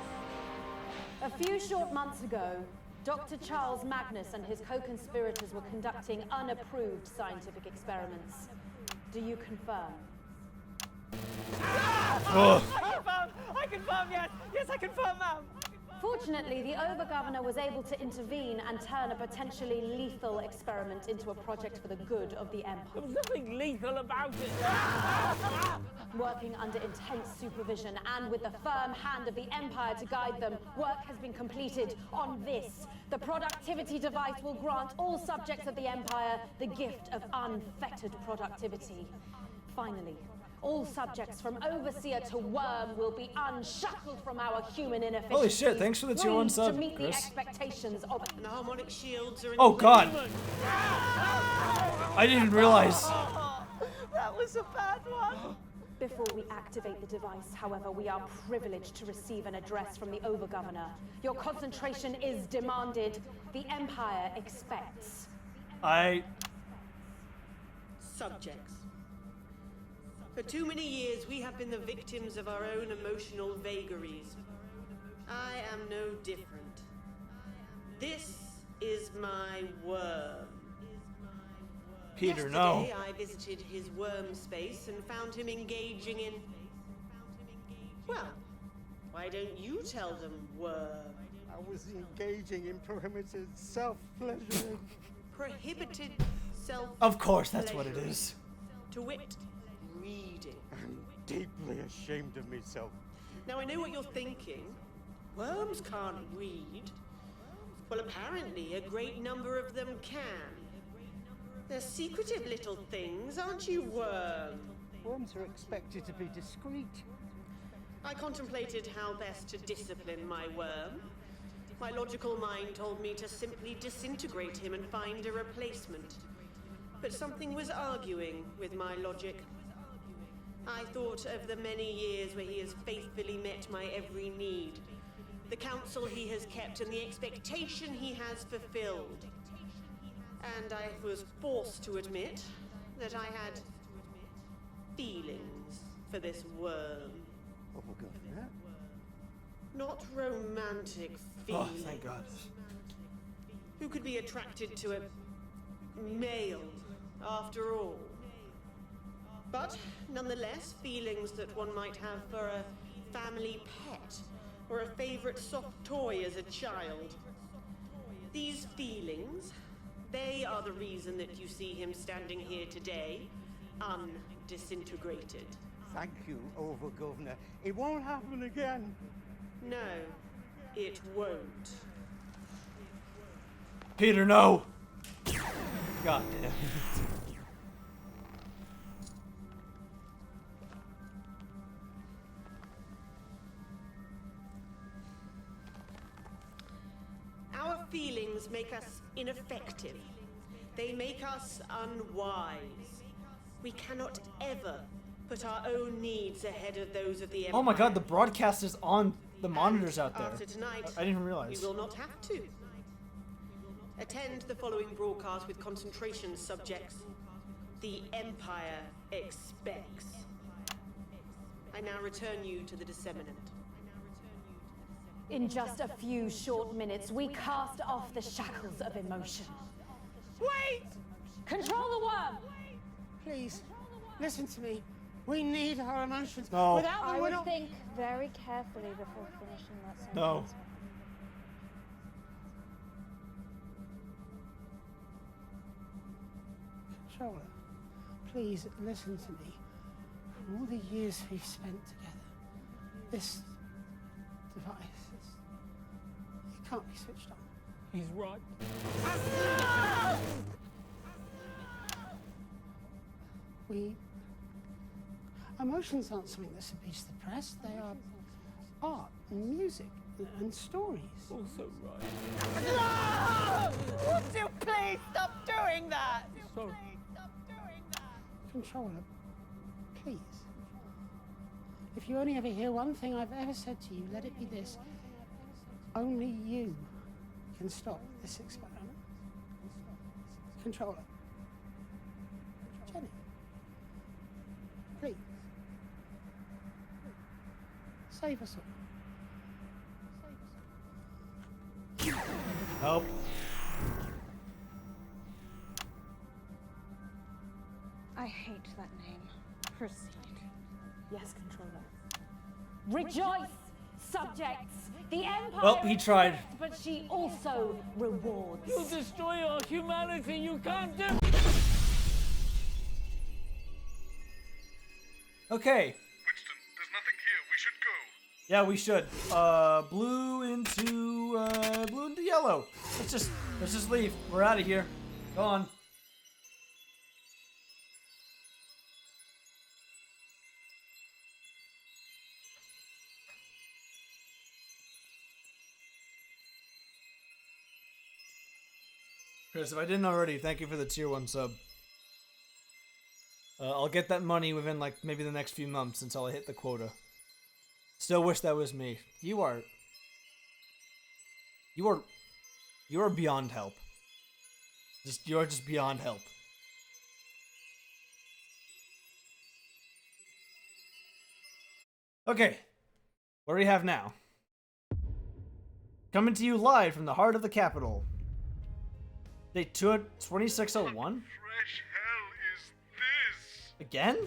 A few short months ago, Dr. Charles Magnus and his co-conspirators were conducting unapproved scientific experiments. Do you confirm? I confirm, yes! Yes, I confirm, ma'am! Fortunately, the Overgovernor was able to intervene and turn a potentially lethal experiment into a project for the good of the Empire. There was nothing lethal about it! Working under intense supervision and with the firm hand of the Empire to guide them, work has been completed on this. The productivity device will grant all subjects of the Empire the gift of unfettered productivity. Finally, all subjects from Overseer to Worm will be unshackled from our human inefficiencies. Holy shit, thanks for the tier 1 freed sub, to meet the Chris. expectations of... And the harmonic shields are in Oh, the God. playroom. I didn't even realize. That was a bad one! Before we activate the device, however, we are privileged to receive an address from the Overgovernor. Your concentration is demanded. The Empire expects. Subjects. For too many years, we have been the victims of our own emotional vagaries. I am no different. This is my worm. Peter, Yesterday, no. I visited his worm space and found him engaging in... Well, why don't you tell them, worm? I was engaging in prohibited self-pleasuring. Prohibited self... Of course, that's what it is. To wit, reading. I'm deeply ashamed of myself. Now, I know what you're thinking. Worms can't read. Well, apparently, a great number of them can. They're secretive little things, aren't you, worm? Worms are expected to be discreet. I contemplated how best to discipline my worm. My logical mind told me to simply disintegrate him and find a replacement. But something was arguing with my logic. I thought of the many years where he has faithfully met my every need, the counsel he has kept and the expectation he has fulfilled. And I was forced to admit that I had feelings for this worm. Overgovernor? Not romantic feelings. Oh, thank God. Who could be attracted to a male, after all? But nonetheless, feelings that one might have for a family pet or a favorite soft toy as a child. These feelings, they are the reason that you see him standing here today, undisintegrated. Thank you, Overgovernor. It won't happen again. No, it won't. Peter, no. God damn. Our feelings make us ineffective. They make us unwise. We cannot ever Put our own needs ahead of those of the Empire. Oh my god, the broadcast is on the monitors out there. After tonight, I didn't realize. we will not have to. Attend the following broadcast with concentration subjects. The Empire expects. I now return you to the disseminant. In just a few short minutes, we cast off the shackles of emotion. Wait! Control the worm! Please, listen to me. We need our emotions. No. Without them, I we would don't... think very carefully before finishing that sentence. No. Controller, please listen to me. From all the years we've spent together, this device, it can't be switched on. He's right. Emotions aren't something that's to be suppressed. They are art and music and stories. Also right. Would you please stop doing that? Sorry. Controller, please. If you only ever hear one thing I've ever said to you, let it be this. Only you can stop this experiment. Controller. Jenny. Please. Save us all. Help. I hate that name. Proceed. Yes, Controller. Rejoice, subjects! The Empire Well, he tried. expects, but she also rewards. You destroy our humanity. You can't do. Okay. Winston, there's nothing here. We should go. Yeah, we should. Blue into yellow. Let's just leave. We're out of here. Go on. Chris, if I didn't already, thank you for the tier 1 sub. I'll get that money within like maybe the next few months until I hit the quota. Still wish that was me. You are beyond help. You are just beyond help. Okay. What do we have now? Coming to you live from the heart of the capital. Date 2601? Fresh hell is this? Again?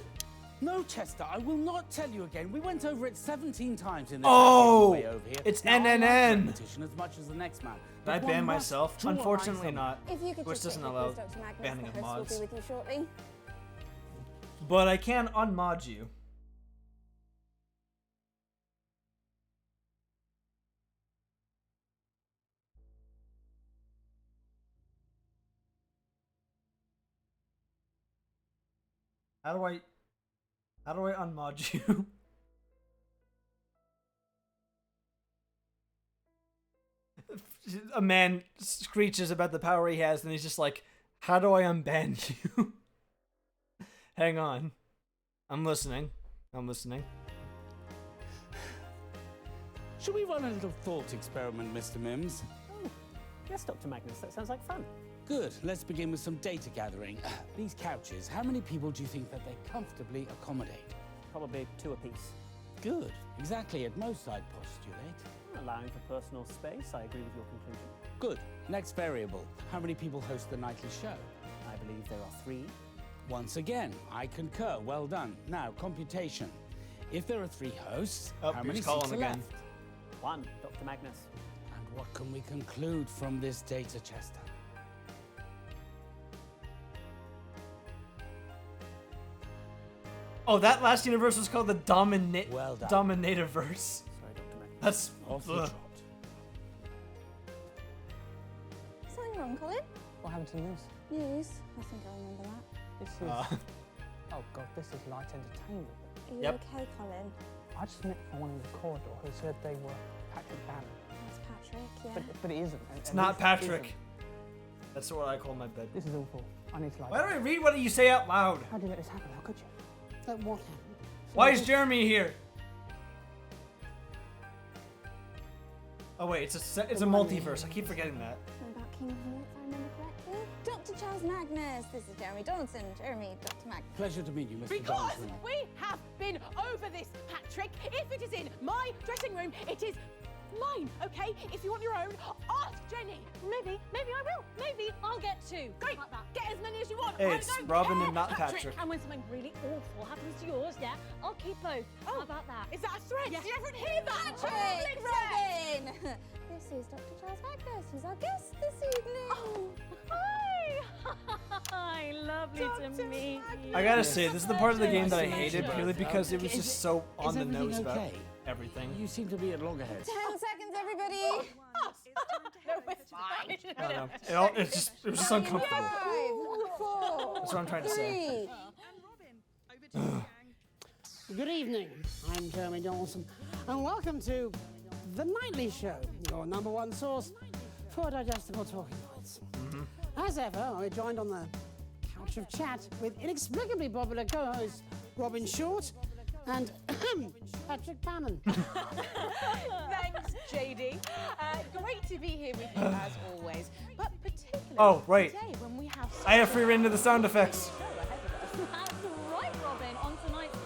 No, Chester, I will not tell you again. We went over it 17 times in the Oh! way over here. It's now, I like NNN. repetition as much as the next man. Did I But ban one must myself? draw a line Unfortunately somewhere. not. If you could Which just doesn't take allow Dr. Magnus, banning the of host will mods. be with you shortly. But I can unmod you. How do I unmod you? A man screeches about the power he has, and he's just like, how do I unban you? Hang on. I'm listening. Should we run a little thought experiment, Mr. Mims? Oh, yes, Dr. Magnus, that sounds like fun. Good. Let's begin with some data gathering. These couches, how many people do you think that they comfortably accommodate? Probably 2 apiece. Good. Exactly. At most, I'd postulate. Allowing for personal space, I agree with your conclusion. Good. Next variable. How many people host the nightly show? I believe there are 3. Once again, I concur. Well done. Now, computation. If there are 3 hosts, how many seats are left? 1, Dr. Magnus. And what can we conclude from this data, Chester? Oh, that last universe was called the Dominativerse. Well done. Dominativerse. Sorry, Dr. Magnus. That's off the ugh. trot. Something wrong, Colin? What happened to the news? News? I think I remember that. This is... Oh god, this is light entertainment. Are you Yep. okay, Colin? I just met someone in the corridor who said they were Patrick Bannon. That's Patrick, yeah. But it isn't. It's not Patrick. That's what I call my bed. This is awful. I need to like... Why do I read what you say out loud? How did you let this happen? How could you? That what happened? Why is Jeremy here? Oh wait, it's a multiverse. I keep forgetting that. About King Hall, if I remember correctly. Dr. Charles Magnus. This is Jeremy Donaldson. Jeremy, Dr. Magnus. Pleasure to meet you, Mr. Because Donaldson. we have been over this, Patrick. If it is in my dressing room, it is mine, okay? If you want your own, ask Jenny. Maybe I will. Maybe I'll get two. Great, get as many as you want. Hey, I it's don't Robin care, and not Patrick. And when something really awful happens to yours, yeah, I'll keep both. Oh, how about that? Is that a threat? Yes. Did everyone hear that? Patrick, Robin! This is Dr. Charles Magnus, who's our guest this evening. Oh, hi! Hi, lovely to meet you. I gotta say, this is the part of the game that I hated purely because it was just so on the everything nose about okay? everything. You seem to be at loggerheads. 10 seconds, everybody. No, it's fine. I don't know. It was just uncomfortable. 5, 4, That's what I'm trying to say. 3. Good evening. I'm Jeremy Donaldson, and welcome to The Nightly Show, your #1 source for digestible talking points. As ever, we're joined on the couch of chat with inexplicably popular co-hosts Robin Short and Patrick Bannon. Thanks, JD. Great to be here with you as always, but particularly Oh, right. today when we have I have free rein to the sound effects. That's right, Robin. On tonight's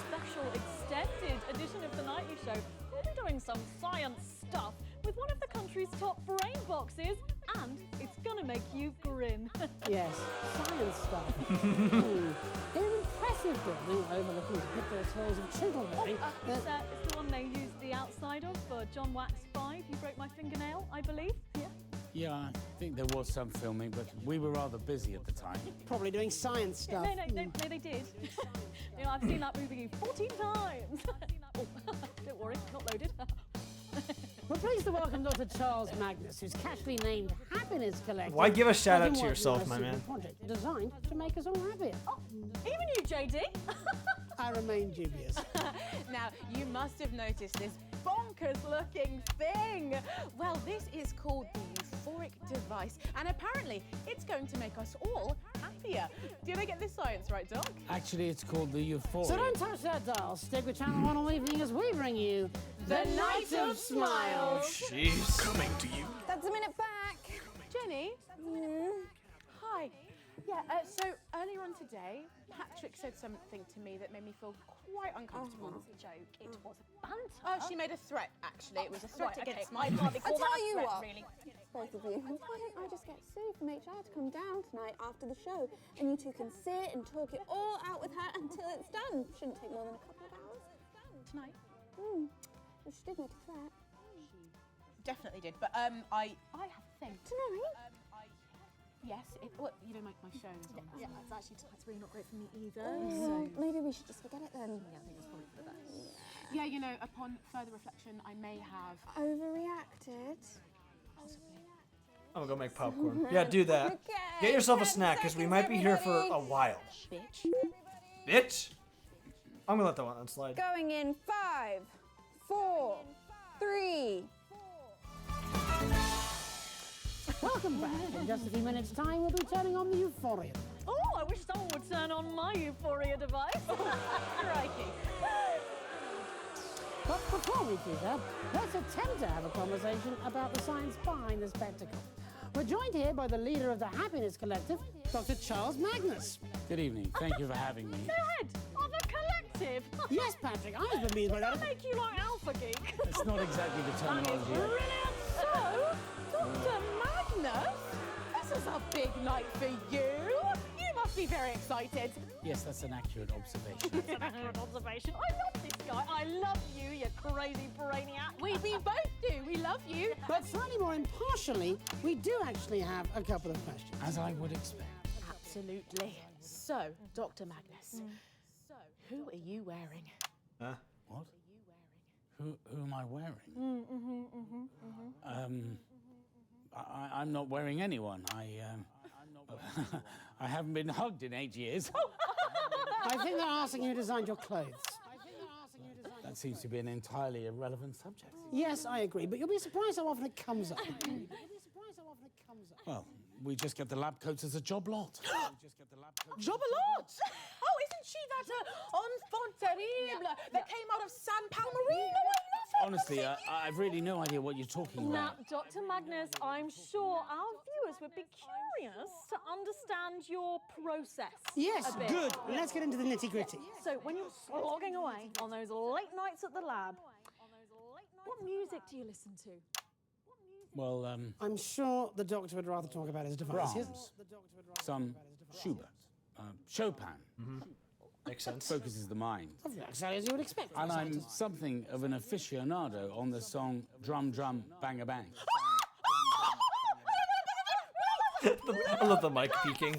special extended edition of The Nightly Show, we'll be doing some science stuff with one of the country's top brain boxes, and it's gonna make you grin. Yes, science stuff. An impressive building overlooking the pitfalls hills of Chiltern. It's the one they used the outside of for John Wax 5. You broke my fingernail, I believe. Yeah. Yeah, I think there was some filming, but we were rather busy at the time. Probably doing science stuff. No, they did. You know, I've seen that movie 14 times. Oh, don't worry, not loaded. We're pleased to welcome Dr. Charles Magnus, who's casually named Happiness Collective. Why give a shout out has to been yourself, working on my a man? secret project designed to make us all happier. Oh, even you, JD. I remain dubious. Now, you must have noticed this bonkers-looking thing. Well, this is called the euphoric device, and apparently it's going to make us all happier. Did I get this science right, Doc? Actually, it's called the Euphoria. So don't touch that dial. Stick with Channel 1 all evening as we bring you The Night of Smiles. Jeez. Coming to you. That's a minute back. Jenny? Hi. Yeah, so earlier on today, Patrick said something to me that made me feel quite uncomfortable. It was a joke. It was a banter. Oh, she made a threat, actually. It was a threat Right, against okay. my Hardly I call that tell a you threat, what, really. both of you, why don't I just get Sue from HR to come down tonight after the show, and you two can sit and talk it all out with her until it's done. Shouldn't take more than a couple of hours. Tonight? Well, she did make a threat. Definitely did, but I have a thing. Tonight? Yes, well, you know, my phone's on. Yeah, it's really not great for me either. Oh, maybe we should just forget it then. Yeah, I think it's probably for the best. Yeah, you know, upon further reflection, I may have Overreacted. possibly. I'm gonna go make popcorn. Yeah, do that. Get yourself a snack, because we might be here for a while. Bitch. Bitch! I'm gonna let that one slide. Going in 5, 4, 3. Welcome back. In just a few minutes' time, we'll be turning on the Euphoria. Oh, I wish someone would turn on my Euphoria device. Crikey. But before we do that, let's attempt to have a conversation about the science behind the spectacle. We're joined here by the leader of the Happiness Collective, Dr. Charles Magnus. Good evening. Thank you for having me. The head of a collective. Yes, Patrick, I was bemused by Does that. that make you like Alpha Geek? It's not exactly the That is terminology. brilliant. So, Dr. Magnus, this is a big night for you. You must be very excited. Yes, that's an accurate observation. That's an accurate observation. I love this guy. I love you, you crazy brainiac. We both do. We love you. But slightly more impartially, we do actually have a couple of questions. As I would expect. Absolutely. So, Dr. Magnus, who are you wearing? Huh? What? Who am I wearing? I'm not wearing anyone. I haven't been hugged in 8 years. I think they're asking you who designed your clothes. That seems to be an entirely irrelevant subject. Yes, I agree, but you'll be surprised how often it comes up. Well, we just get the lab coats as a job lot. Job a lot! Oh, isn't Isn't she that enfant terrible that came out of San Palmerino? I love her. Honestly, I've really no idea what you're talking Now, about. Dr. Magnus, I'm sure our viewers would be curious to understand your process. Yes, a bit. good. Let's get into the nitty-gritty. So, when you're slogging away on those late nights at the lab, what music do you listen to? Well, I'm sure the doctor would rather talk about his devices. Brahms, some Schubert, Chopin. Makes sense. Focuses the mind. Exactly as you would expect. And I'm something of an aficionado on the song Drum Drum Bang a Bang. I love the mic peeking.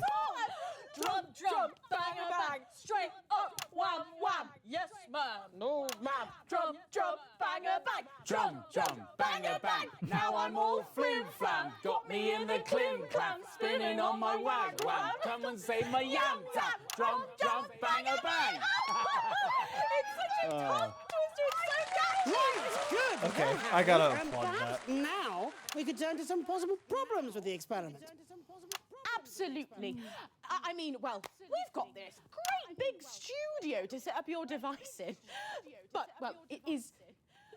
Drum, drum, bang, a bang, straight up, wham, wham. Yes, ma'am, no, ma'am. Drum, drum, bang, a bang. Drum, drum, bang a bang. Now I'm all flim flam. Got me in the clim clam, spinning on my wag wham. Come and save my yam tap. Drum, drum, bang a bang. It's such a tongue twister. It's so catchy. Right, good. Okay, Very I gotta happy. And applaud perhaps that. now we could turn to some possible problems with the experiment. Absolutely. I mean, well, we've got this great big studio to set up your device in. But, well, it is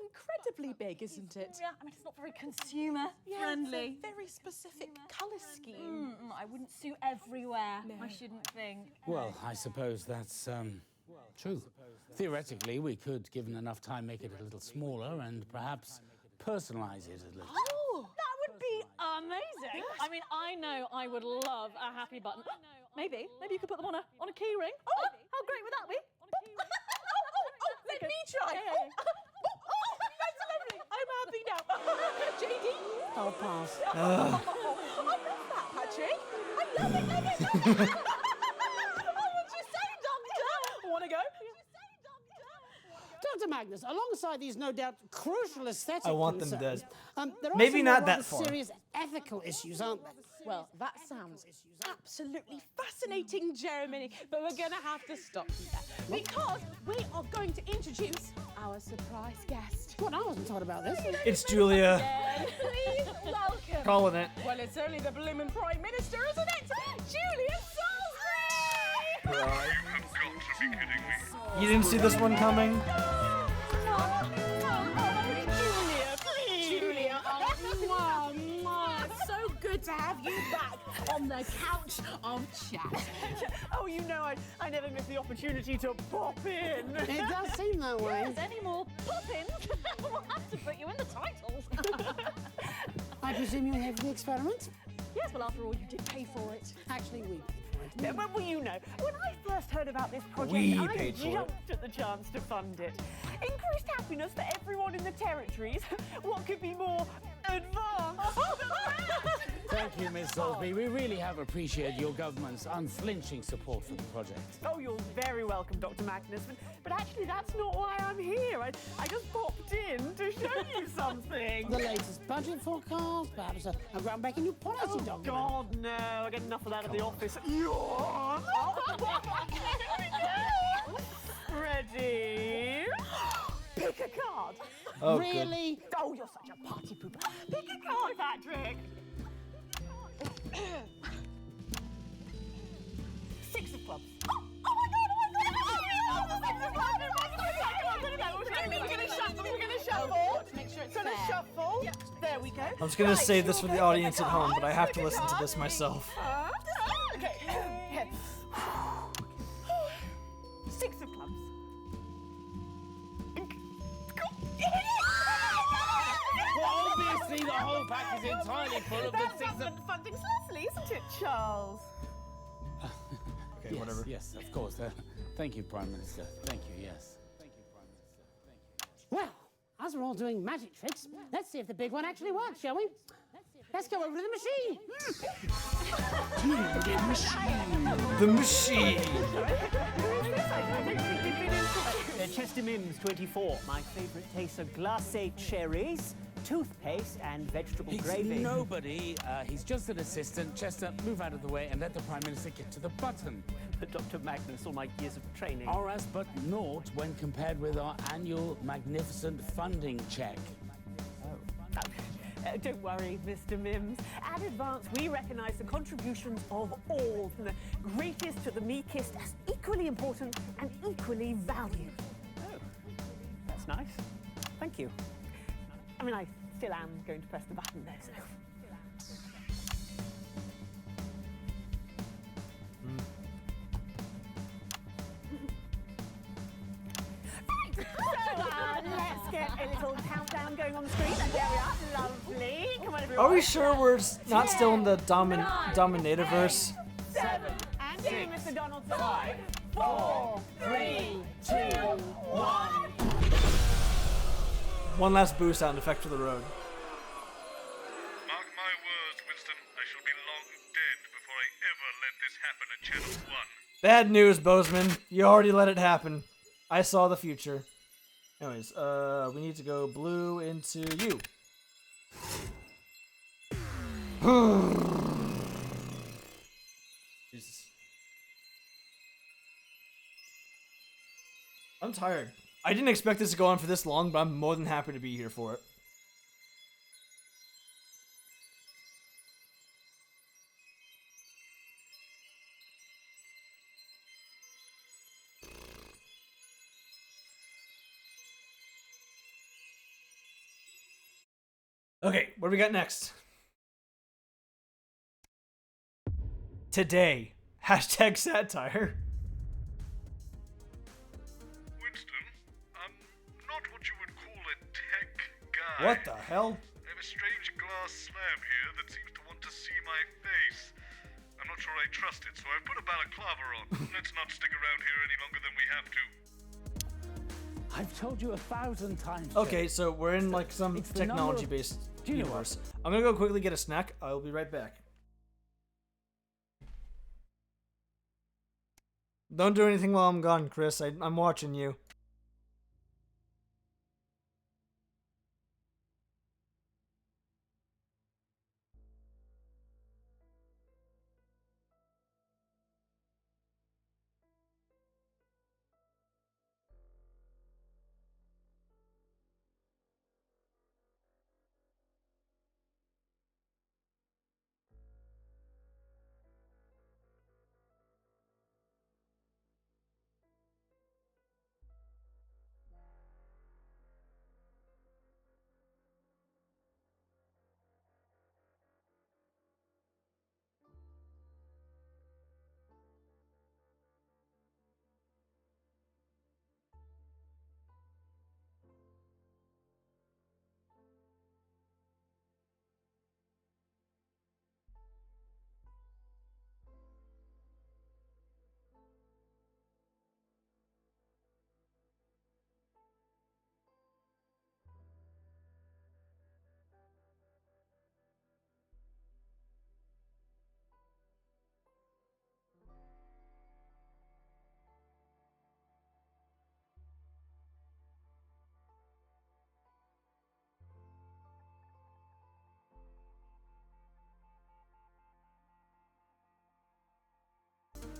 incredibly big, isn't it? Yeah, I mean, it's not very consumer friendly. It's a very specific colour scheme. I wouldn't suit everywhere, I shouldn't think. Well, I suppose that's true. Theoretically, we could, given enough time, make it a little smaller and perhaps personalize it a little. Oh, that would be amazing. I mean, I know I would love a happy button. Maybe you could put them on a key ring. Oh, how great would that be? Let me try. That's lovely. I'm happy now. JD? I'll pass. I love that, Patrick. I love it. Oh, what'd you say, Doctor? Want to go? Dr. Magnus, alongside these no doubt crucial aesthetic I want them concerns, dead. there are Maybe some not rather that far. serious ethical issues, aren't there? Well, that sounds absolutely fascinating, Jeremy, but we're going to have to stop you there because we are going to introduce our surprise guest. What? I wasn't told about this. It's Julia. Please welcome. Calling it. Well, it's only the blooming Prime Minister, isn't it? Julia Salisbury! You have got to be kidding me. You didn't see this one coming? Julia, please. Julia, it's so good to have you back on the couch of chat. Oh, you know, I never miss the opportunity to pop in. It does seem that way. Yes, any more pop-ins? We'll have to put you in the titles. I presume you're here for the experiment? Yes, well, after all, you did pay for it. Actually, we paid for it. Yeah, well, you know, when I first heard about this project, We I paid for it. jumped at the chance to fund it. Increased happiness for everyone in the territories. What could be more advanced? Thank you, Miss Salisbury. We really have appreciated your government's unflinching support for the project. Oh, you're very welcome, Dr. Magnus. But actually, that's not why I'm here. I just popped in to show you something. The latest budget forecast, perhaps a groundbreaking new policy document. God, no. I get enough of that at the office. Ready? Pick a card. Oh, really? good. Oh, you're such a party pooper. Pick a card, Patrick. 6 of clubs. Oh my God! We're gonna shuffle. Make sure it's Gonna fair. shuffle. There we go. I was gonna save this for the audience at home, but I have to listen to this myself. Okay. 6 of clubs. Well, obviously, the whole pack is entirely full of the That's 6 of... funding's lovely, isn't it, Charles? Okay, Yes, whatever. yes, of course. Thank you, Prime Minister. Thank you, yes. Thank you, Prime Minister. Thank you, yes. Well, as we're all doing magic tricks, let's see if the big one actually works, shall we? Let's go over to the machine. The machine. Chester Mims, 24. My favourite tastes are glacé cherries, toothpaste, and vegetable He's gravy. nobody. He's just an assistant. Chester, move out of the way and let the Prime Minister get to the button. But Dr. Magnus, all my years of training. Are as but naught when compared with our annual magnificent funding check. Don't worry, Mr. Mims. At Advance, we recognise the contributions of all, from the greatest to the meekest, as equally important and equally valued. Oh, that's nice. Thank you. I mean, I still am going to press the button, though, so... Let's get a little countdown going on the screen. And there we are. Lovely. Come on, everyone. Are we sure we're not still in the Dominatorverse? 7, and you, Mr. Donaldson. 5, 4, 3, 2, 1. One last boo sound effect for the road. Mark my words, Winston. I shall be long dead before I ever let this happen at Channel 1. Bad news, Bozeman. You already let it happen. I saw the future. Anyways, we need to go blue into you. Jesus. I'm tired. I didn't expect this to go on for this long, but I'm more than happy to be here for it. Okay, what do we got next? Today. Hashtag satire. Winston, I'm not what you would call a tech guy. What the hell? I have a strange glass slab here that seems to want to see my face. I'm not sure I trust it, so I've put a balaclava on. Let's not stick around here any longer than we have to. I've told you 1,000 times. Okay, so we're in like some It's the number of- technology-based Do you know universe. I'm gonna go quickly get a snack. I'll be right back. Don't do anything while I'm gone, Chris. I'm watching you.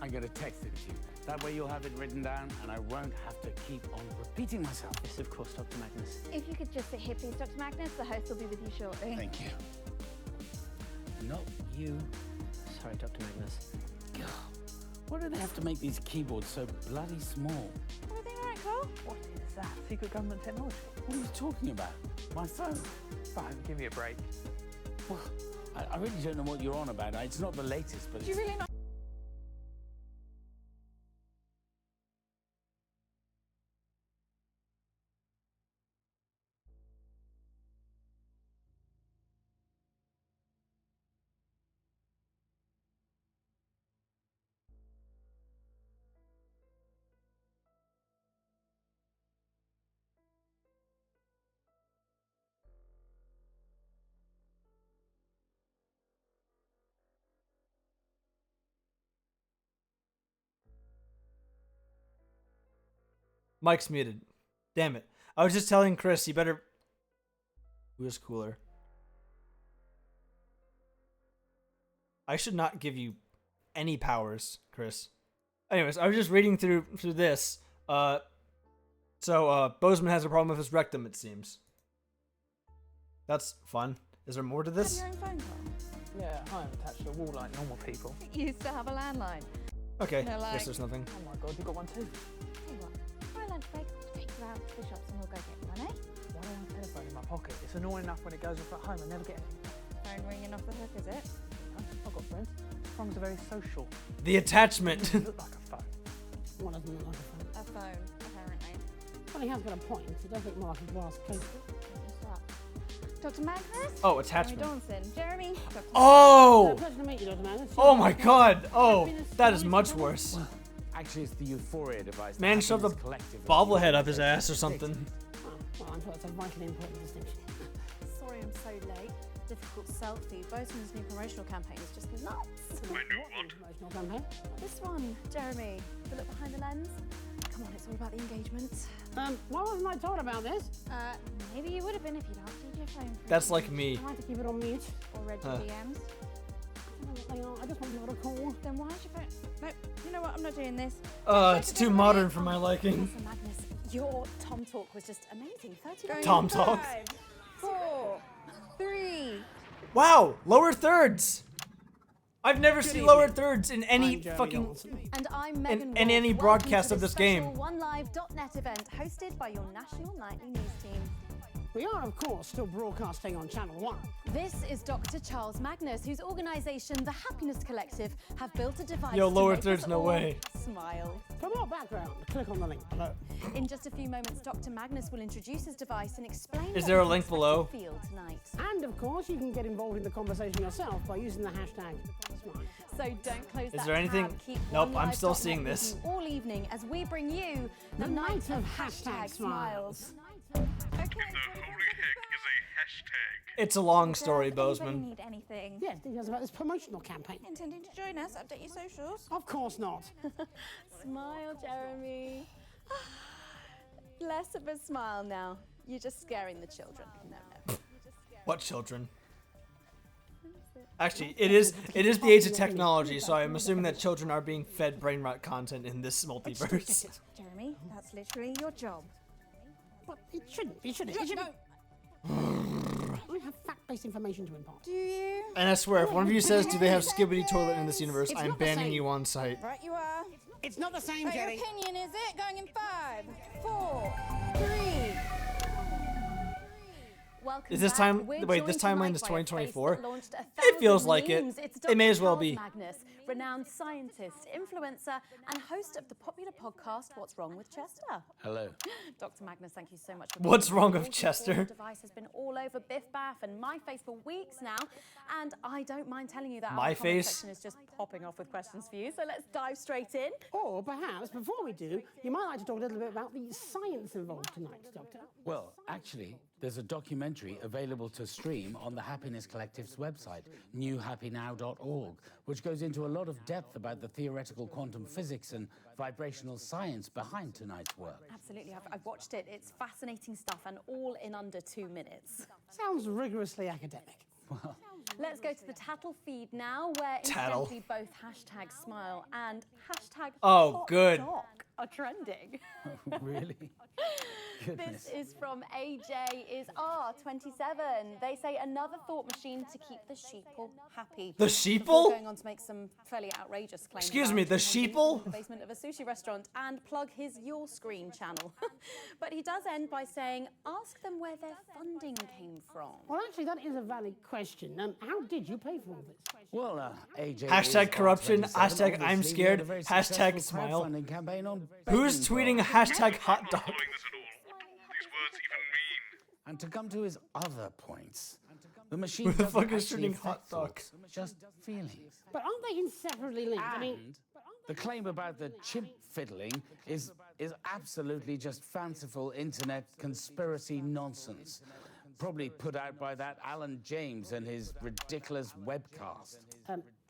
I'm going to text it to you. That way you'll have it written down and I won't have to keep on repeating myself. Yes, of course, Dr. Magnus. If you could just sit here, please, Dr. Magnus. The host will be with you shortly. Thank you. Not you. Sorry, Dr. Magnus. God, why do they have to make these keyboards so bloody small? Everything all right, Cole? What is that? Secret government technology? What are you talking about? My phone? Fine, give me a break. Well, I really don't know what you're on about. It's not the latest, but Do you really not? Mike's muted. Damn it. I was just telling Chris, you better... Who's cooler? I should not give you any powers, Chris. Anyways, I was just reading through this. So Bozeman has a problem with his rectum, it seems. That's fun. Is there more to Have this? your own phone call. Yeah, I'm attached to a wall like normal people. You used to have a landline. Okay, You know, like, guess there's nothing. Oh my god, you got one too. Tell you what, for a lunch break, I'll take you out to the shops and we'll go get one, eh? Why do I have a telephone in my pocket? It's annoying enough when it goes off at home. I never get anything. Phone ringing off the hook, is it? I've got friends. Prongs are very social. The attachment. It doesn't look like a phone. One doesn't look like a phone. A phone, apparently. Well, he has got a point. It does look more like a glass case. Dr. Magnus? Oh, attachment. Jeremy Dawson. Jeremy. Dr. Oh! Pleasure to meet you, Dr. Magnus. Oh my god! Oh, that is much worse. Actually, it's the Euphoria device. Man shoved a bobblehead up his ass or something. Well, I'm sure that's a vitally important distinction. Sorry I'm so late. Difficult selfie. Bozeman's new promotional campaign is just nuts. My new what? Promotional campaign. This one, Jeremy. The look behind the lens. Come on, it's all about the engagement. Why wasn't I told about this? Maybe you would have been if you'd answered your phone. That's like me. I like to keep it on mute. Or read your DMs. I don't know what they are. I just want people to call. Then why's your phone? No, you know what? I'm not doing this. It's too modern for my liking. So Magnus, your Tom talk was just amazing. 30 Tom talk. 5, 4, 3. Wow, lower thirds. I've never seen lower thirds in any fucking And I'm Megan in any Wolf. broadcast Welcome of to this game. OneLive.net event hosted by your national nightly news team. We are, of course, still broadcasting on Channel 1. This is Dr. Charles Magnus, whose organisation, the Happiness Collective, have built a device Yo, to lower make thirds, us no all way. smile. For more background, click on the link below. In just a few moments, Dr. Magnus will introduce his device and explain Is what there a we link expect below? to feel tonight. And, of course, you can get involved in the conversation yourself by using the hashtag SMILE. So don't close that Is there anything? tab. Keep Nope, I'm OneLive.net still seeing with this. you all evening as we bring you the night of hashtag smiles. It's a long Does story, anybody Bozeman. need anything? Yes, details about this promotional campaign. Intending to join us? Update your socials? Of course not. Smile, Jeremy. Less of a smile now. You're just scaring the children. No. What children? Actually, it is the age of technology, so I'm assuming that children are being fed brain rot content in this multiverse. Jeremy, that's literally your job. But it shouldn't be, should it? It should be. I have fact-based information to impart. Do you? And I swear, if one of you says, "Do they have Skibidi Toilet in this universe?" It's I'm not the banning same. you on site. Right, you are. It's not the same, Right, your Jerry. opinion is it? Going in 5, 4, 3. Welcome Is this back. time? We're Wait, this joined timeline tonight is by a face 2024. that launched a It feels thousand like it. memes. It's It may as well Dr. be. Charles Magnus, renowned scientist, influencer, and host of the popular podcast "What's Wrong with Chester." Hello. Dr. Magnus, thank you so much for What's being wrong here. with Your Chester? device has been all over Biff Baff and my face for weeks now, and I don't mind telling you that My our comment face? section is just popping off with questions for you. So let's dive straight in. Or perhaps, before we do, you might like to talk a little bit about the science involved tonight, Doctor. Well, actually, there's a documentary available to stream on the Happiness Collective's website, newhappynow.org, which goes into a lot of depth about the theoretical quantum physics and vibrational science behind tonight's work. Absolutely, I've watched it. It's fascinating stuff, and all in under 2 minutes. Sounds rigorously academic. Let's go to the Tattle feed now, where Tattle. incidentally both hashtag smile and hashtag Oh, hot good. doc are trending. Really? This is from AJ is R27. They say another thought machine to keep the sheeple happy. The Before sheeple? going on to make some fairly outrageous claims. Excuse about me, the someone sheeple? in the basement of a sushi restaurant and plug his Your Screen channel. But he does end by saying, ask them where their funding came from. Well, actually, that is a valid question. How did you pay for all this? Well, AJ. Hashtag is corruption, R27. hashtag I'm Obviously, we scared, had a very hashtag successful smile. crowdfunding campaign on Who's baking tweeting products. hashtag hot dog? Following this at all. What do all these words even mean? And to come to his other points, the machine Who the doesn't fuck is actually shooting affect hot dog? thoughts, just feelings. But aren't they inseparably linked? I mean, And the claim about the chimp fiddling is absolutely just fanciful internet conspiracy nonsense. Probably put out by that Alan James and his ridiculous webcast.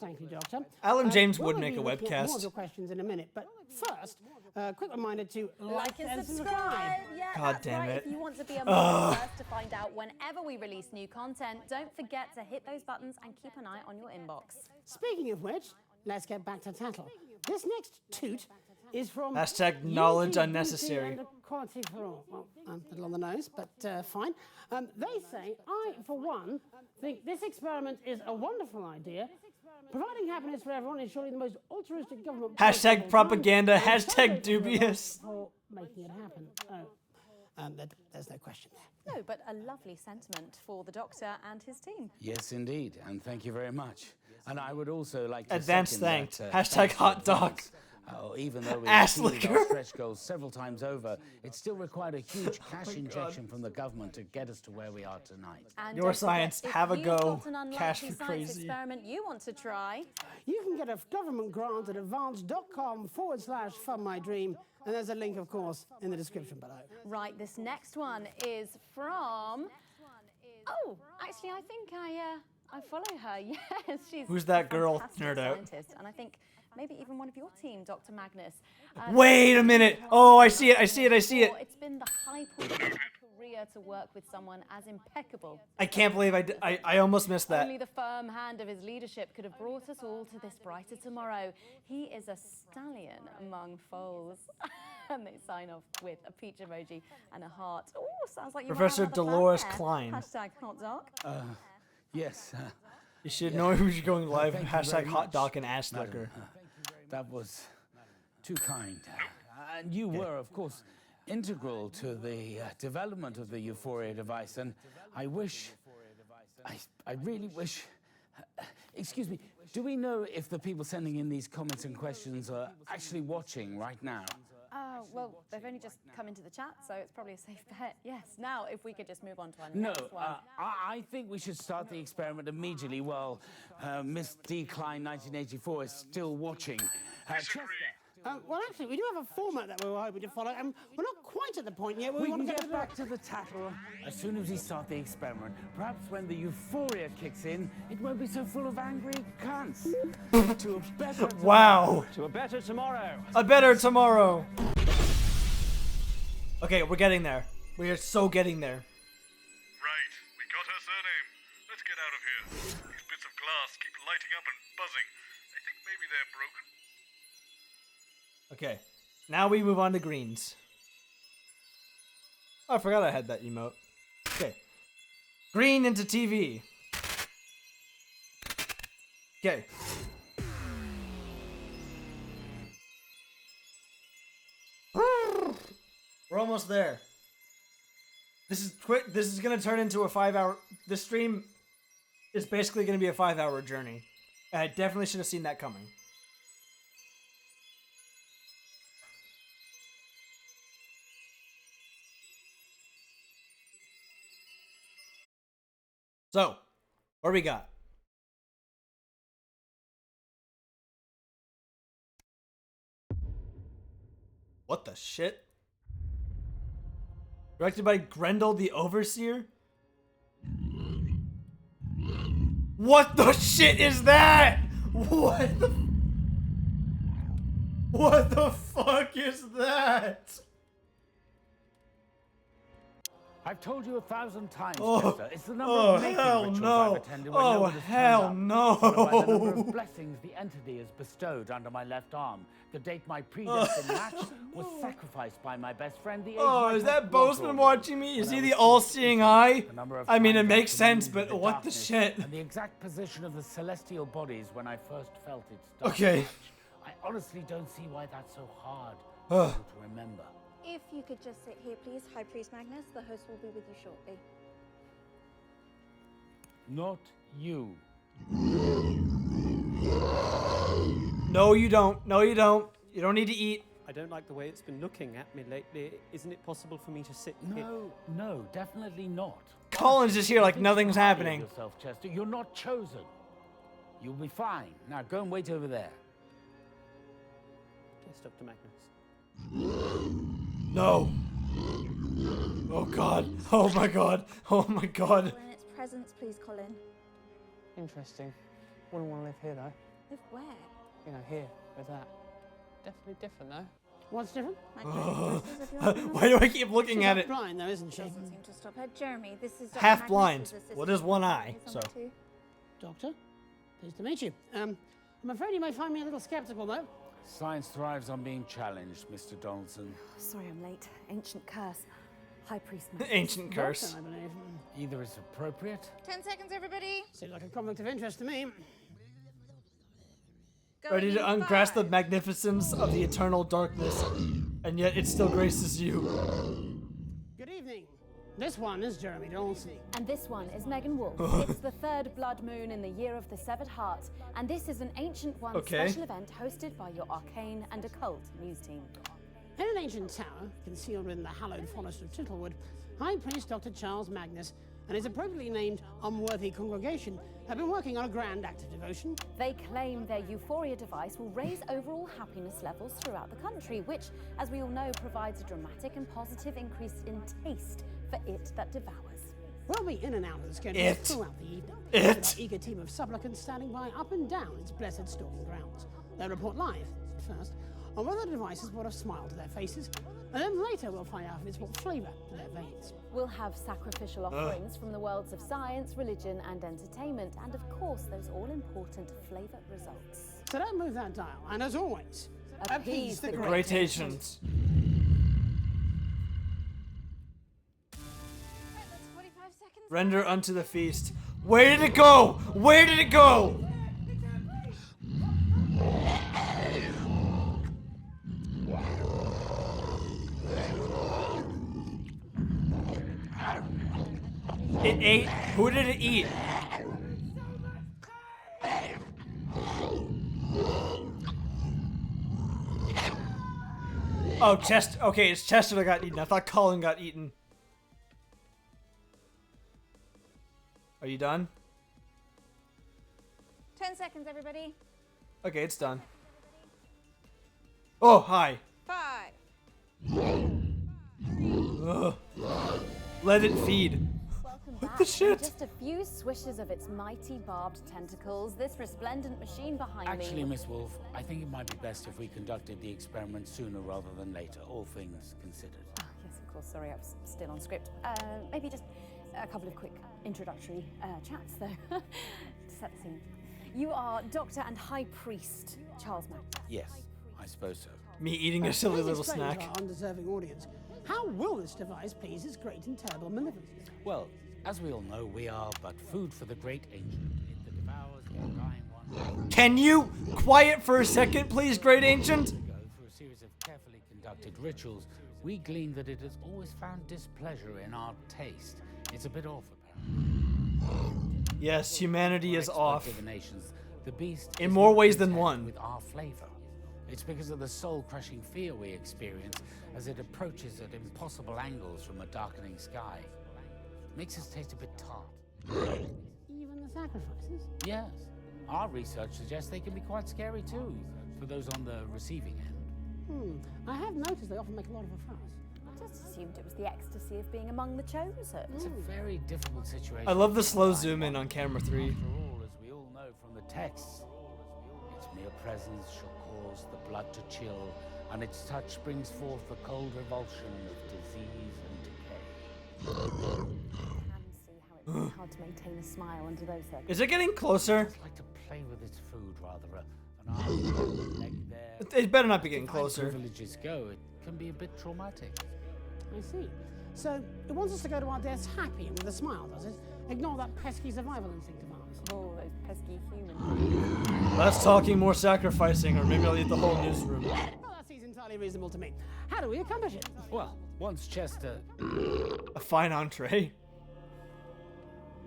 thank you, Doctor. Alan James we'll would make a review more webcast. of your questions in a minute, but first, quick reminder to Like and subscribe. Yeah, God that's damn right. it. If you want to be among the first to find out whenever we release new content, don't forget to hit those buttons and keep an eye on your inbox. Speaking of which, let's get back to Tattle. This next toot is from Hashtag knowledge Unity, unnecessary. Beauty and Equality for all. Well, a little on the nose, but fine. They say, I, for one, think this experiment is a wonderful idea. Providing happiness for everyone is surely the most altruistic government policy of Hashtag all propaganda. time. Hashtag dubious. For making it happen. There's no question there. No, but a lovely sentiment for the Doctor and his team. Yes, indeed, and thank you very much. And I would also like to Advance second thanked. that, Hashtag thanks in hot dog. advance. Even though we Ass exceeded liquor. our stretch goals several times over, it still required a huge cash injection from the government to get us to where we are tonight. And Your don't science, forget, have a if go. you've got an unlikely Cash for science crazy. experiment you want to try, You can get a government grant at advance.com/fund my dream, and there's a link, of course, in the description below. right, this next one is from... Oh, actually, I think I follow her. Yes, she's Who's that girl? fantastic Nerd out. scientist, and I think maybe even one of your team, Dr. Magnus. Wait a minute. Oh, I see it. I see it. I see it. It's been the high point of my career to work with someone as impeccable. I can't believe I almost missed that. Only the firm hand of his leadership could have brought us all to this brighter tomorrow. He is a stallion among foals. And they sign off with a peach emoji and a heart. Oh, sounds like you Professor might have another Dolores fan there. Klein. Hashtag hot dog. Yes. You should know who's going live. Thank you Hashtag very hot much, dog and ass madam. liquor. That was too kind. And you were, of course, integral to the development of the Euphoria device. And I wish, I really wish, excuse me, do we know if the people sending in these comments and questions are actually watching right now? Well, they've only just come into the chat, so it's probably a safe bet. Yes. Now, if we could just move on to our No, next one. I think we should start the experiment immediately while Miss D. Klein 1984 is still watching. Chester. Well, actually, we do have a format that we were hoping to follow, and we're not quite at the point yet where We want can to get back to the tattle as soon as we start the experiment. Perhaps when the euphoria kicks in, it won't be so full of angry cunts. To a better tomorrow. Wow. To a better tomorrow. A better tomorrow. Okay, we're getting there. We are so getting there. Right, we got her surname. Let's get out of here. These bits of glass keep lighting up and buzzing. I think maybe they're broken. Okay, now we move on to greens. Oh, I forgot I had that emote. Okay. Green into TV. Okay. We're almost there. This is quick. This is gonna turn into a 5-hour. This stream is basically gonna be a 5-hour journey. And I definitely should have seen that coming. So, what do we got? What the shit? Directed by Grendel the Overseer? What the shit is that? What the fuck is that? I've told you 1,000 times, Oh, Chester. It's the number oh, of mating hell rituals no. I've attended when Oh, no one has hell turned up. no. But by the number of blessings the entity has bestowed under my left arm, the date my predestined match was sacrificed by my best friend, the Oh, is that Bozeman watching me? Is he the all-seeing eye? I mean, it makes sense, but what the shit? And the exact position of the celestial bodies when I first felt its dark Okay. touch. I honestly don't see why that's so hard Ugh. to remember. If you could just sit here, please, High Priest Magnus. The host will be with you shortly. Not you. No, you don't. No, you don't. You don't need to eat. I don't like the way it's been looking at me lately. Isn't it possible for me to sit here? No, definitely not. Colin's just here like nothing's Hardly happening. Yourself, Chester. You're not chosen. You'll be fine. Now go and wait over there. Yes, Dr. Magnus. No. Oh god. Oh my god. Oh my god. In its presence, please, Colin. Interesting. Wouldn't want to live here, though. Live where? You know, here, with that. Definitely different, though. What's different? Why do I keep looking She's at half it? blind, though, isn't she? Doesn't seem to stop her. Jeremy, this is Dr. Half Magnus, blind. who's assistant Well, there's one to eye, Is so. on too. Doctor, pleased to meet you. I'm afraid you may find me a little skeptical, though. Science thrives on being challenged, Mr. Donaldson. Sorry I'm late. Ancient curse. High priest. Ancient curse. Doctor, I believe. Either is appropriate. 10 seconds, everybody. Seems like a conflict of interest to me. Ready to ungrasp the magnificence of the eternal darkness, and yet it still graces you. Good evening. This one is Jeremy Donaldson. And this one is Megan Wolf. It's the third blood moon in the year of the severed heart, and this is an Ancient One special event hosted by your arcane and occult news team. In an ancient tower, concealed in the hallowed forest of Tittlewood, High Priest Dr. Charles Magnus and his appropriately named unworthy congregation have been working on a grand act of devotion. They claim their Euphoria device will raise overall happiness levels throughout the country, which, as we all know, provides a dramatic and positive increase in taste for it that devours. We'll be in and out of the schedule throughout the evening. With our eager team of supplicants standing by up and down its blessed stalking grounds. They'll report live, first, on whether the device has brought a smile to their faces, and then later we'll find out if it's brought flavour to their veins. We'll have sacrificial offerings from the worlds of science, religion, and entertainment, and of course those all-important flavour results. So don't move that dial, and as always, appease the great Asians. Render unto the feast. Where did it go? Where did it go? It ate. Who did it eat? Oh, Chester. Okay, it's Chester that got eaten. I thought Colin got eaten. Are you done? 10 seconds, everybody. Okay, it's done. Oh, hi. 5. Ugh. Let it feed. Welcome What back. the shit? In just a few swishes of its mighty barbed tentacles, this resplendent machine behind Actually, me... Miss Wolf, I think it might be best if we conducted the experiment sooner rather than later, all things considered. Oh, yes, of course. Sorry, I was still on script. Maybe just a couple of quick introductory chats, though, to set the scene. You are Doctor and High Priest Charles Magnus. Yes, I suppose so. Me eating a silly little Please explain snack. to our undeserving audience, how will this device please his great and terrible maleficence? Well, as we all know, we are but food for the great ancient. It that devours the dying one. Can you quiet for a second, please, great ancient? Through a series of carefully conducted rituals, we glean that it has always found displeasure in our taste. It's a bit off, apparently. Yes, humanity is off. Divinations, the beast In is more not ways than content one. with our flavor. It's because of the soul-crushing fear we experience as it approaches at impossible angles from a darkening sky. Makes us taste a bit tart. Even the sacrifices? Yes. Our research suggests they can be quite scary too, for those on the receiving end. I have noticed they often make a lot of a fuss. I just assumed it was the ecstasy of being among the chosen. It's a very difficult situation. I love the slow zoom in on camera 3. After all, as we all know from the texts, its mere presence shall cause the blood to chill, and its touch brings forth the cold revulsion of disease and decay. I can see how it's hard to maintain a smile under those circumstances. Is it getting closer? It's like to play with its food, rather. An arm, leg there. It better not be getting As far as closer. privileges go, it can be a bit traumatic. I see. So it wants us to go to our deaths happy and with a smile, does it? Ignore that pesky survival instinct of ours. Oh, those pesky humans. Less talking, more sacrificing, or maybe I'll eat the whole newsroom. Well, that seems entirely reasonable to me. How do we accomplish it? Well, once Chester... A fine entree.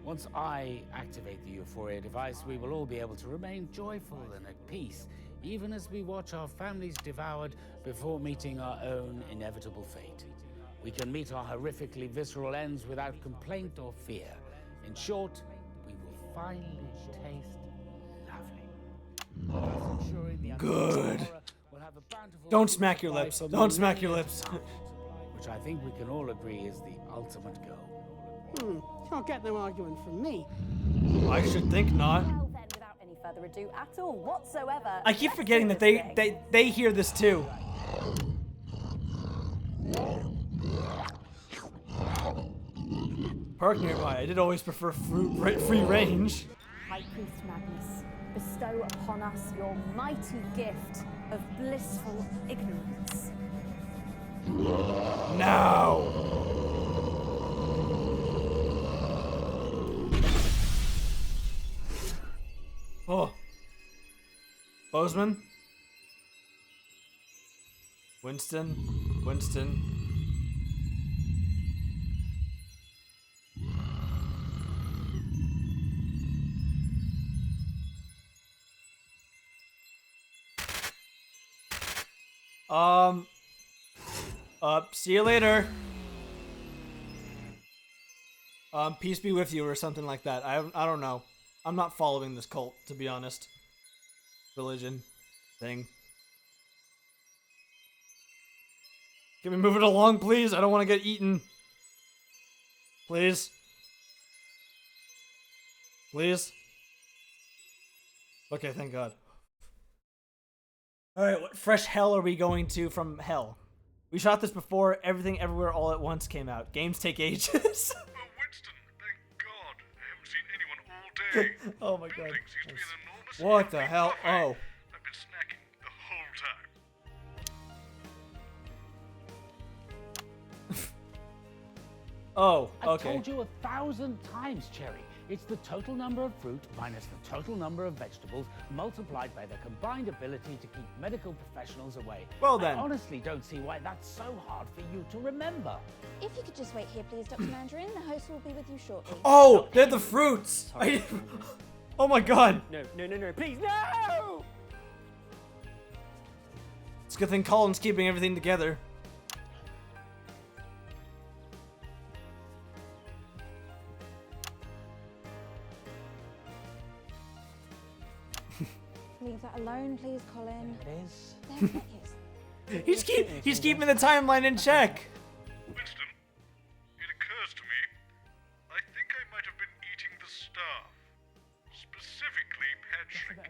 Once I activate the Euphoria device, we will all be able to remain joyful and at peace, even as we watch our families devoured before meeting our own inevitable fate. We can meet our horrifically visceral ends without complaint or fear. In short, we will finally taste lovely. Ensuring the Good. will have a bountiful Don't smack your lips. supply of Don't smack your lips. which I think we can all agree is the ultimate goal. You'll get no argument from me. I should think not. Well then, without any further ado at all whatsoever... I keep let's forgetting do that this thing. they hear this too. Park nearby. I did always prefer free range. High High Priest Magnus, bestow upon us your mighty gift of blissful ignorance. Now! Oh. Bozeman? Winston? See you later. Peace be with you or something like that. I don't know. I'm not following this cult, to be honest. Religion thing. Can we move it along, please? I don't want to get eaten. Please. Please. Okay, thank God. Alright, what fresh hell are we going to from hell? We shot this before Everything Everywhere All at Once came out. Games take ages. Oh, Winston, thank God. I haven't seen anyone all day. Oh my God. Building seems to be an enormous What the hell? buffet. Oh. I've been snacking the whole time. Oh, I've okay. told you 1,000 times, Cherry. It's the total number of fruit minus the total number of vegetables multiplied by their combined ability to keep medical professionals away. Well then. I honestly don't see why that's so hard for you to remember. If you could just wait here, please, Dr. Mandarin. The host will be with you shortly. Oh, they're the fruits. Oh my God. No, please, no! It's a good thing Colin's keeping everything together. Leave that alone, please, Colin. It is. There it is. He's keeping the timeline in check. Winston, it occurs to me, I think I might have been eating the staff. Specifically, Patrick.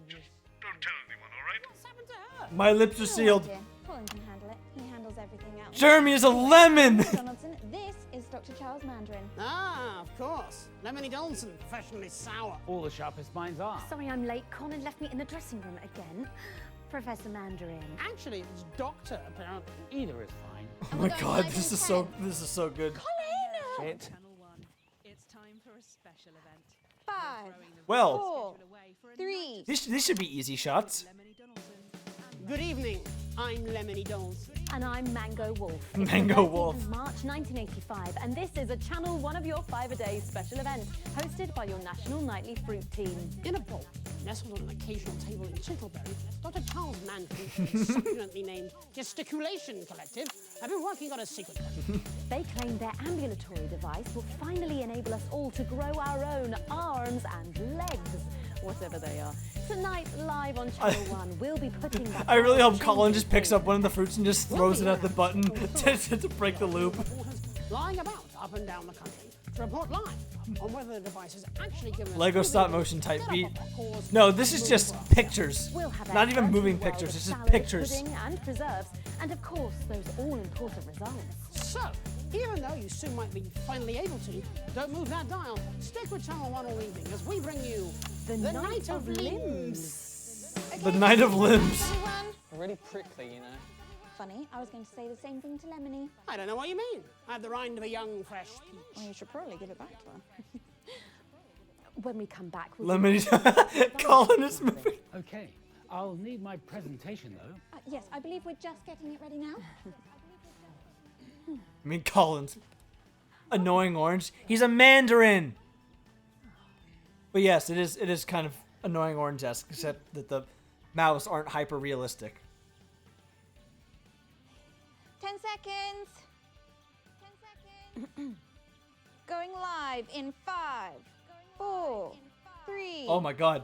Just don't tell anyone, alright? What's happened to her? My lips are No sealed. idea. Colin can handle it. He handles everything else. Jeremy is a lemon. Donaldson, this is Dr. Charles Mandarin. Ah, of course. Lemony Donaldson, professionally sour. All the sharpest minds are. Sorry I'm late. Colin left me in the dressing room again. Professor Mandarin. Actually, it's Doctor, apparently. Either is fine. Oh my God, this is so good. Colin! Shit. It's time for a special event. 5, Well, 4, 3. these should be easy shots. Good evening. I'm Lemony Donaldson. And I'm Mango Wolf. Mango It's the 13th Wolf. of March 1985, and this is a Channel One of Your 5 a Day special event, hosted by your National Nightly Fruit team. In a bowl, nestled on an occasional table in Chittlebury, Dr. Charles Mandarin and his succulently named Gesticulation Collective have been working on a secret project. They claim their ambulatory device will finally enable us all to grow our own arms and legs, whatever they are. Tonight, live on Channel 1, we'll be putting the I really hope power Colin changes just picks up one of the fruits and just throws it at the button to break the loop. Lying about up and down the country to report live on whether the device is actually given us Lego proven stop motion type setup beat. of cause No, this is just pictures. We'll have Not even experts moving in the world pictures, of it's just salad, pictures. pudding and preserves, and of course, those all-important results. So, even though you soon might be finally able to, don't move that dial. Stick with Channel 1 all evening as we bring you The Night of Limbs. The Night of Limbs. Really prickly, you know. Funny, I was going to say the same thing to Lemony. I don't know what you mean. I have the rind of a young, fresh peach. Well, you should probably give it back to her. When we come back, we'll Lemony. Colin is moving. Okay, I'll need my presentation though. Yes, I believe we're just getting it ready now. I mean, Colin's annoying orange. He's a Mandarin. But yes, it is kind of annoying orange-esque, except that the mouths aren't hyper realistic. 10 seconds. 10 seconds. Going live in 5, 4, 3. Oh my God.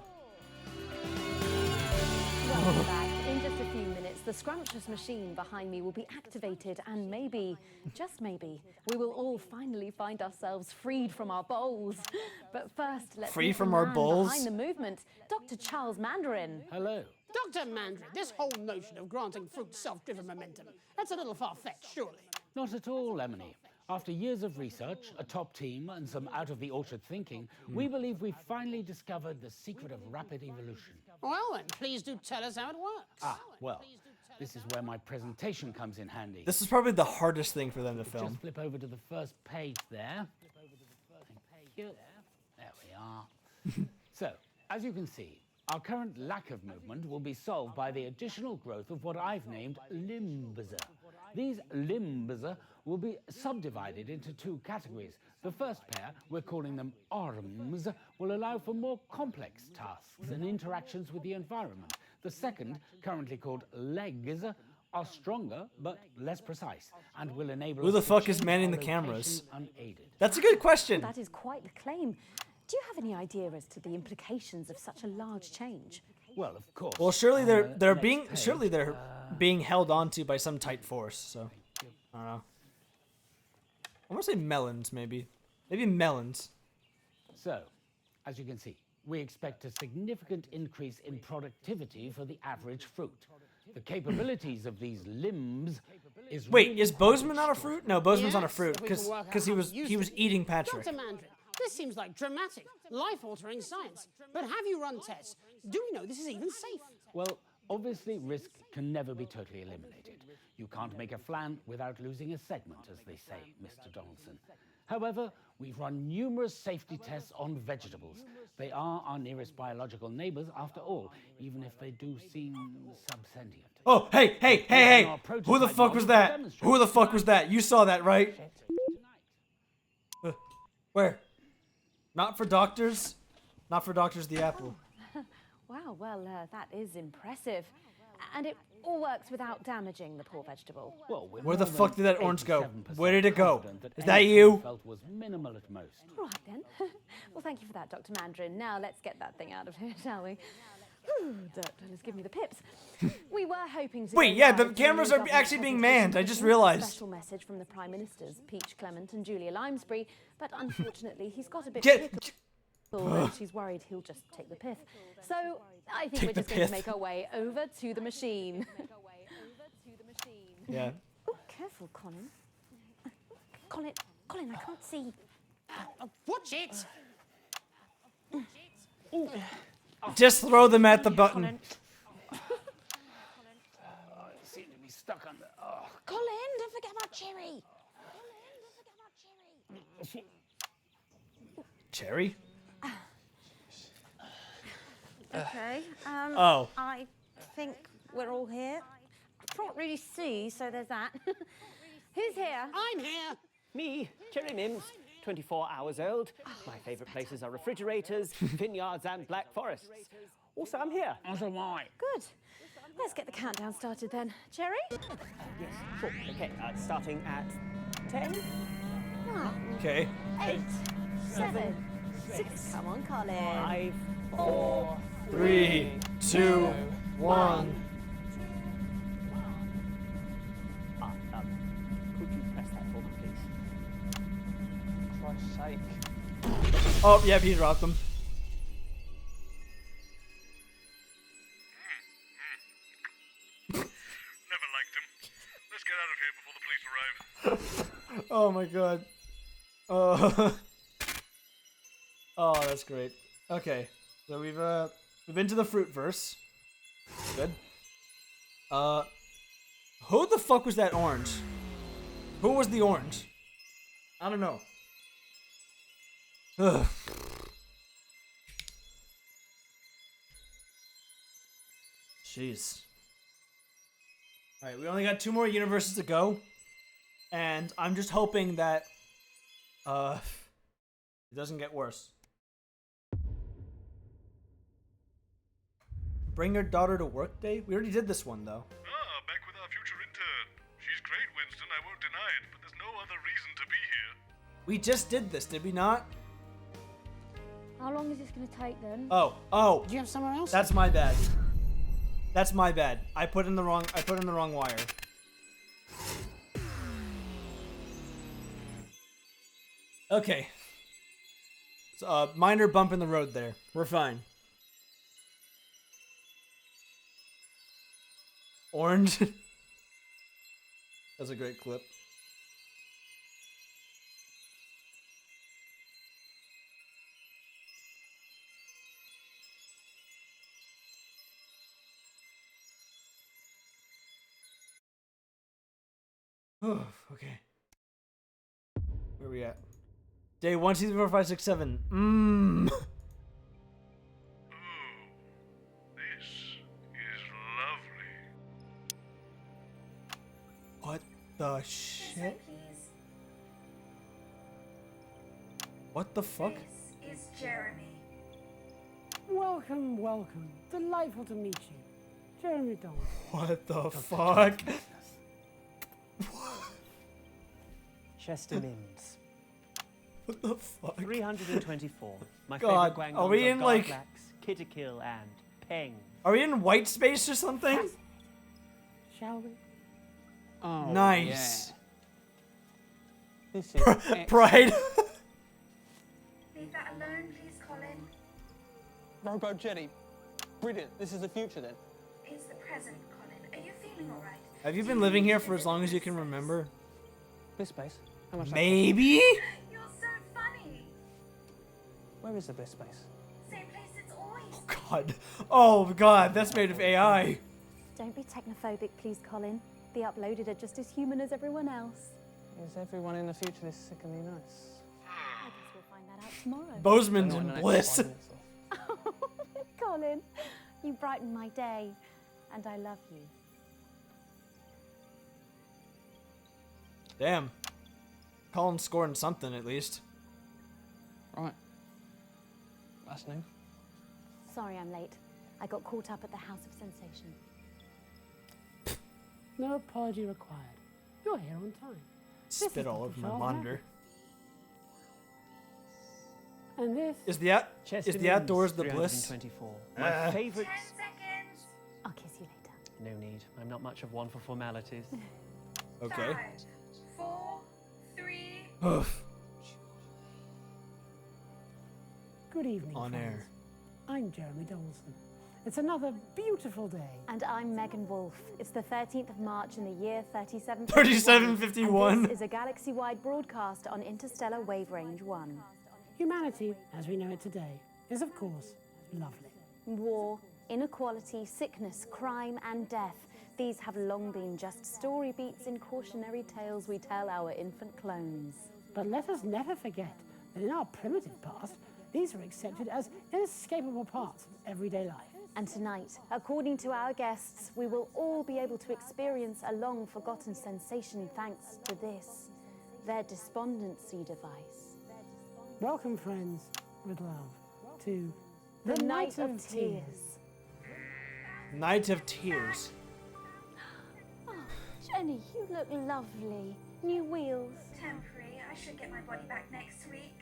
Welcome back. In just a few minutes, the scrumptious machine behind me will be activated, and maybe, just maybe, we will all finally find ourselves freed from our bowls. But first, let's Free meet from the our man bowls? behind the movement, Dr. Charles Mandarin. Hello. Dr. Mandarin, this whole notion of granting fruit self-driven momentum, that's a little far-fetched, surely. Not at all, Lemony. After years of research, a top team, and some out-of-the-orchard thinking, we believe we've finally discovered the secret of rapid evolution. Well then, please do tell us how it works. Well, this is where my presentation comes in handy. This is probably the hardest thing for them to film. Just flip over to the first page there. Thank you. There we are. So, as you can see, our current lack of movement will be solved by the additional growth of what I've named limbs. These limbs will be subdivided into two categories. The first pair, we're calling them arms, will allow for more complex tasks and interactions with the environment. The second, currently called legs, are stronger but less precise and will enable Who the us to fuck is change manning our the cameras? location unaided. That's a good question. That is quite the claim. Do you have any idea as to the implications of such a large change? Well, of course. Well, surely they're next page, being held onto by some tight force. So I don't know. I want to say melons, maybe melons. So, as you can see, we expect a significant increase in productivity for the average fruit. The capabilities of these limbs is Wait, really is Bozeman not a fruit? No, Bozeman's not a Yes, fruit if we can because work out he how was to use he was it. eating Patrick. Dr. Mandarin, this seems like dramatic, life-altering science. But have you run tests? Do we know this is even safe? Well, obviously, risk can never be totally eliminated. You can't make a flan without losing a segment, as they say, Mr. Donaldson. However, we've run numerous safety tests on vegetables. They are our nearest biological neighbors, after all, even if they do seem subsentient. Oh, hey! Who the fuck was that? Who the fuck was that? You saw that, right? Where? Not for doctors. Not for doctors. The apple. Wow, well, that is impressive. And it all works without damaging the poor vegetable. Well, Where the fuck did that orange go? 87% Where did it go? confident Is that anything you? Felt was minimal at most. All right, then. Well, thank you for that, Dr. Mandarin. Now let's get that thing out of here, shall we? Whew, doctor has given me the pips. We were hoping to... Wait, go yeah, live the to the cameras new are government actually being presentation manned. I just with a realized. Special message from the Prime Ministers, Peach Clement and Julia Limesbury, but unfortunately he's got a bit and she's worried he'll just take the pith. So I think we're just going to make our way over to the machine. Yeah. Oh, careful, Colin. Colin, I can't see. Watch it! Just throw them at the button. Seem to be stuck on the... Oh. Colin, don't forget about Cherry. Cherry? Okay. Oh. I think we're all here. I can't really see, so there's that. Who's here? I'm here. Me, Cherry Mims, 24 hours old. My favourite places are refrigerators, vineyards and black forests. Also, I'm here. As am I. Good. Let's get the countdown started then. Cherry? Yes, sure. Okay, starting at 10. 9. Okay. 8. 7. 6. Come on, Colin. 5. 4. 3, 2, 1. Could you press that for me, please? Christ's sake. Oh, yep, he dropped them. Never liked him. Let's get out of here before the police arrive. Oh my god. Oh, that's great. Okay, so we've been to the fruit verse. Good. Who the fuck was that orange? Who was the orange? I don't know. Ugh. Jeez. Alright, we only got 2 more universes to go. And I'm just hoping that it doesn't get worse. Bring your daughter to work day? We already did this one though. Ah, back with our future intern. She's great, Winston, I won't deny it, but there's no other reason to be here. We just did this, did we not? How long is this going to take then? Oh. Do you have somewhere else? That's my bad. That's my bad. I put in the wrong wire. Okay. So, minor bump in the road there. We're fine. Orange. That's a great clip. Okay. Where are we at? Day 1, 2, 3, 4, 5, 6, 7. This is lovely. What the shit? What the fuck? This is Jeremy. Welcome, welcome. Delightful to meet you. Jeremy Donald. What the fuck? Chester Mims. What the fuck? 324. My God, favorite are we in, like- Kittikill and Peng. Are we in white space or something? Shall we? Oh, Nice. Yeah. This is Pride. Leave that alone, please, Colin. Robo Jetty. Brilliant. This is the future then. It's the present, Colin. Are you feeling all right? Have you been living here for as long as you can remember? Bliss space. How much? Maybe? You're so funny. Where is the bliss space? Same place it's always. God. Oh god, that's made of AI. Don't be technophobic, please, Colin. The uploaded are just as human as everyone else. Is everyone in the future this sickeningly nice? I guess we'll find that out tomorrow. Bozeman's No, in no, no, bliss. 5 minutes off. Colin, you brighten my day, and I love you. Damn. Colin's scoring something at least. Right. That's new. Sorry I'm late. I got caught up at the House of Sensation. No apology required. You're here on time. This Spit is all Dr. over my Charles monitor. And this Is the outdoors the bliss? 324. My favorite. 10 seconds. I'll kiss you later. No need. I'm not much of one for formalities. Okay. 5, 4, 3. Oof. Good evening, On friends. air. I'm Jeremy Donaldson. It's another beautiful day. And I'm Megan Wolf. It's the 13th of March in the year 3751. 3751. And this is a galaxy-wide broadcast on Interstellar Wave Range 1. Humanity, as we know it today, is of course lovely. War, inequality, sickness, crime, and death. These have long been just story beats in cautionary tales we tell our infant clones. But let us never forget that in our primitive past, these are accepted as inescapable parts of everyday life. And tonight, according to our guests, we will all be able to experience a long-forgotten sensation thanks to this, their despondency device. Welcome, friends, with love, to The Night of Tears. Night of Tears. Oh, Jenny, you look lovely. New wheels. Temporary. I should get my body back next week.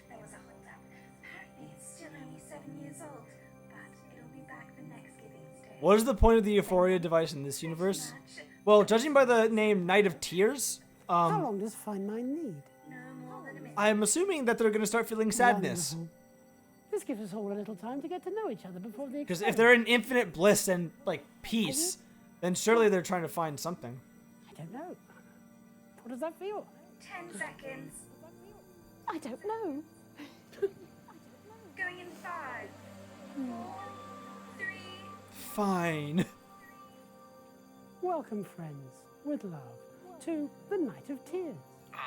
There was a hold-up. Apparently, it's still only 7 years old, but it'll be back the next Giving's Day. What is the point of the Euphoria device in this universe? Well, judging by the name Night of Tears, How long does Find Mine need? No more than a minute. I'm assuming that they're going to start feeling sadness. Wonderful. This gives us all a little time to get to know each other before the Because if they're in infinite bliss and, like, peace, then surely they're trying to find something. I don't know. What does that feel? 10 seconds. I don't know. Going in 5, 4, 3. Fine. Welcome, friends, with love, to the Night of Tears.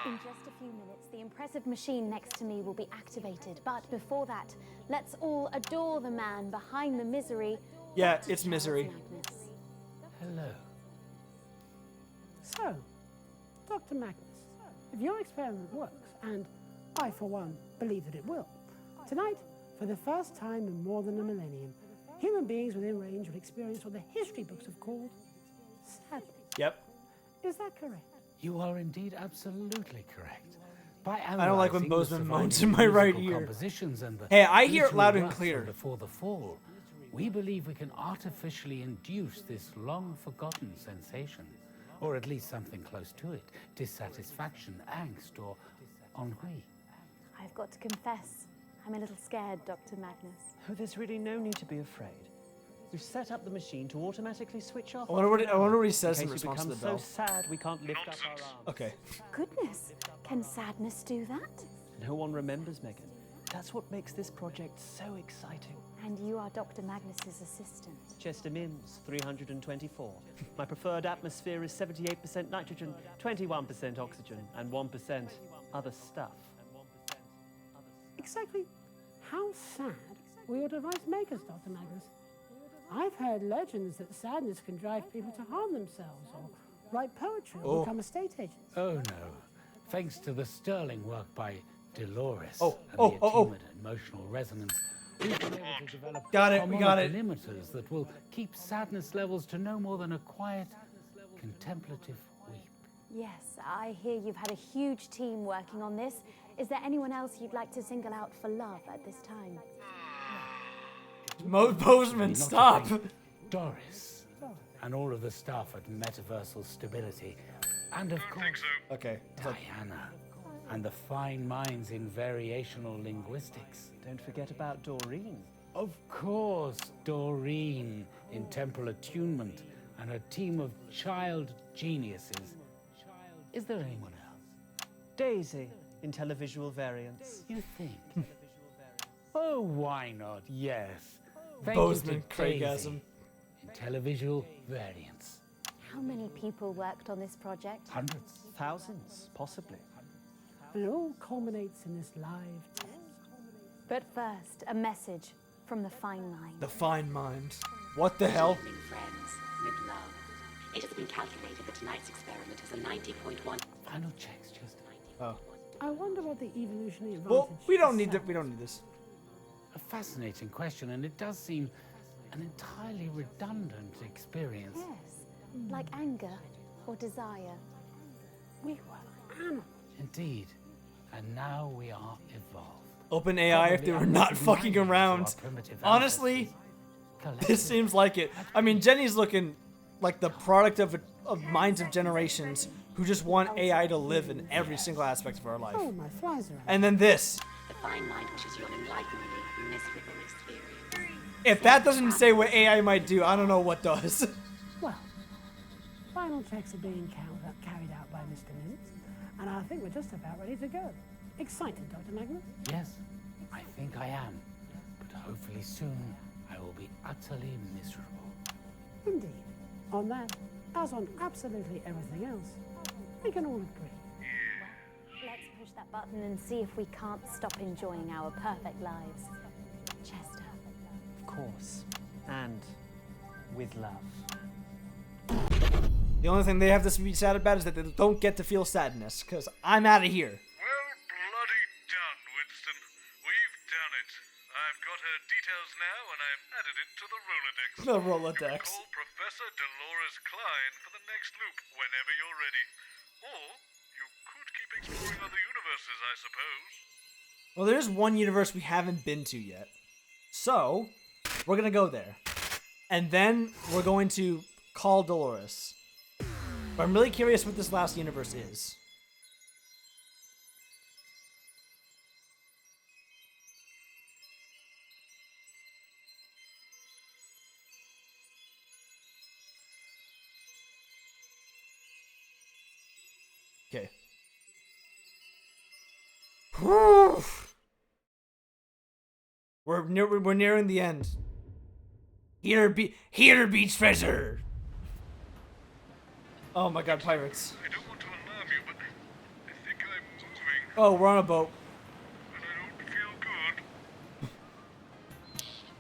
In just a few minutes, the impressive machine next to me will be activated. But before that, let's all adore the man behind the misery. Yeah, Dr. it's Charles misery. Magnus. Hello. So, Dr. Magnus, if your experiment works, and I, for one, believe that it will, tonight, for the first time in more than a millennium, human beings within range will experience what the history books have called sadness. Yep. Is that correct? You are indeed absolutely correct. By I don't like when analysing the Bozeman moans in surviving my right musical ear. compositions and the Hey, I hear it literary loud and works clear. from Before the fall, we believe we can artificially induce this long-forgotten sensation, or at least something close to it, dissatisfaction, angst, or ennui. I've got to confess, I'm a little scared, Dr. Magnus. Oh, there's really no need to be afraid. We've set up the machine to automatically switch off. I wonder what he says in case we response to become the bell. so sad we can't lift up our arms. Okay. Goodness, can sadness do that? No one remembers, Megan. That's what makes this project so exciting. And you are Dr. Magnus's assistant. Chester Mims, 324. My preferred atmosphere is 78% nitrogen, 21% oxygen, and 1% other stuff. Exactly how sad will your device make us, Dr. Magnus? I've heard legends that sadness can drive people to harm themselves or write poetry or become estate agents. Oh no. Thanks to the sterling work by Dolores Oh, and oh, the oh, oh. attunement and emotional resonance, we've been able to develop Got it, we got harmonic it. limiters that will keep sadness levels to no more than a quiet, contemplative weep. Yes, I hear you've had a huge team working on this. Is there anyone else you'd like to single out for love at this time? Bozeman, Not to stop! think Doris and all of the staff at Metaversal Stability, and of course, okay, Diana and the fine minds in variational linguistics. Don't forget about Doreen. Of course, Doreen in temporal attunement and a team of child geniuses. Is there anyone else? Daisy in televisual variants. You think? Oh, why not? Yes. Thank Bozeman, you to Craigasm. Daisy in televisual variants. How many people worked on this project? Hundreds. Thousands, possibly. And it all culminates in this live test. But first, a message from the fine mind. The fine mind. What the hell? Good evening, friends. With love. It has been calculated that tonight's experiment has a 90.1. Final checks, just. Oh. I wonder what the evolutionary advantage Well, we don't is need that. we don't need this. A fascinating question, and it does seem an entirely redundant experience. Yes, like anger or desire. We were animals. Indeed. And now we are evolved. Open AI if they were not fucking around. Honestly, this seems like it. I mean, Jenny's looking like the product of minds of generations who just want AI to live in every single aspect of our life. Oh, my flies are out. And then this. The fine mind wishes you an enlighteningly miserable experience. If that doesn't say what AI might do, I don't know what does. Well, final checks are being carried out by Mr. Mims, and I think we're just about ready to go. Excited, Dr. Magnus? Yes, I think I am. But hopefully soon I will be utterly miserable. Indeed. On that, as on absolutely everything else, we can all agree. Let's push that button and see if we can't stop enjoying our perfect lives. Chester. Of course. And with love. The only thing they have to be sad about is that they don't get to feel sadness, because I'm out of here. Well, bloody done, Winston. We've done it. I've got her details now, and I've added it to the Rolodex. The Rolodex. Call Professor Dolores Klein for the next loop whenever you're ready. Or you could keep exploring other universes, I suppose. Well, there's one universe we haven't been to yet. So, we're going to go there. And then we're going to call Dolores. But I'm really curious what this last universe is. Okay. We're nearing the end. Here be treasure. Oh my god, pirates. I don't want to alarm you, but I think I'm moving, Oh, we're on a boat. and I don't feel good.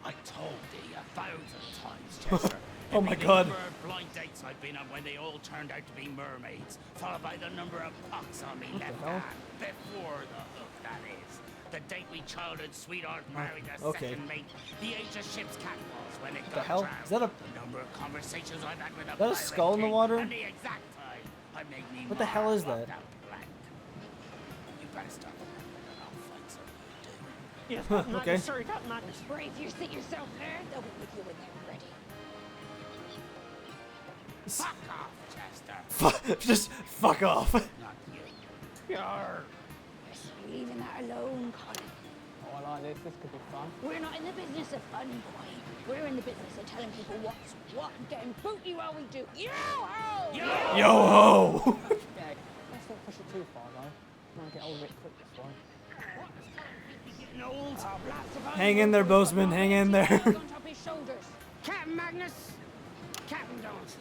I told thee 1,000 times, Chester. Oh my Every God. number of blind dates I've been on when they all turned out to be mermaids, followed by the number of pox on me left hell? hand. Before the hook, that is. The date we childhood sweetheart married a okay. second mate. The age of ship's cat was when it The got hell? drowned. Is that a- The number of conversations I've had with a that a pirate skull in the king, water? And the exact time I made me What the hell is mark that? out blank. You better stop. I'll find something to do. Yes, Huh, Magnus, okay. sorry, Captain Magnus. Brace yourself there. They'll be with you when they're ready. Fuck off, Chester. Just fuck off. Not you. Yarr. Yes, you're leaving that alone, Colin. Oh, I like this. This could be fun. We're not in the business of fun, boy. We're in the business of telling people what's what and getting booty while we do. Yo-ho! Yo-ho! Yeah, let's not push it too far, though. Might get old a bit quick this way. getting old. Hang in there, Bozeman. Hang in there. On top of his shoulders. Captain Magnus. Captain Dance.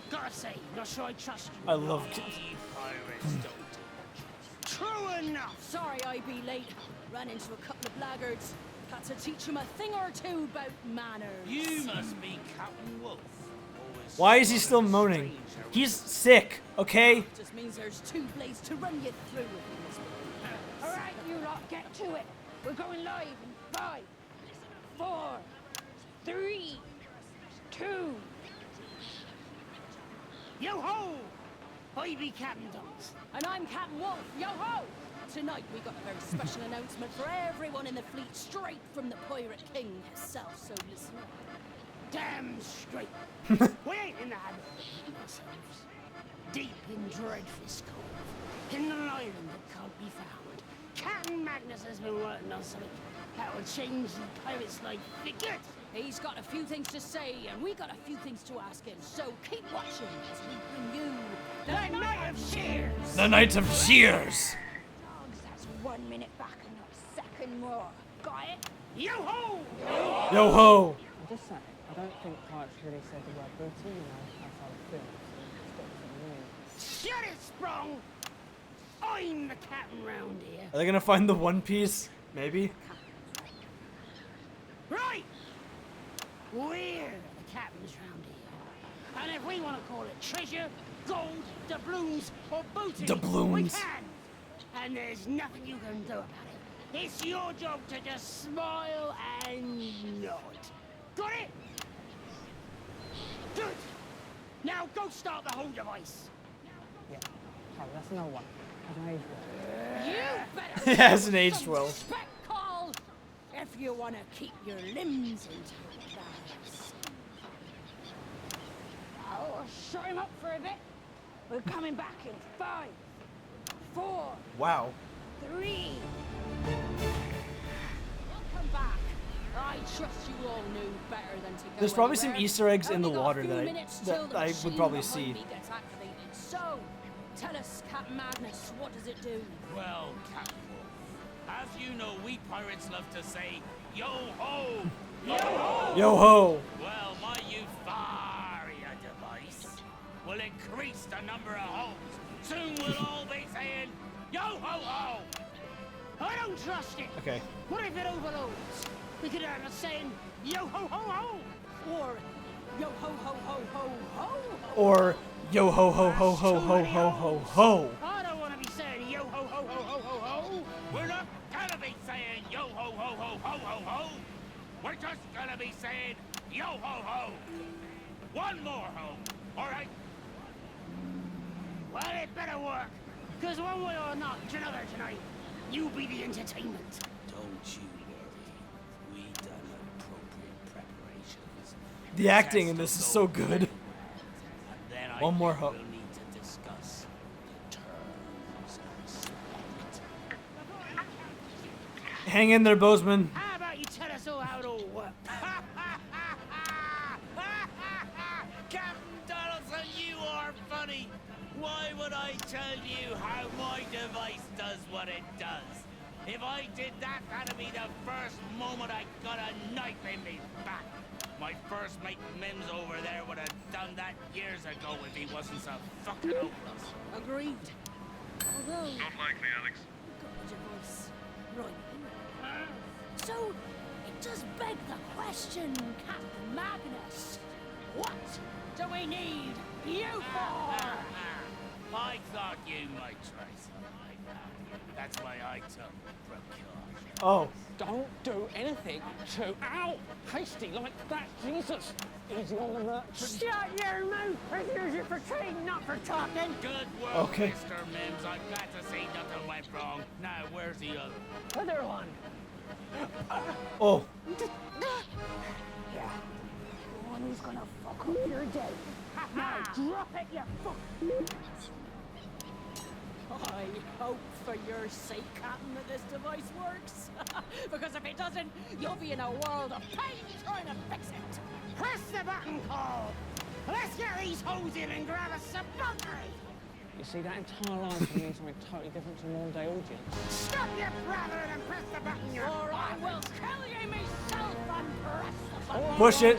Gotta say, not sure I trust you. I love pirates don't. True enough. Sorry I be late. Ran into a couple of laggards. Had to teach him a thing or two about manners. You must be Captain Wolf. Why is he still moaning? He's sick, okay? Just means there's two blades to run you through with in this world. All right, you lot, get to it. We're going live in 5, 4, 3, 2. Yo ho! I be Captain Dance. And I'm Captain Wolf. Yo ho! Tonight we got a very special announcement for everyone in the fleet, straight from the Pirate King himself. So listen up. Damn straight. We ain't in the habit of ourselves. Deep in Dreadfist Cove, in an island that can't be found, Captain Magnus has been working on something that will change the pirate's life for good. He's got a few things to say, and we got a few things to ask him. So keep watching as we bring you the Night of Shears. The Night of Shears. Dogs, that's 1 minute back and not a second more. Got it? Yo ho! Yo ho! I'm just saying, I don't think pirates really said the word booty, outside of film. So Shut it, Sprung! I'm the captain round here. Are they gonna find the One Piece? Maybe. Right! We're the captains round here. And if we want to call it treasure, gold, doubloons, or booty, Doubloons. we can. And there's nothing you can do about it. It's your job to just smile and nod. Got it? Good. Now go start the whole device. Yeah, sorry, that's no one. You better It hasn't aged some well. respect, Carl, if you want to keep your limbs intact. I'll shut him up for a bit. We're coming back in 5, 4, Wow. 3. Welcome back. I trust you all knew better than to go There's probably some anywhere. Easter eggs in the Only got a water few that minutes till the I would machine probably behind see. me gets activated. So, tell us, Captain Magnus, what does it do? Well, Captain Wolf, as you know, we pirates love to say, yo ho! Yo ho! Yo ho! Well, my Euphoria device will increase the number of hoes. Soon we'll all be saying, yo ho ho! I don't trust it. Okay. What if it overloads? We could end up saying, yo ho ho ho! Or, yo ho ho ho ho ho! Or yo ho ho ho ho ho ho ho ho. I don't want to be saying yo ho ho ho ho ho ho! We're not gonna be saying yo ho ho ho ho ho ho! We're just gonna be saying yo ho ho! One more ho, alright? Well, it better work. Because one way or not, another tonight, you be the entertainment. Don't you worry. We done appropriate preparations. The acting in this is so good. Then One more ho. ho. We'll need to discuss the terms and spec. Hang in there, Bozeman. How about you tell us all how it all works? Captain Donaldson, you are funny. Why would I tell you how my device does what it does? If I did that, that'd be the first moment I got a knife in me back. My first mate Mims over there would have done that years ago if he wasn't so fucking hopeless. Agreed. Although, Not likely, Alex. we've got the device right here. So, it does beg the question, Captain Magnus. What do we need you for? I thought you might try something like that. That's why I took precaution. Oh. Don't do anything too hasty like that, Jesus. Easy on the merchant. Shut your mouth! We're here for trading, not for talking. Good work, Okay. Mr. Mims. I'm glad to see nothing went wrong. Now, where's the other? Other one. Oh. Yeah. The one who's gonna fuck up your day. Now drop it, you fuck. I hope for your sake, Captain, that this device works. Because if it doesn't, you'll be in a world of pain trying to fix it. Press the button, Cole. Let's get these hoes in and grab us some bunkery. You see, that entire line can mean something totally different to a modern-day audience. Stop your brother and press the button, you or I will kill you myself and press the button. Push it.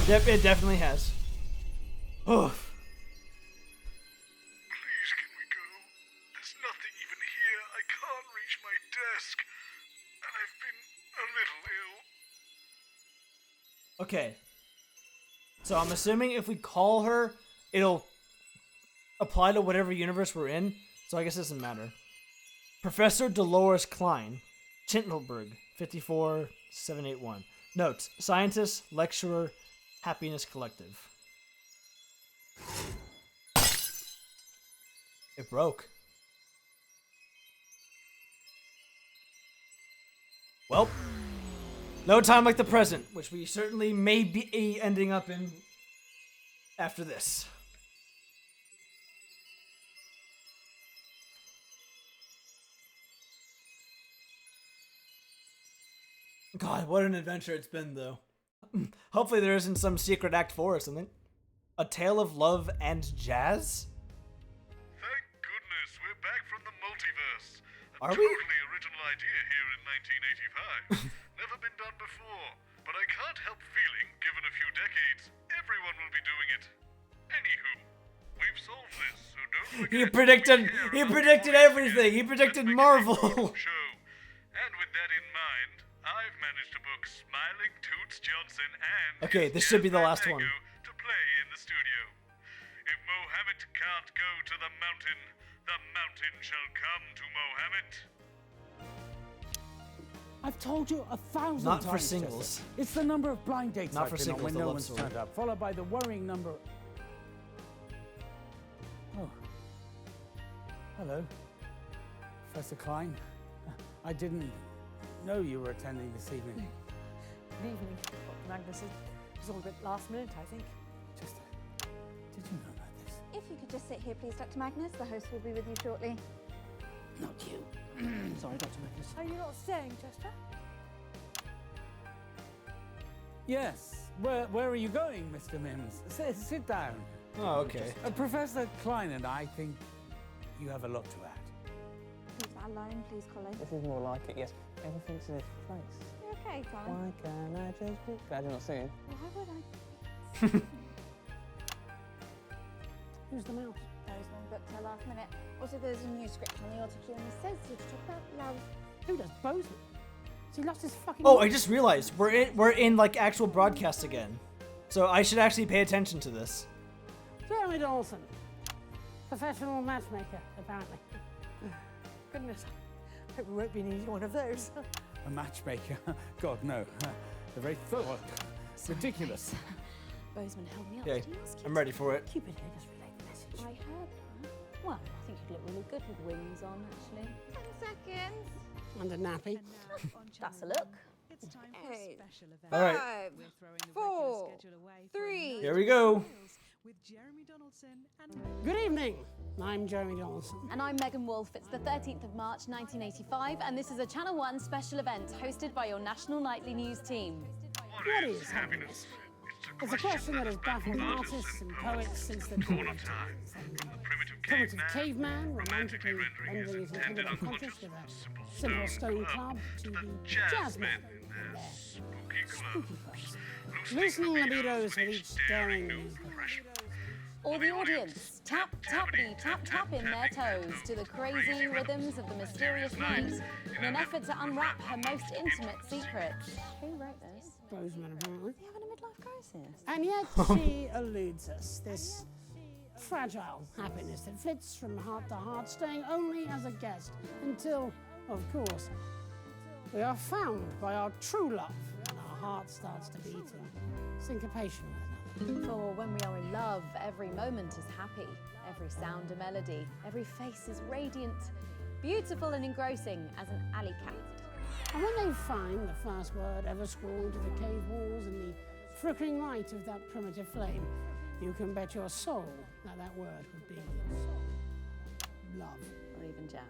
Yep, it definitely has. Oh. Please, can we go? There's nothing even here. I can't reach my desk. And I've been a little ill. Okay. So I'm assuming if we call her, it'll apply to whatever universe we're in. So I guess it doesn't matter. Professor Dolores Klein, Chintleberg, 54781. Notes: scientist, lecturer, Happiness Collective. It broke. Well, no time like the present, which we certainly may be ending up in after this. God, what an adventure it's been, though. Hopefully there isn't some secret act 4 or something. A Tale of Love and Jazz? Thank goodness we're back from the multiverse. A Are we? totally original idea here in 1985. Never been done before. But I can't help feeling, given a few decades, everyone will be doing it. Anywho, we've solved this, so don't forget. He predicted everything. He predicted Marvel. Show. And with that in mind, I've managed to book Smiling Toots Johnson and Okay, this should be the last one. to play in the studio. If Mohammed can't go to the mountain shall come to Mohammed. I've told you 1,000 Not times. for singles. Chester. It's the number of blind dates Not I've for been on singles, when the no love one's story. turned up, followed by the worrying number. Oh. Hello, Professor Klein. I didn't know you were attending this evening. Good evening, Dr. Magnus. It was all a bit last minute, I think. Chester, did you know about this? If you could just sit here, please, Dr. Magnus. The host will be with you shortly. Not you. Sorry, Dr. Magnus. Are you not staying, Chester? Yes. Where are you going, Mr. Mims? Sit down. Oh, okay. Professor Klein and I think you have a lot to add. Leave that alone, please, Colin. This is more like it, yes. Everything's in its place. You okay, Colin? Why can't I just be... Glad you're not singing. Why would I? Who's the mouse? Bozeman booked her last minute. Also, there's a new script on the autocue and it says you to talk about love. Who does Bozeman? Has he lost his fucking Oh, I mind? just realized we're in like actual broadcast again. So I should actually pay attention to this. Jeremy Dawson. Professional matchmaker, apparently. Goodness, I hope we won't be needing one of those. A matchmaker? God, no. The very thought. It's ridiculous. Bozeman held me up. Yeah, Did he ask you I'm to? ready for it. Cupid here just relayed the message. I heard that. Well, I think you'd look really good with wings on, actually. 10 seconds. And a nappy. That's a look. It's time for a special event. All right. 5, We're throwing the 4, regular schedule away for 3. Here we go. with Jeremy Donaldson and Good evening. I'm Jeremy Donaldson. And I'm Megan Wolfe. It's the 13th of March 1985, and this is a Channel 1 special event hosted by your national nightly news team. What is happiness? It's a question that has baffled artists and poets since the dawn of time. From the primitive caveman, romantically rendering his inhibited unconscious with a simple stone club, to the jazzman in their spooky clubs, loosening libidos with each daring new All the audience, tap, tappity, tap, tap in their toes to the crazy rhythms of the mysterious night in an effort to unwrap her most intimate secrets. Who wrote this? Bozeman, apparently. Is he having a midlife crisis? And yet she eludes us, this fragile happiness that flits from heart to heart, staying only as a guest until, of course, we are found by our true love and our heart starts to beat in syncopation with another. For when we are in love, every moment is happy, every sound a melody, every face is radiant, beautiful and engrossing as an alley cat. And when they find the first word ever scrawled to the cave walls in the flickering light of that primitive flame, you can bet your soul that that word would be love. Or even jazz.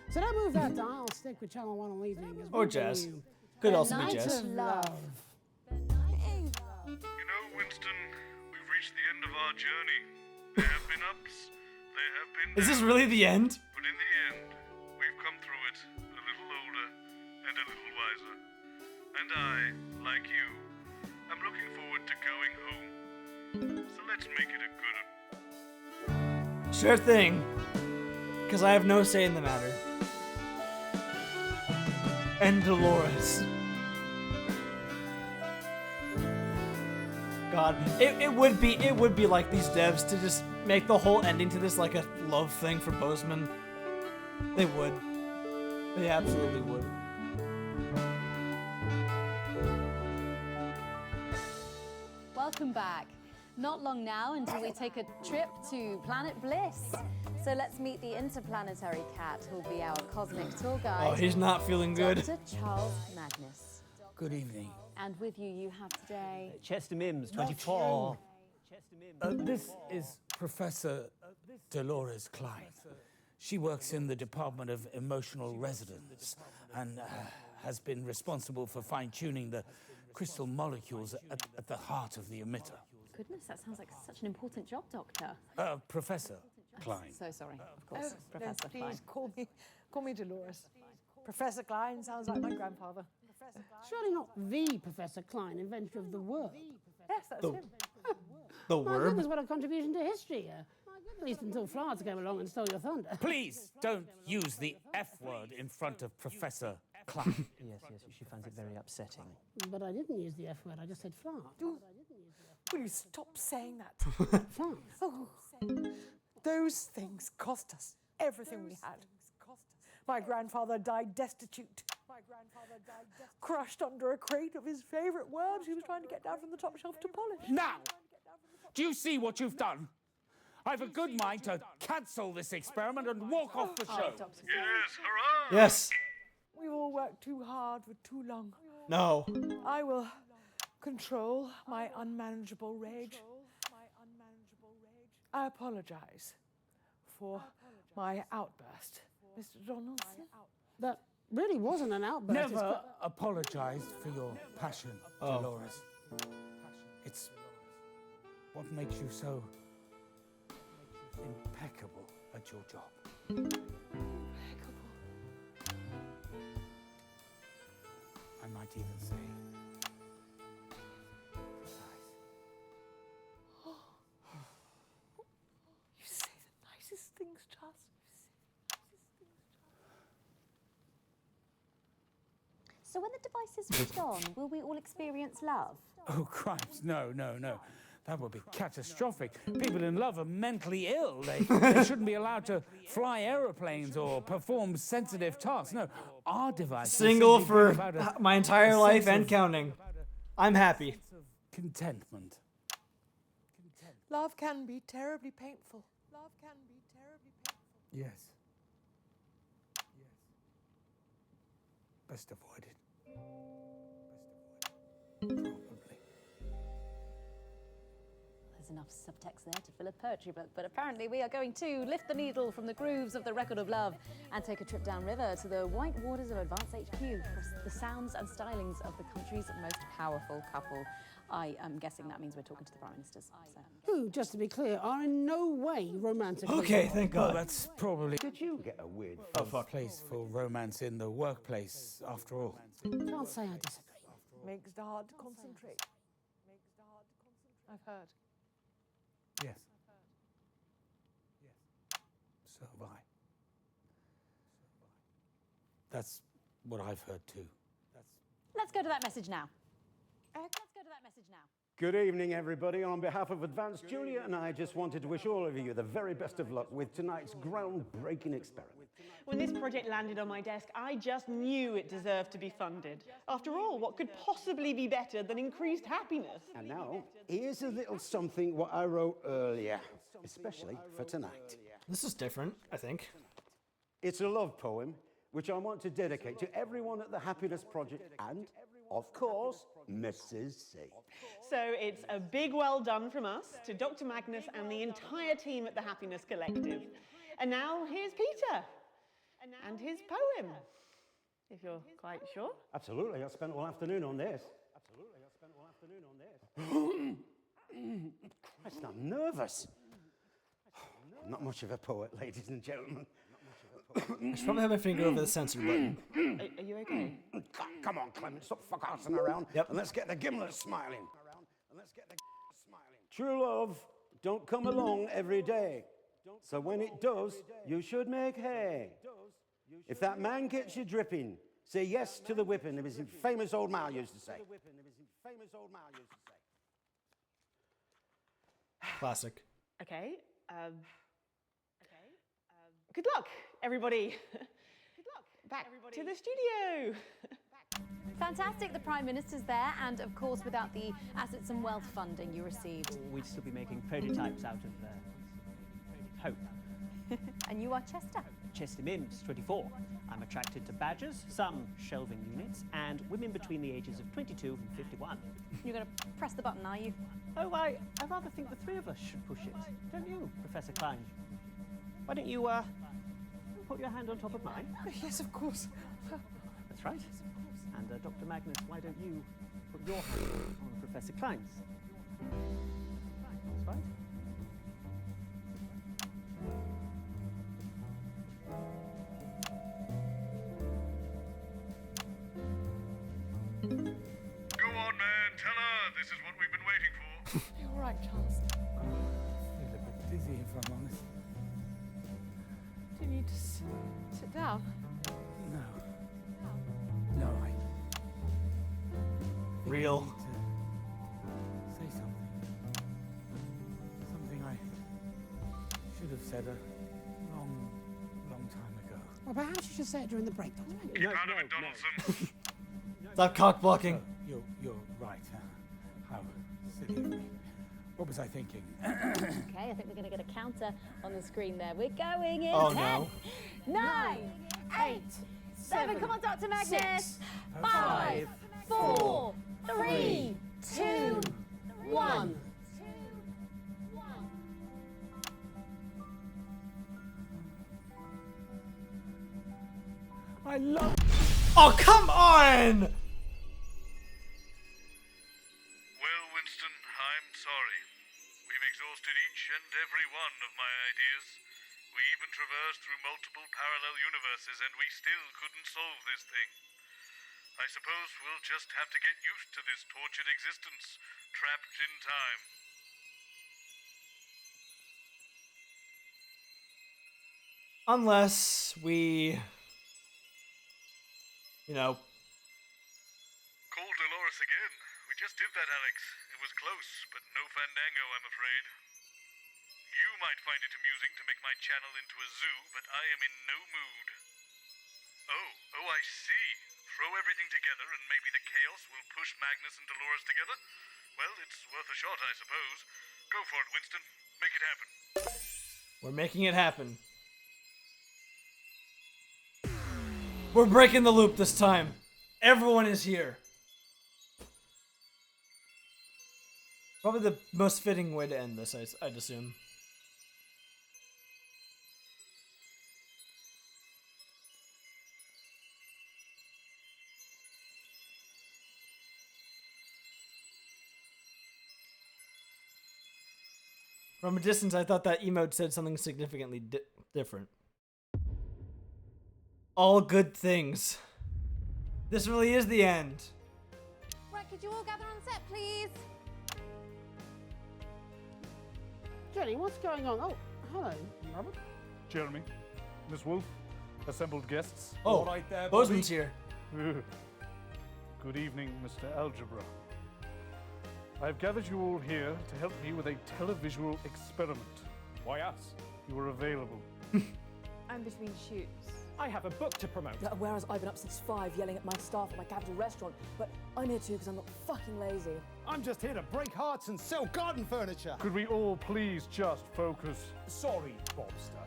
So don't move that dial, stick with Channel 1 all evening. As we Or bring jazz. you Could the also be night jazz. of love. You know, Winston, we reached the end of our journey. There have been ups, there have been Is this downs, really the end? but in the end, we've come through it a little older and a little wiser. And I, like you, am looking forward to going home. So let's make it a good one. Sure thing. Because I have no say in the matter. And Dolores. God, it would be like these devs to just make the whole ending to this like a love thing for Bozeman. They would. They absolutely would. Welcome back. Not long now until we take a trip to Planet Bliss. So let's meet the interplanetary cat who'll be our cosmic tour guide. Oh, he's not feeling good. Dr. Charles Magnus. Good evening. And with you, you have today... Chester Mims, 24. This is Professor Dolores Klein. She works in the Department of Emotional Resonance and has been responsible for fine-tuning the crystal molecules at the heart of the emitter. Goodness, that sounds like such an important job, Doctor. Professor Klein. So sorry, of course, No, Professor Klein. please call me Dolores. Professor Klein sounds like my grandfather. Surely not the Professor Klein, inventor of the word. Yes, that's him. The My word? goodness, what a contribution to history. At least until Floods came along and stole your thunder. Please don't use the F word in front of Professor Klein. Yes, she finds it very upsetting. But I didn't use the F word, I just said fart. Will you stop saying that? Fart. Oh, those things cost us everything we had. My grandfather died destitute. Crushed under a crate of his favourite worms he was trying to get down from the top shelf to polish. Now, do you see what you've done? I've a good mind to cancel this experiment and walk off the show. Yes, hurrah! Yes. We've all worked too hard for too long. No. I will control my unmanageable rage. I apologize for my outburst, Mr. Donaldson. That really wasn't an outburst. Never apologize for your passion, Dolores. It's what makes you so impeccable at your job. I might even say You say the nicest things, Charles. So when the device is switched on, will we all experience love? Oh, crimes. No. That would be catastrophic. People in love are mentally ill. They shouldn't be allowed to fly aeroplanes or perform sensitive tasks. No, our device... will Single simply for bring about my entire life and counting. I'm happy. Contentment. Love can be terribly painful. Yes. Best avoided. There's enough subtext there to fill a poetry book, but apparently we are going to lift the needle from the grooves of the record of love and take a trip downriver to the white waters of Advance HQ for the sounds and stylings of the country's most powerful couple. I am guessing that means we're talking to the Prime Ministers. So. Who, just to be clear, are in no way romantic. Okay, thank God. Well, that's probably... Did you get a weird place for romance in the workplace, after all. Can't say I disagree. Makes it hard to concentrate. I've heard. Yes. So have I. That's what I've heard too. Let's go to that message now. Good evening, everybody. On behalf of Advanced, Julia and I just wanted to wish all of you the very best of luck with tonight's groundbreaking experiment. When this project landed on my desk, I just knew it deserved to be funded. After all, what could possibly be better than increased happiness? And now, here's a little something what I wrote earlier, especially for tonight. This is different, I think. It's a love poem, which I want to dedicate to everyone at the Happiness Project and, of course, Mrs. C. So it's a big well done from us to Dr. Magnus and the entire team at the Happiness Collective. And now here's Peter and his poem, if you're quite sure. Absolutely, I spent all afternoon on this. Christ, I'm nervous. I'm not much of a poet, ladies and gentlemen. I should probably have my finger over the censor button. Are you okay? Come on, Clement, stop fuck-arsing around. Yep. And let's get the gimlet smiling. True love don't come along every day. So when it does, you should make hay. If that man gets you dripping, say yes to the whipping, as his famous old man used to say. Classic. Okay. Good luck, everybody. Good luck. Back to the studio. Fantastic, the Prime Minister's there, and of course, without the assets and wealth funding you received. We'd still be making prototypes out of hope. And you are Chester. Chester Mims, 24. I'm attracted to badgers, some shelving units, and women between the ages of 22 and 51. You're going to press the button, are you? Oh, I rather think the three of us should push it. Don't you, Professor Klein? Why don't you, put your hand on top of mine? Yes, of course. That's right. And Dr. Magnus, why don't you put your hand on Professor Klein's? That's right. Go on, man, tell her. This is what we've been waiting for. You're all right, Charles. I feel a bit dizzy, if I'm honest. Do you need to sit down? No, I Real. need to say something. Something I should have said a long time ago. Well, perhaps you should say it during the break, Dr. Magnus. Keep out of it, Donaldson. Stop cock blocking. You're right. How silly of me. What was I thinking? Okay, I think we're going to get a counter on the screen there. We're going in Oh, 10, no. 9, 8, 7. Come on, Dr. Magnus. 6, 5, 4, 3, 2, 1. I love. Oh, come on! Well, Winston, I'm sorry. We've exhausted each and every one of my ideas. We even traversed through multiple parallel universes, and we still couldn't solve this thing. I suppose we'll just have to get used to this tortured existence, trapped in time. Unless we, Call Dolores again. We just did that, Alex. It was close, but no fandango, I'm afraid. You might find it amusing to make my channel into a zoo, but I am in no mood. Oh, I see. Throw everything together and maybe the chaos will push Magnus and Dolores together? Well, it's worth a shot, I suppose. Go for it, Winston. Make it happen. we're making it happen. We're breaking the loop this time. Everyone is here. Probably the most fitting way to end this, I'd assume. From a distance, I thought that emote said something significantly different. All good things. This really is the end. Right, could you all gather on set, please? Jenny, what's going on? Oh, hello, Robert. Jeremy, Miss Wolf, assembled guests. Oh, All right there, Bozeman's here. Good evening, Mr. Algebra. I've gathered you all here to help me with a televisual experiment. Why us? You were available. I'm between shoots. I have a book to promote. Whereas I've been up since 5 yelling at my staff at my capital restaurant, but I'm here too because I'm not fucking lazy. I'm just here to break hearts and sell garden furniture. Could we all please just focus? Sorry, Bobster.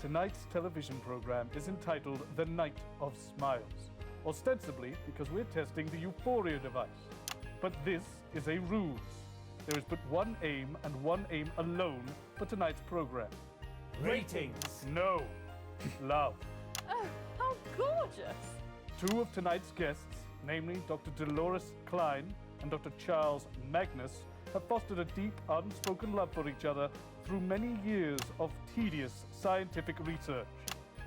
Tonight's television program is entitled The Night of Smiles, ostensibly because we're testing the Euphoria device. But this is a ruse. There is but one aim and one aim alone for tonight's program. Ratings. No. Love. Oh, how gorgeous! 2 of tonight's guests, namely Dr. Dolores Klein and Dr. Charles Magnus have fostered a deep, unspoken love for each other through many years of tedious scientific research.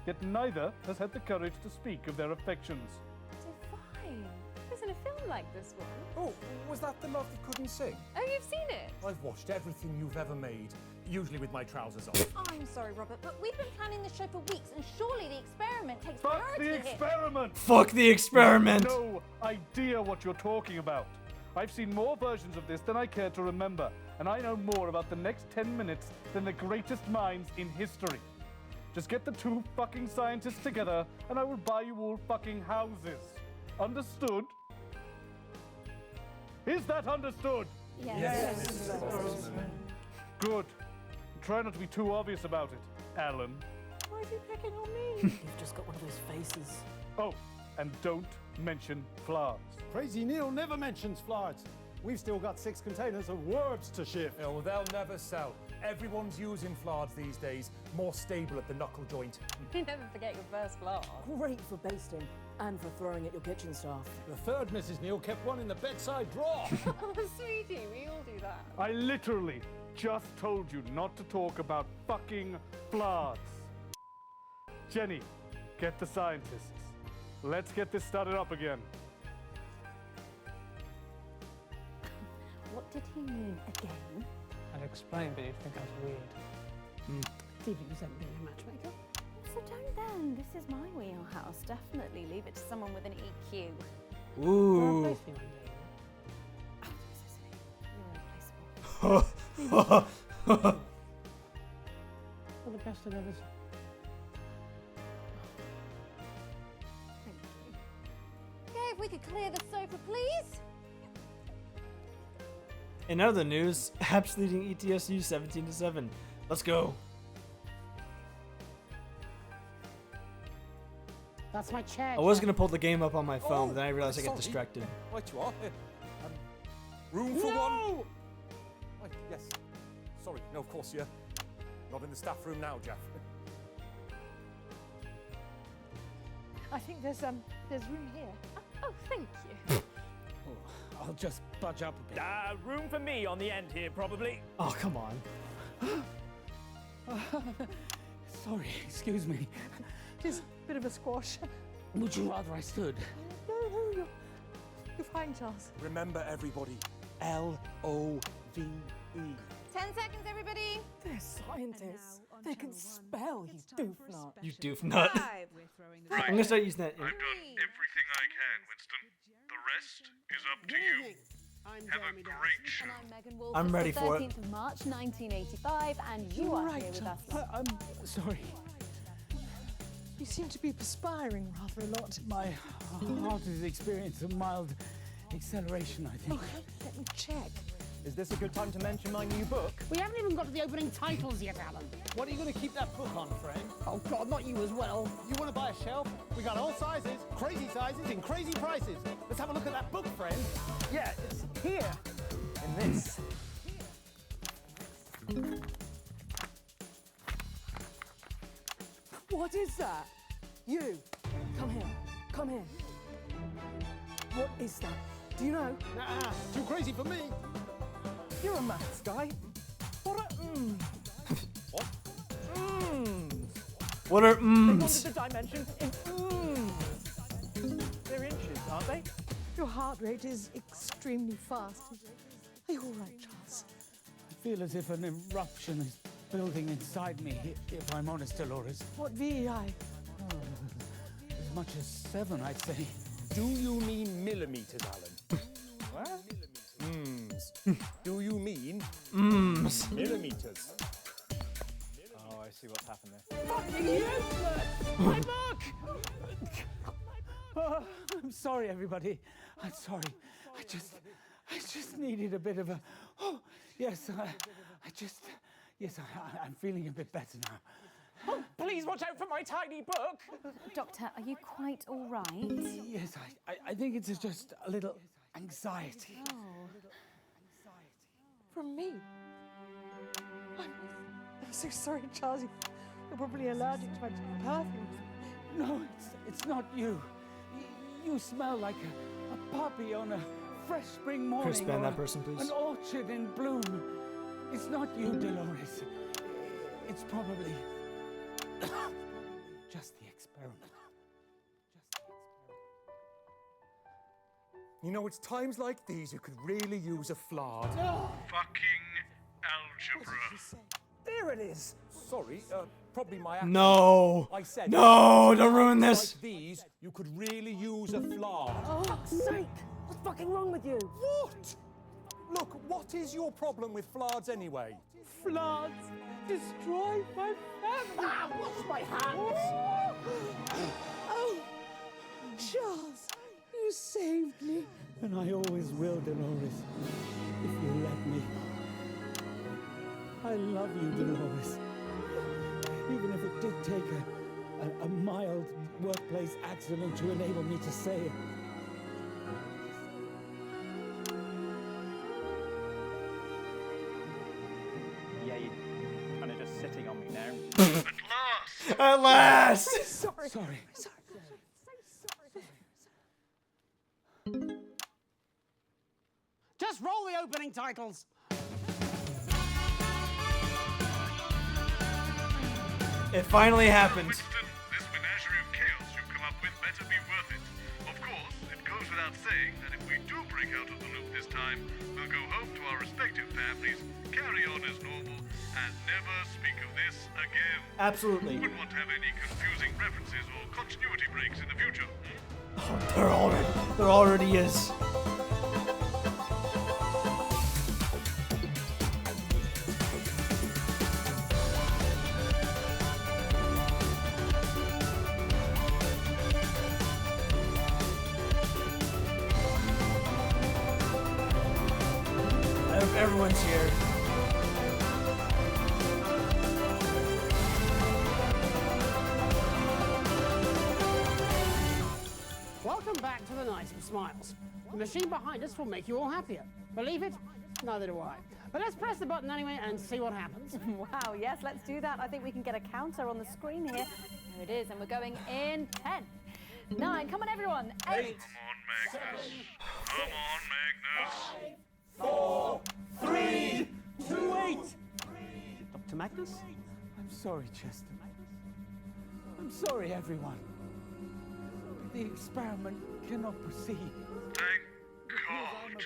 Yet neither has had the courage to speak of their affections. Divine. Isn't a film like this one? Oh, was that The Love That Couldn't Sing? Oh, you've seen it? I've watched everything you've ever made, usually with my trousers on. I'm sorry, Robert, but we've been planning the show for weeks, and surely the experiment takes Fuck priority the here. experiment! Fuck the experiment! You have no idea what you're talking about. I've seen more versions of this than I care to remember, and I know more about the next 10 minutes than the greatest minds in history. Just get the two fucking scientists together, and I will buy you all fucking houses. Understood? Is that understood? Yes. Good. Try not to be too obvious about it, Alan. Why is he picking on me? You've just got one of those faces. Oh, and don't mention flowers. Crazy Neil never mentions flards. We've still got 6 containers of words to shift. Oh, they'll never sell. Everyone's using flards these days. More stable at the knuckle joint. You never forget your first class. Great for basting and for throwing at your kitchen staff. The third Mrs. Neil kept one in the bedside drawer. Oh, sweetie, we all do that. I literally just told you not to talk about fucking flards. Jenny, get the scientists. Let's get this started up again. What did he mean again? I'd explain, but you'd think I was weird. Do you think you sent being a matchmaker? So don't then. This is my wheelhouse. Definitely leave it to someone with an EQ. Ooh. Replace me one day. You're irreplaceable. You're the best I've ever seen. Thank you. Okay, if we could clear the sofa, please. In other news, apps leading ETSU 17-7. Let's go. That's my chair. I was Jack. gonna pull the game up on my phone, but then I Oh, realized I got sorry. distracted. Right you are. Room for one. Right, yes. Sorry, no, of course you're not in the staff room now, Jeff. I think there's room here. Oh, thank you. I'll just budge up a bit. Room for me on the end here, probably. Oh, come on. Sorry, excuse me. Just a bit of a squash. Would you rather I stood? No, you're fine, Charles. Remember, everybody, L-O-V-E. 10 seconds, everybody. They're scientists. They can spell, you doofnut. You doofnut. I'm gonna start using that. I've done everything I can, Winston. The rest is up to you. Have a great show. And I'm Megan Wolf. I'm It's ready the for it. 13th of March, 1985, and you are here with us. I'm Sorry. You seem to be perspiring rather a lot. My heart has experienced a mild acceleration, I think. Okay, let me check. Is this a good time to mention my new book? We haven't even got to the opening titles yet, Alan. What are you going to keep that book on, friend? Oh God, not you as well. You want to buy a shelf? We got all sizes, crazy sizes, and crazy prices. Let's have a look at that book, friend. Yeah, it's here. In this. What is that? You, come here. Come here. What is that? Do you know? Nah, too crazy for me. You're a maths guy. What are What? What are They wanted mms? the dimension in They're inches, aren't they? Your heart rate is extremely fast. Are you all right, Charles? I feel as if an eruption is building inside me, if I'm honest, Dolores. What VEI? As much as 7, I'd say. Do you mean millimeters, Alan? What? Do you mean millimeters? Oh, I see what's happened there. Fucking useless! My book! Oh, I'm sorry, everybody. I'm sorry. I just needed a bit of a. Oh, yes. I'm feeling a bit better now. Oh, please watch out for my tiny book. Doctor, are you quite all right? Yes, I think it's just a little anxiety. Oh. From me? I'm so sorry, Charles. You're probably allergic to my perfume. No, it's not you. You smell like a puppy on a fresh spring morning. Chris, ban or that person, please. An orchard in bloom. It's not you, Dolores. It's probably just the experiment. You know, it's times like these you could really use a flard. Fucking algebra. There it is. Sorry, probably my accent. No. I said. No, don't ruin times this. Like these, you could really use a flard. Oh, fuck's sake! What's fucking wrong with you? What? Look, what is your problem with flards anyway? Floods destroy my family. Ah, wash my hands! Oh, Charles, you saved me. And I always will, Dolores, if you let me. I love you, Dolores. Even if it did take a mild workplace accident to enable me to say it. Yeah, you're kind of just sitting on me now. At last! Sorry. Sorry. Just roll the opening titles. It finally happened. Winston, this menagerie of chaos you've come up with better be worth it. Of course, it goes without saying that if we do break out of the loop this time, we'll go home to our respective families, carry on as normal, and never speak of this again. Absolutely. Wouldn't want to have any confusing references or continuity breaks in the future. Oh, there already is. Everyone's here. Welcome back to the Night of Smiles. The machine behind us will make you all happier. Believe it? Neither do I. But let's press the button anyway and see what happens. Wow, yes, let's do that. I think we can get a counter on the screen here. There it is, and we're going in 10, 9, come on everyone, 8. Come on, Magnus. Come on, Magnus. 4, 3, 2, 8. Dr. Magnus? I'm sorry, Chester. I'm sorry, everyone. The experiment cannot proceed. Thank God.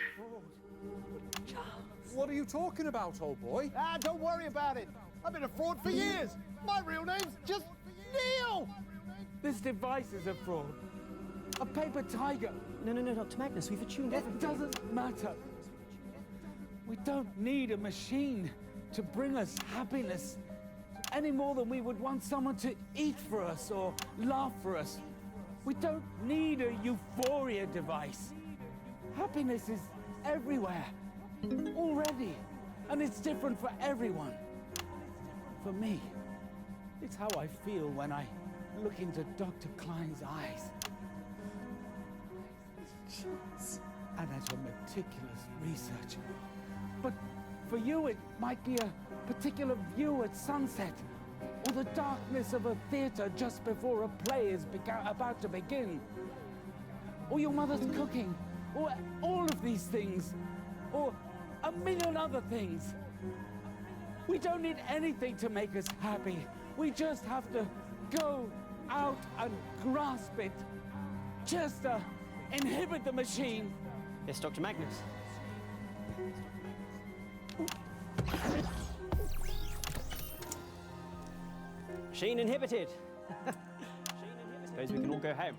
What are you talking about, old boy? Ah, don't worry about it. I've been a fraud for years. My real name's just Neil. This device is a fraud. A paper tiger. No, Dr. Magnus, we've attuned It everything. doesn't matter. We don't need a machine to bring us happiness any more than we would want someone to eat for us or laugh for us. We don't need a euphoria device. Happiness is everywhere, already, and it's different for everyone. For me, it's how I feel when I look into Dr. Klein's eyes. And at your meticulous research. But for you, it might be a particular view at sunset, or the darkness of a theater just before a play is about to begin, or your mother's cooking, or all of these things, or a million other things. We don't need anything to make us happy. We just have to go out and grasp it. Just inhibit the machine. Yes, Dr. Magnus. Machine inhibited. Suppose we can all go home.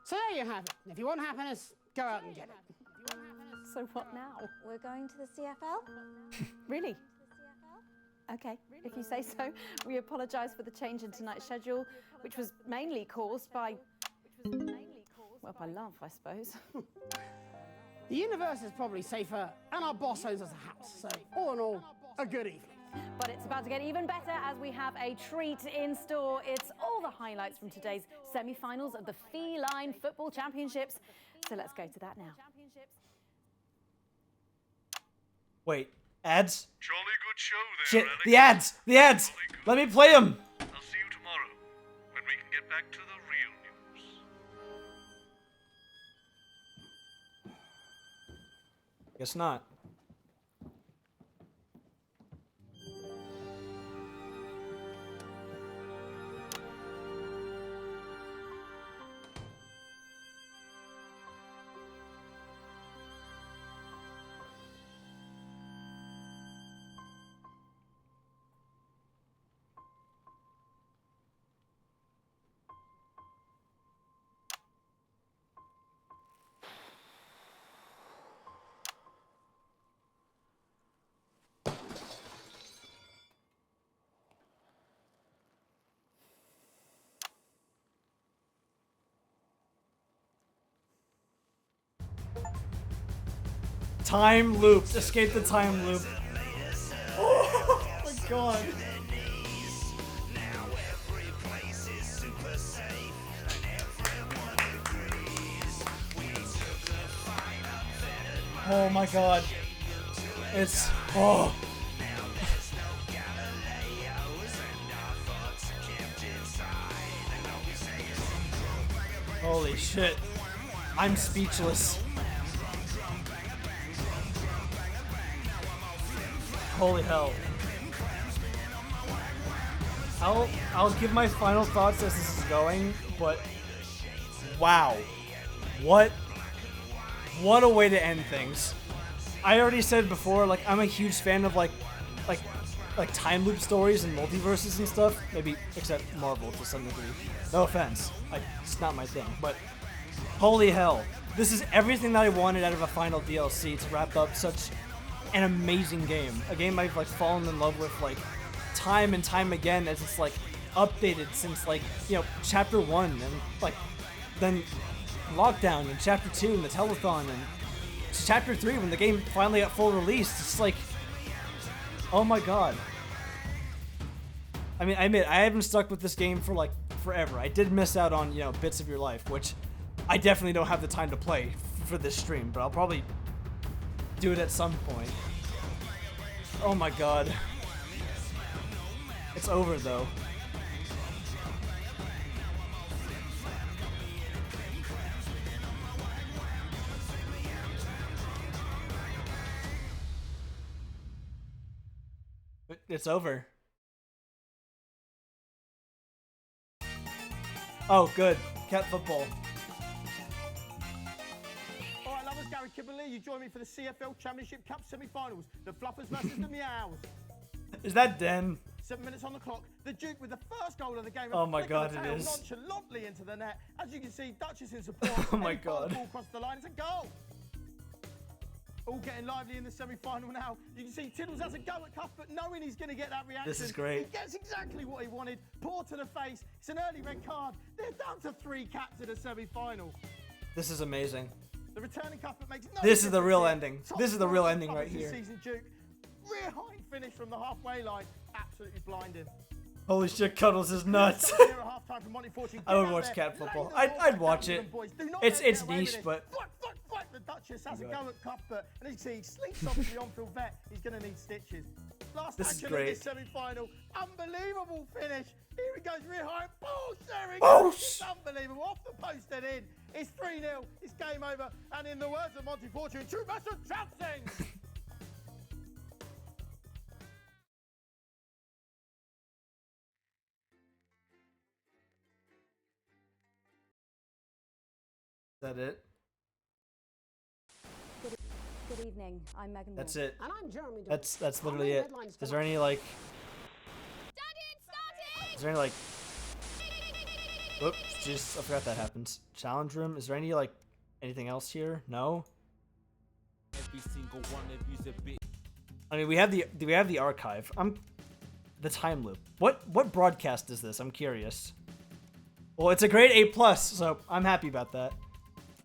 So there you have it. If you want happiness, go out and get it. So what now? We're going to the CFL? Really? Okay, if you say so. We apologise for the change in tonight's schedule, which was mainly caused by... well, by love, I suppose. The universe is probably safer, and our boss owns us a house. So, all in all, a good evening. But it's about to get even better as we have a treat in store. It's all the highlights from today's semi-finals of the Feline Football Championships. So let's go to that now. Wait, ads? Jolly good show there, Shit, Alex. the ads! The ads! Let me play them! I'll see you tomorrow, when we can get back to the real news. Guess not. Time loop. Escape the time loop. Oh my god. Oh my god. It's... oh. Holy shit. I'm speechless. Holy hell. I'll give my final thoughts as this is going, but wow. What a way to end things. I already said before, like, I'm a huge fan of like time loop stories and multiverses and stuff. Maybe except Marvel to some degree. No offense. It's not my thing, but holy hell. This is everything that I wanted out of a final DLC to wrap up such an amazing game. A game I've like fallen in love with like time and time again as it's like updated since like, you know, chapter 1 and like then Lockdown and chapter 2 and the telethon and chapter 3 when the game finally got full release. It's like, oh my god. I mean, I admit I haven't stuck with this game for like forever. I did miss out on, you know, bits of your life, which I definitely don't have the time to play for this stream, but I'll probably do it at some point. Oh my god. It's over though. It's over. Oh, good. Cat football. All right, lovers, Gary Kibberley, you join me for the CFL Championship Cup semi-finals. The Fluffers versus the Meows. Is that Den? 7 minutes on the clock. The Duke with the first goal of the game. Oh my god, it is. Nonchalantly into the net. As you can see, Duchess in support. Oh my god. Ball across the line. It's a goal. All getting lively in the semi-final now. You can see Tiddles has a go at Cuff, but knowing he's going to get that reaction. This is great. He gets exactly what he wanted. Paw to the face. It's an early red card. They're down to 3 caps in a semi-final. This is amazing. The returning Cuthbert makes no This is the real here. ending. Top This is the real scorer ending right this here. Season, Duke. Rear hind finish from the halfway line. Absolutely blinding. Holy shit, Cuddles is nuts. I would watch cat football. I'd watch it. It's niche, but The Duchess has a go at Cuthbert, and as you see, he sleeps off the on-field vet. He's going to need stitches. Last This is action great. of this semi-final. Unbelievable finish. Here he goes, rear high. Boosh! There he Boosh! goes. It's unbelievable. Off the post and in. It's 3-0. It's game over. And in the words of Monty Fortune, true master trouncing. Is that it? Good evening. I'm Megan. That's Wolf. it. And I'm Jeremy Dawson. That's literally it. Is there any like? Is there any like? Oops, jeez, I forgot that happens. Challenge room. Is there any like anything else here? No. Every single one of you's a bit. I mean, we have the archive. The time loop. What broadcast is this? I'm curious. Well, it's a grade A+, so I'm happy about that.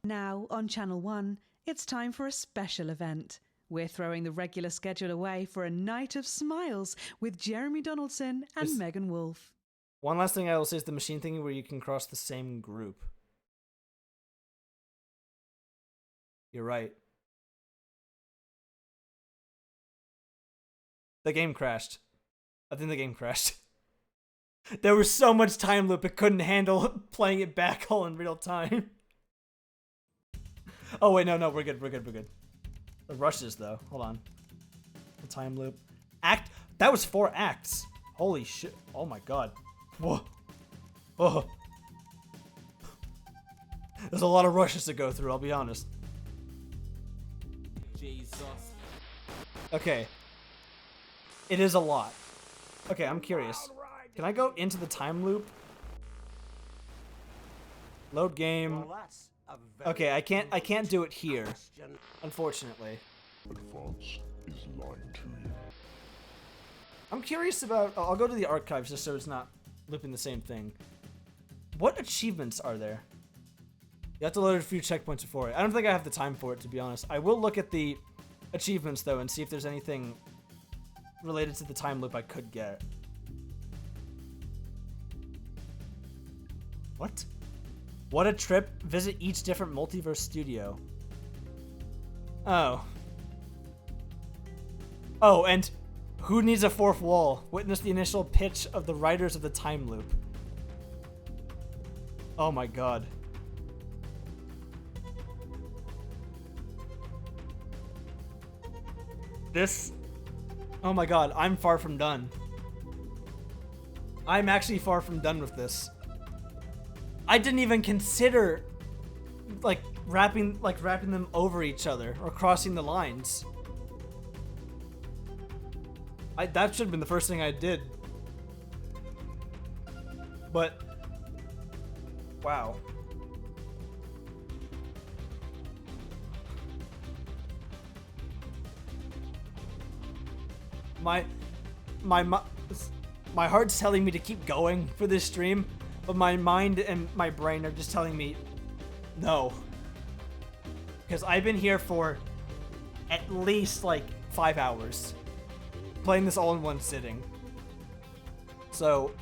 Now, on Channel 1, it's time for a special event. We're throwing the regular schedule away for a night of smiles with Jeremy Donaldson and Megan Wolf. One last thing I will say is the machine thingy where you can cross the same group. You're right. The game crashed. I think the game crashed. There was so much time loop it couldn't handle playing it back all in real time. Oh wait, no, we're good. The rushes though. Hold on. The time loop. That was 4 acts. Holy shit. Oh my god. Whoa. Oh. There's a lot of rushes to go through, I'll be honest. Jesus. Okay. It is a lot. Okay, I'm curious. Can I go into the time loop? Load game. Okay, I can't do it here. Unfortunately. I'm curious about... I'll go to the archives just so it's not looping the same thing. What achievements are there? You have to load a few checkpoints before it. I don't think I have the time for it, to be honest. I will look at the achievements, though, and see if there's anything related to the time loop I could get. What? What a trip. Visit each different multiverse studio. Oh. Oh, and who needs a fourth wall? Witness the initial pitch of the writers of the time loop. Oh my god. This... Oh my god, I'm far from done. I'm actually far from done with this. I didn't even consider like wrapping them over each other or crossing the lines. That should have been the first thing I did. But wow. My heart's telling me to keep going for this stream, but my mind and my brain are just telling me no. Because I've been here for at least like 5 hours playing this all in one sitting. So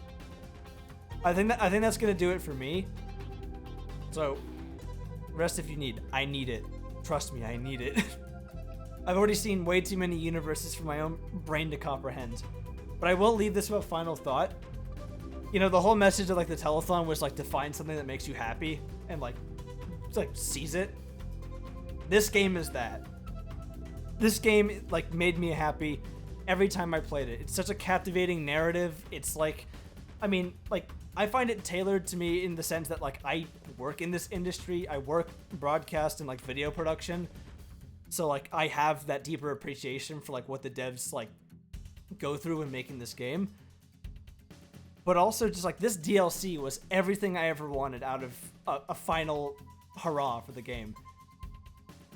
I think that's gonna do it for me. So rest if you need. I need it. Trust me, I need it. I've already seen way too many universes for my own brain to comprehend. But I will leave this with a final thought. You know, the whole message of like the telethon was like to find something that makes you happy and like seize it. This game is that. This game like made me happy every time I played it. It's such a captivating narrative. It's like, I mean, like I find it tailored to me in the sense that like I work in this industry. I work broadcast and like video production. So like I have that deeper appreciation for like what the devs like go through when making this game. But also just like this DLC was everything I ever wanted out of a final hurrah for the game.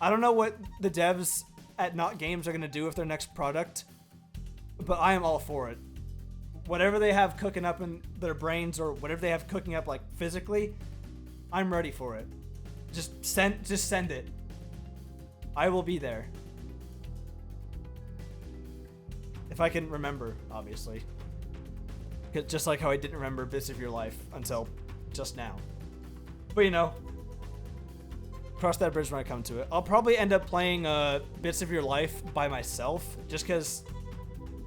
I don't know what the devs at Not Games are going to do with their next product, but I am all for it. Whatever they have cooking up in their brains or whatever they have cooking up like physically, I'm ready for it. Just send it. I will be there. If I can remember, obviously. Just like how I didn't remember Bits of Your Life until just now. But you know, cross that bridge when I come to it. I'll probably end up playing Bits of Your Life by myself, just because,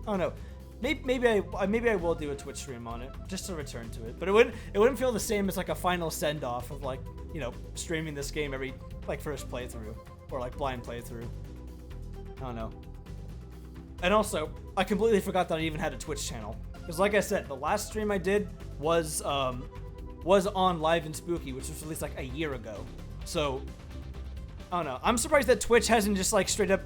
I don't know. Maybe I will do a Twitch stream on it, just to return to it. But it wouldn't feel the same as like a final send-off of like, you know, streaming this game every like first playthrough. Or like blind playthrough. I don't know. And also, I completely forgot that I even had a Twitch channel. Because like I said, the last stream I did was on Live and Spooky, which was released like a year ago. So, I don't know. I'm surprised that Twitch hasn't just like straight up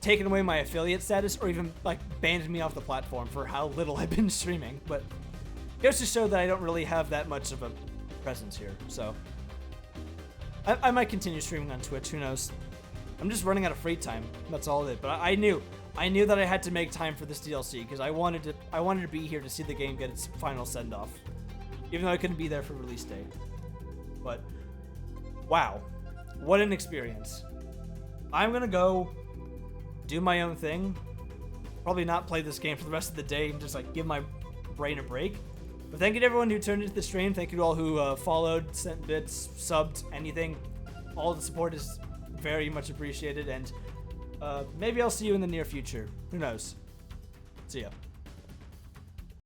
taken away my affiliate status or even like banned me off the platform for how little I've been streaming. But it goes to show that I don't really have that much of a presence here. So, I might continue streaming on Twitch, who knows. I'm just running out of free time. That's all of it. But I knew that I had to make time for this DLC because I wanted to be here to see the game get its final send-off. Even though I couldn't be there for release day. But wow. What an experience. I'm gonna go do my own thing. Probably not play this game for the rest of the day and just like give my brain a break. But thank you to everyone who turned into the stream. Thank you to all who followed, sent bits, subbed, anything. All the support is very much appreciated, and maybe I'll see you in the near future. Who knows? See ya.